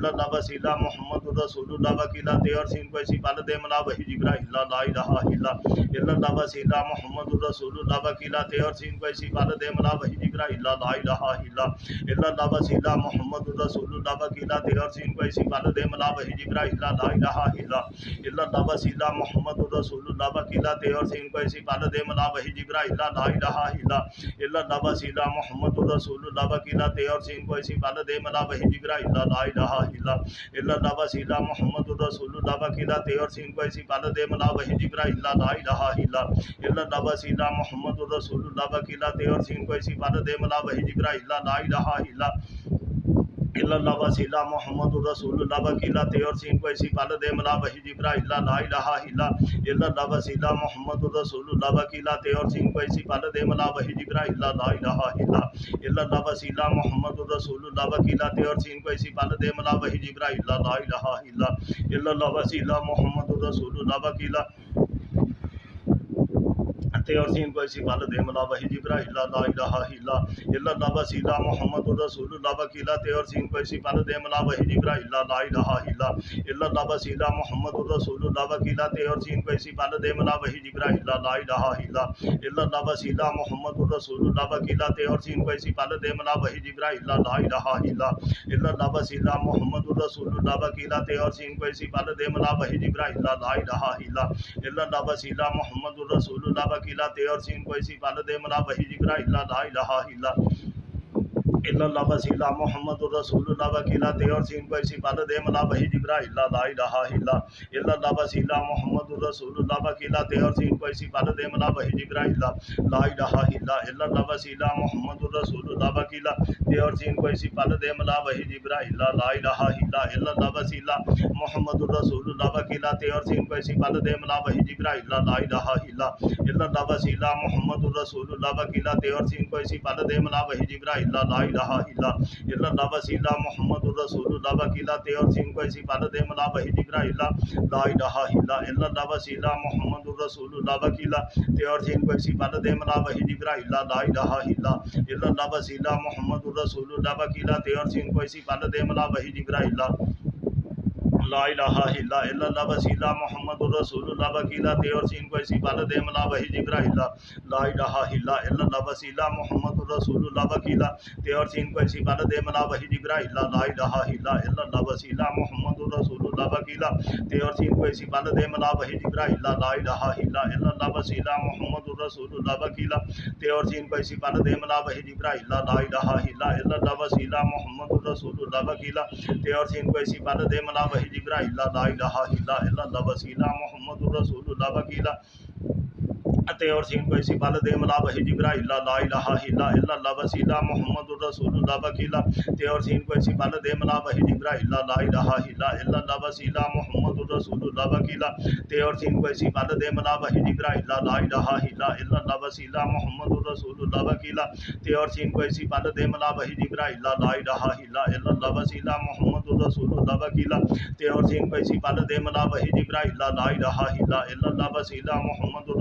इल्लल्लाह वसीला मुहम्मदुर रसूलुल्लाह वकीला ते और सीन कोई सी पल दे मला वही जिब्राइल ला इलाहा इल्लल्लाह वसीला मुहम्मदुर रसूलुल्लाह वकीला ते और सीन कोई सी पल दे मला वही जिब्राइल ला इलाहा इल्लल्लाह वसीला मुहम्मदुर रसूलुल्लाह वकीला ते और सीन कोई सी पल दे मला वही जिब्राइल ला इलाहा इल्लल्लाह वसीला मुहम्मदुर रसूलुल्लाह वकीला ते और सीन कोई सी पल दे मला वही जिब्राइल ला इलाहा इल्लल्लाह वसीला मुहम्मदुर रसूलुल्लाह वकीला ते और सीन कोई सी पल दे मला वही जिब्राइल ला इलाहा इल्लल्लाह वसीला मुहम्मदुर रसूलुल्लाह वकीला ते और सीन कोई सी पल दे मला वही जिब्राइल ला इलाहा इल्लल्लाह वसीला मुहम्मदुर रसूलुल्लाह वकीला ते और सीन कोई सी पल दे मला वही जिब्राइल ला इलाहा इल्लल्लाह वसीला मुहम्मदुर रसूलुल्लाह वकीला ते और सीन कोई सी पल दे मला वही जिब्राइल ला इलाहा इल्लल्लाह वसीला मुहम्मदुर रसूलुल्लाह वकीला ते और सीन कोई सी पल दे मला वही जिब्राइल ला इलाहा इल्लल्लाह वसीला मुहम्मदुर रसूलुल्लाह वकीला ते और सीन को इसी पल दे मला वही जिब्राइल ला इलाहा इल्लल्लाह वसीला मुहम्मदुर रसूलुल्लाह वकीला ते और सीन को इसी पल दे मला वही जिब्राइल ला इलाहा इल्लल्लाह वसीला मुहम्मदुर रसूलुल्लाह वकीला ते और सीन को इसी पल दे मला वही जिब्राइल ला इलाहा इल्लल्लाह वसीला मुहम्मदुर रसूलुल्लाह वकीला ते और सीन को इसी पल दे मला वही जिब्राइल ला इलाहा इल्लल्लाह वसीला मुहम्मदुर रसूलुल्लाह वकीला ते और सीन को इसी पल दे मला वही जिब्राइल ला इलाहा इल्लल्लाह वसीला मुहम्मदुर रसूलुल्लाह वकीला ते और सीन को इसी पल दे मला वही जिब्राइल ला इलाहा इल्लल्लाह वसीला मुहम्मदुर रसूलुल्लाह वकीला ते और सीन को इसी पल दे मला वही जिब्राइल ला इलाहा इल्लल्लाह वसीला मुहम्मदुर रसूलुल्लाह वकीला ते और सीन को इसी पल दे मला वही जिब्राइल ला इलाहा इल्लल्लाह वसीला मुहम्मदुर रसूलुल्लाह वकीला ते और सीन को इसी पल दे मला वही जिब्राइल ला इलाहा इल्लल्लाह वसीला मुहम्मदुर रसूलुल्लाह वकीला ते और सीन को इसी पल दे मला वही जिब्राइल ला इलाहा इल्लल्लाह वसीला मुहम्मदुर रसूलुल्लाह वकीला ते और सीन को इसी पल दे मला वही जिब्राइल ला इल्लल्लाह वसीला मुहम्मदुर रसूलुल्लाह वकीला ते और सीन को इसी पल दे मला वही जिब्राइल ला इलाहा इल्लल्लाह वसीला मुहम्मदुर रसूलुल्लाह वकीला ते और सीन को इसी पल दे मला वही जिब्राइल ला इलाहा इल्लल्लाह वसीला मुहम्मदुर रसूलुल्लाह वकीला ते और सीन को इसी पल दे मला वही जिब्राइल ला इलाहा इल्लल्लाह वसीला मुहम्मदुर रसूलुल्लाह वकीला ते और सीन को इसी पल दे मला वही जिब्राइल ला इलाहा इल्लल्लाह वसीला मुहम्मदुर रसूलुल्लाह वकीला ते और सीन को इसी पल दे मला वही जिब्राइल ला इलाहा इल्लल्लाह वसीला मुहम्मदुर रसूलुल्लाह वकीला ते और सीन को इसी पल दे मला वही जिब्राइल ला इलाहा इल्लल्लाह वसीला मुहम्मदुर रसूलुल्लाह वकीला ते और सीन को इसी पल दे मला वही जिब्राइल ला इलाहा इल्लल्लाह वसीला मुहम्मदुर रसूलुल्लाह वकीला ते और सीन को इसी पल दे मला वही जिब्राइल ला इलाहा इल्लल्लाह वसीला मुहम्मदुर रसूलुल्लाह वकीला ते और सीन को इसी पल दे मला वही जिब्राइल ला इलाहा इल्लल्लाह वसीला मुहम्मदुर रसूलुल्लाह वकीला ते और सीन को इसी पल दे मला वही जिब्राइल ला इलाहा इल्लल्लाह वसीला मुहम्मदुर रसूलुल्लाह वकीला ते और सीन को इसी पल दे मला वही जिब्राइल ला इलाहा इल्लल्लाह वसीला मुहम्मदुर रसूलुल्लाह वकीला ते और सीन को इसी पल दे मला वही जिब्राइल ला इलाहा इल्लल्लाह वसीला मुहम्मदुर रसूलुल्लाह वकीला ते और सीन को इसी पल दे मला वही जिब्राइल ला इलाहा इल्लल्लाह वसीला मुहम्मदुर रसूलुल्लाह वकीला ते और सीन को इसी पल दे मला वही जिब्राइल ला इलाहा इल्लल्लाह वसीला मुहम्मदुर रसूलुल्लाह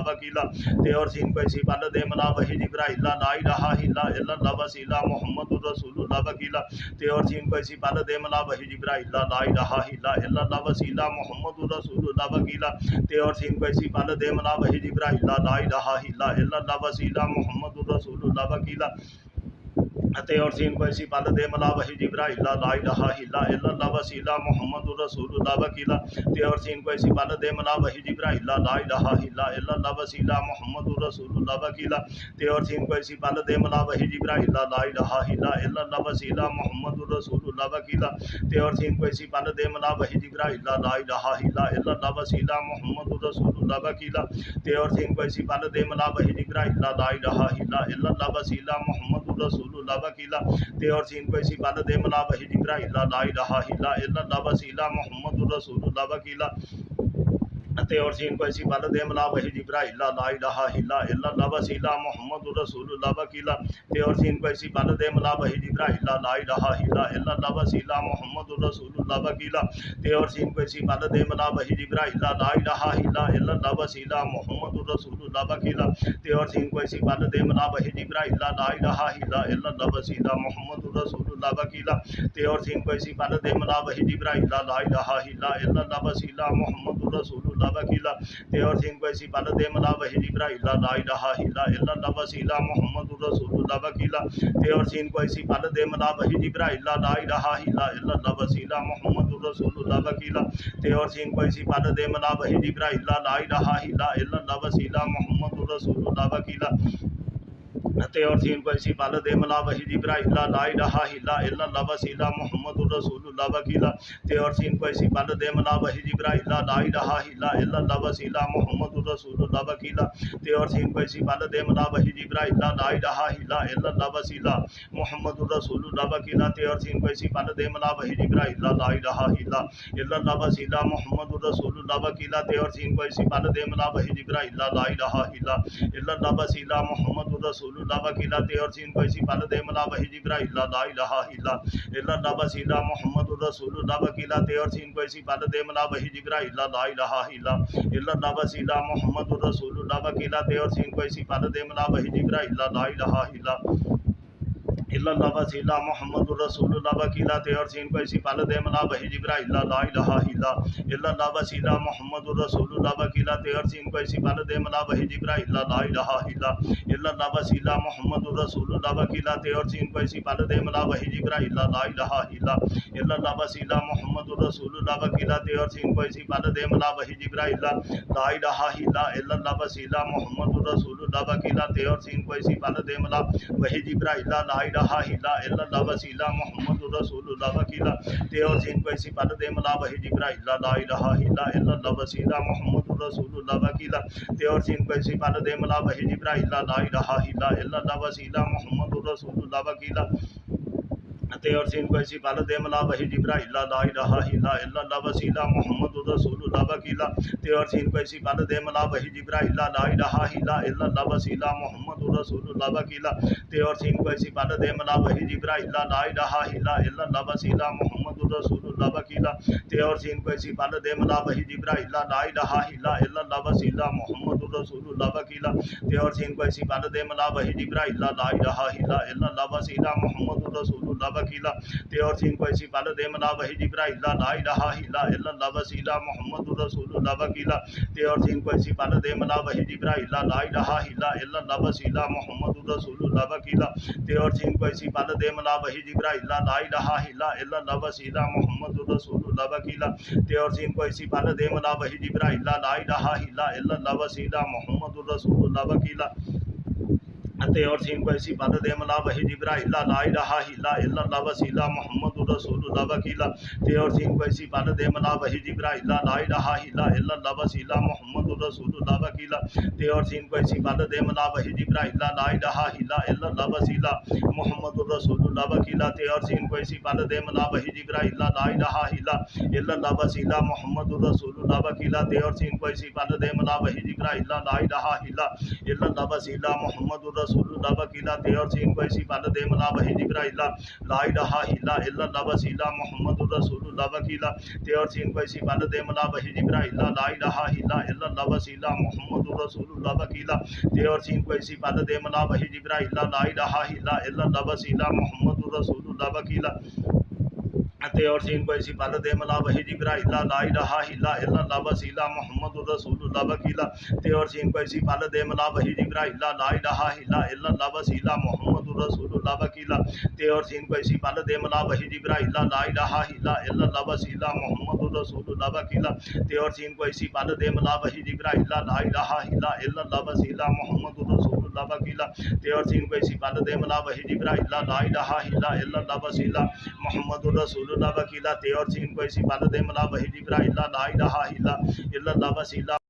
वकीला ते और सीन को इसी पल दे मला वही जिब्राइल ला इलाहा इल्लल्लाह वसीला मुहम्मदुर रसूलुल्लाह वकीला ते और सीन को इसी पल दे मला वही जिब्राइल ला इलाहा इल्लल्लाह वसीला मुहम्मदुर रसूलुल्लाह वकीला ते और सीन को इसी पल दे मला वही जिब्राइल ला इलाहा इल्लल्लाह वसीला मुहम्मदुर रसूलुल्लाह वकीला ते और सीन को इसी पल दे मला वही जिब्राइल ला इलाहा इल्लल्लाह वसीला मुहम्मदुर रसूलुल्लाह वकीला ते और सीन को इसी पल दे मला वही जिब्राइल ला इलाहा इल्लल्लाह वसीला मुहम्मदुर रसूलुल्लाह वकीला ते और सीन को इसी पल दे मला वही जिब्राइल ला इलाहा इल्लल्लाह वसीला मुहम्मदुर रसूलुल्लाह वकीला ते और सीन को इसी पल दे मला वही जिब्राइल ला इलाहा इल्लल्लाह वसीला मुहम्मदुर रसूलुल्लाह वकीला ते और सीन को इसी पल दे मला वही जिब्राइल ला इलाहा इल्लल्लाह वसीला मुहम्मदुर रसूलुल्लाह वकीला ते और सीन को इसी पल दे मला वही जिब्राइल ला इलाहा इल्लल्लाह वसीला मुहम्मदुर रसूलुल्लाह वकीला ते और सीन को इसी पल दे मला वही जिब्राइल ला इलाहा इल्लल्लाह वसीला मुहम्मदुर रसूलुल्लाह वकीला ते और सीन को इसी पल दे मला वही जिब्राइल ला इलाहा इल्लल्लाह वसीला मुहम्मदुर रसूलुल्लाह वकीला ते और सीन को इसी पल दे मला वही जिब्राइल ला इलाहा इल्लल्लाह वसीला मुहम्मदुर रसूलुल्लाह वकीला ते और सीन को इसी पल दे मला वही जिब्राइल ला इलाहा इल्लल्लाह वसीला मुहम्मदुर रसूलुल्लाह वकीला ते और सीन को इसी पल दे मला वही जिब्राइल ला इलाहा इल्लल्लाह वसीला मुहम्मदुर रसूलुल्लाह वकीला ते और सीन को इसी पल दे मला वही जिब्राइल ला इलाहा इल्लल्लाह वसीला मुहम्मदुर रसूलुल्लाह वकीला ते और सीन को इसी पल दे मला वही जिब्राइल ला इलाहा इल्लल्लाह वसीला मुहम्मदुर रसूलुल्लाह वकीला ते और सीन को इसी पल दे मला वही जिब्राइल ला इलाहा इल्लल्लाह वसीला मुहम्मदुर रसूलुल्लाह वकीला ते और सीन को इसी पल दे मला वही जिब्राइल ला इलाहा इल्लल्लाह वसीला मुहम्मदुर रसूलुल्लाह वकीला ते और सीन को इसी पल दे मला वही जिब्राइल ला इलाहा इल्लल्लाह वसीला मुहम्मदुर रसूलुल्लाह वकीला ते और सीन को इसी पल दे मला वही जिब्राइल ला इलाहा इल्लल्लाह वसीला मुहम्मदुर रसूलुल्लाह वकीला ते और सीन को इसी पल दे मला वही जिब्राइल ला इलाहा इल्लल्लाह वसीला मुहम्मदुर रसूलुल्लाह रसूलुल्लाह वकीला ते और सीन कोई सी पल दे मला वही जिब्राइल ला इलाहा इल्लल्लाह वसीला मुहम्मदुर रसूलुल्लाह वकीला ते और सीन कोई सी पल दे मला वही जिब्राइल ला इलाहा इल्लल्लाह वसीला मुहम्मदुर रसूलुल्लाह वकीला ते और सीन कोई सी पल दे मला वही जिब्राइल ला इलाहा इल्लल्लाह वसीला मुहम्मदुर रसूलुल्लाह वकीला ते और सीन कोई सी पल दे मला वही जिब्राइल ला इलाहा इल्लल्लाह वसीला मुहम्मदुर रसूलुल्लाह वकीला ते और सीन कोई सी पल दे मला वही जिब्राइल ला इलाहा इल्लल्लाह वसीला मुहम्मदुर रसूलुल्लाह वकीला ते और सीन कोई सी पल दे मला वही जिब्राइल ला इलाहा इल्लल्लाह वसीला मुहम्मदुर रसूलुल्लाह वकीला ते और सीन कोई सी पल दे मला वही जिब्राइल ला इलाहा इल्लल्लाह वसीला मुहम्मदुर रसूलुल्लाह वकीला ते और सीन कोई सी पल दे मला वही जिब्राइल ला इलाहा इल्लल्लाह वसीला मुहम्मदुर रसूलुल्लाह वकीला ते और सीन कोई सी पल दे मला वही जिब्राइल ला इलाहा इल्लल्लाह वसीला मुहम्मदुर रसूलुल्लाह वकीला ते और सीन कोई सी पल दे मला वही जिब्राइल ला इलाहा इल्लल्लाह वसीला मुहम्मदुर रसूलुल्लाह वकीला ते और सीन कोई सी पल दे मला वही जिब्राइल ला इलाहा इल्लल्लाह वसीला मुहम्मदुर रसूलुल्लाह वकीला ते और सीन कोई सी पल दे मला वही जिब्राइल ला इलाहा इल्लल्लाह वसीला मुहम्मदुर रसूलुल्लाह वकीला ते और सीन कोई सी पल दे मला वही जिब्राइल ला इलाहा इल्लल्लाह वसीला मुहम्मदुर रसूलुल्लाह वकीला ते और सीन कोई सी पल दे मला वही जिब्राइल ला इलाहा इल्लल्लाह वसीला मुहम्मदुर रसूलुल्लाह वकीला ते और सीन कोई सी पल दे मला वही जिब्राइल ला इलाहा इल्लल्लाह वसीला मुहम्मदुर रसूलुल्लाह वकीला ते और सीन कोई सी पल दे मला वही जिब्राइल ला इलाहा इल्लल्लाह वसीला मुहम्मदुर रसूलुल्लाह वकीला ते और सीन कोई सी पल दे मला वही जिब्राइल ला इलाहा इल्लल्लाह वसीला मुहम्मदुर रसूलुल्लाह वकीला ते और सीन कोई सी पल दे मला वही जिब्राइल ला इलाहा इल्लल्लाह वसीला मुहम्मदुर रसूलुल्लाह वकीला ते और सीन कोई सी पल दे मला वही जिब्राइल ला इलाहा इल्लल्लाह वसीला मुहम्मदुर रसूलुल्लाह वकीला ते और सीन कोई सी पल दे मला वही जिब्राइल ला इलाहा इल्लल्लाह वसीला मुहम्मदुर रसूलुल्लाह वकीला ते और सीन कोई सी पल दे मला वही जिब्राइल ला इलाहा इल्लल्लाह वसीला मुहम्मदुर रसूलुल्लाह वकीला ते और सीन कोई सी पल दे मला वही जिब्राइल ला इलाहा इल्लल्लाह वसीला मुहम्मदुर रसूलुल्लाह वकीला ते और सीन कोई सी पल दे मला वही जिब्राइल ला इलाहा इल्लल्लाह वसीला मुहम्मदुर रसूलुल्लाह वकीला ते और सीन कोई सी पल दे मला वही जिब्राइल ला इलाहा इल्लल्लाह वसीला मुहम्मदुर रसूलुल्लाह वकीला ते और सीन कोई सी पल दे मला वही जिब्राइल ला इलाहा इल्लल्लाह वसीला मुहम्मदुर रसूलुल्लाह वकीला ते और सीन कोई सी पल दे मला वही जिब्राइल ला इलाहा इल्लल्लाह वसीला मुहम्मदुर रसूलुल्लाह वकीला ते और सीन कोई सी पल दे मला वही जिब्राइल ला इलाहा इल्लल्लाह वसीला मुहम्मदुर रसूलुल्लाह वकीला ते और सीन कोई सी पल दे मला वही जिब्राइल ला इलाहा इल्लल्लाह वसीला मुहम्मदुर रसूलुल्लाह वकीला ते और सीन कोई सी पल दे मला वही जिब्राइल ला इलाहा इल्लल्लाह वसीला मुहम्मदुर रसूलुल्लाह वकीला ते और सीन कोई सी पल दे मला वही जिब्राइल ला इलाहा इल्लल्लाह वसीला मुहम्मदुर रसूलुल्लाह वकीला ते और सीन कोई सी पल दे मला वही जिब्राइल ला इलाहा इल्लल्लाह वसीला मुहम्मदुर रसूलुल्लाह वकीला ते और सीन कोई सी पल दे मला वही जिब्राइल ला इलाहा इल्लल्लाह वसीला मुहम्मदुर रसूलुल्लाह वकीला ते और सीन कोई सी पल दे मला वही जिब्राइल ला इलाहा इल्लल्लाह वसीला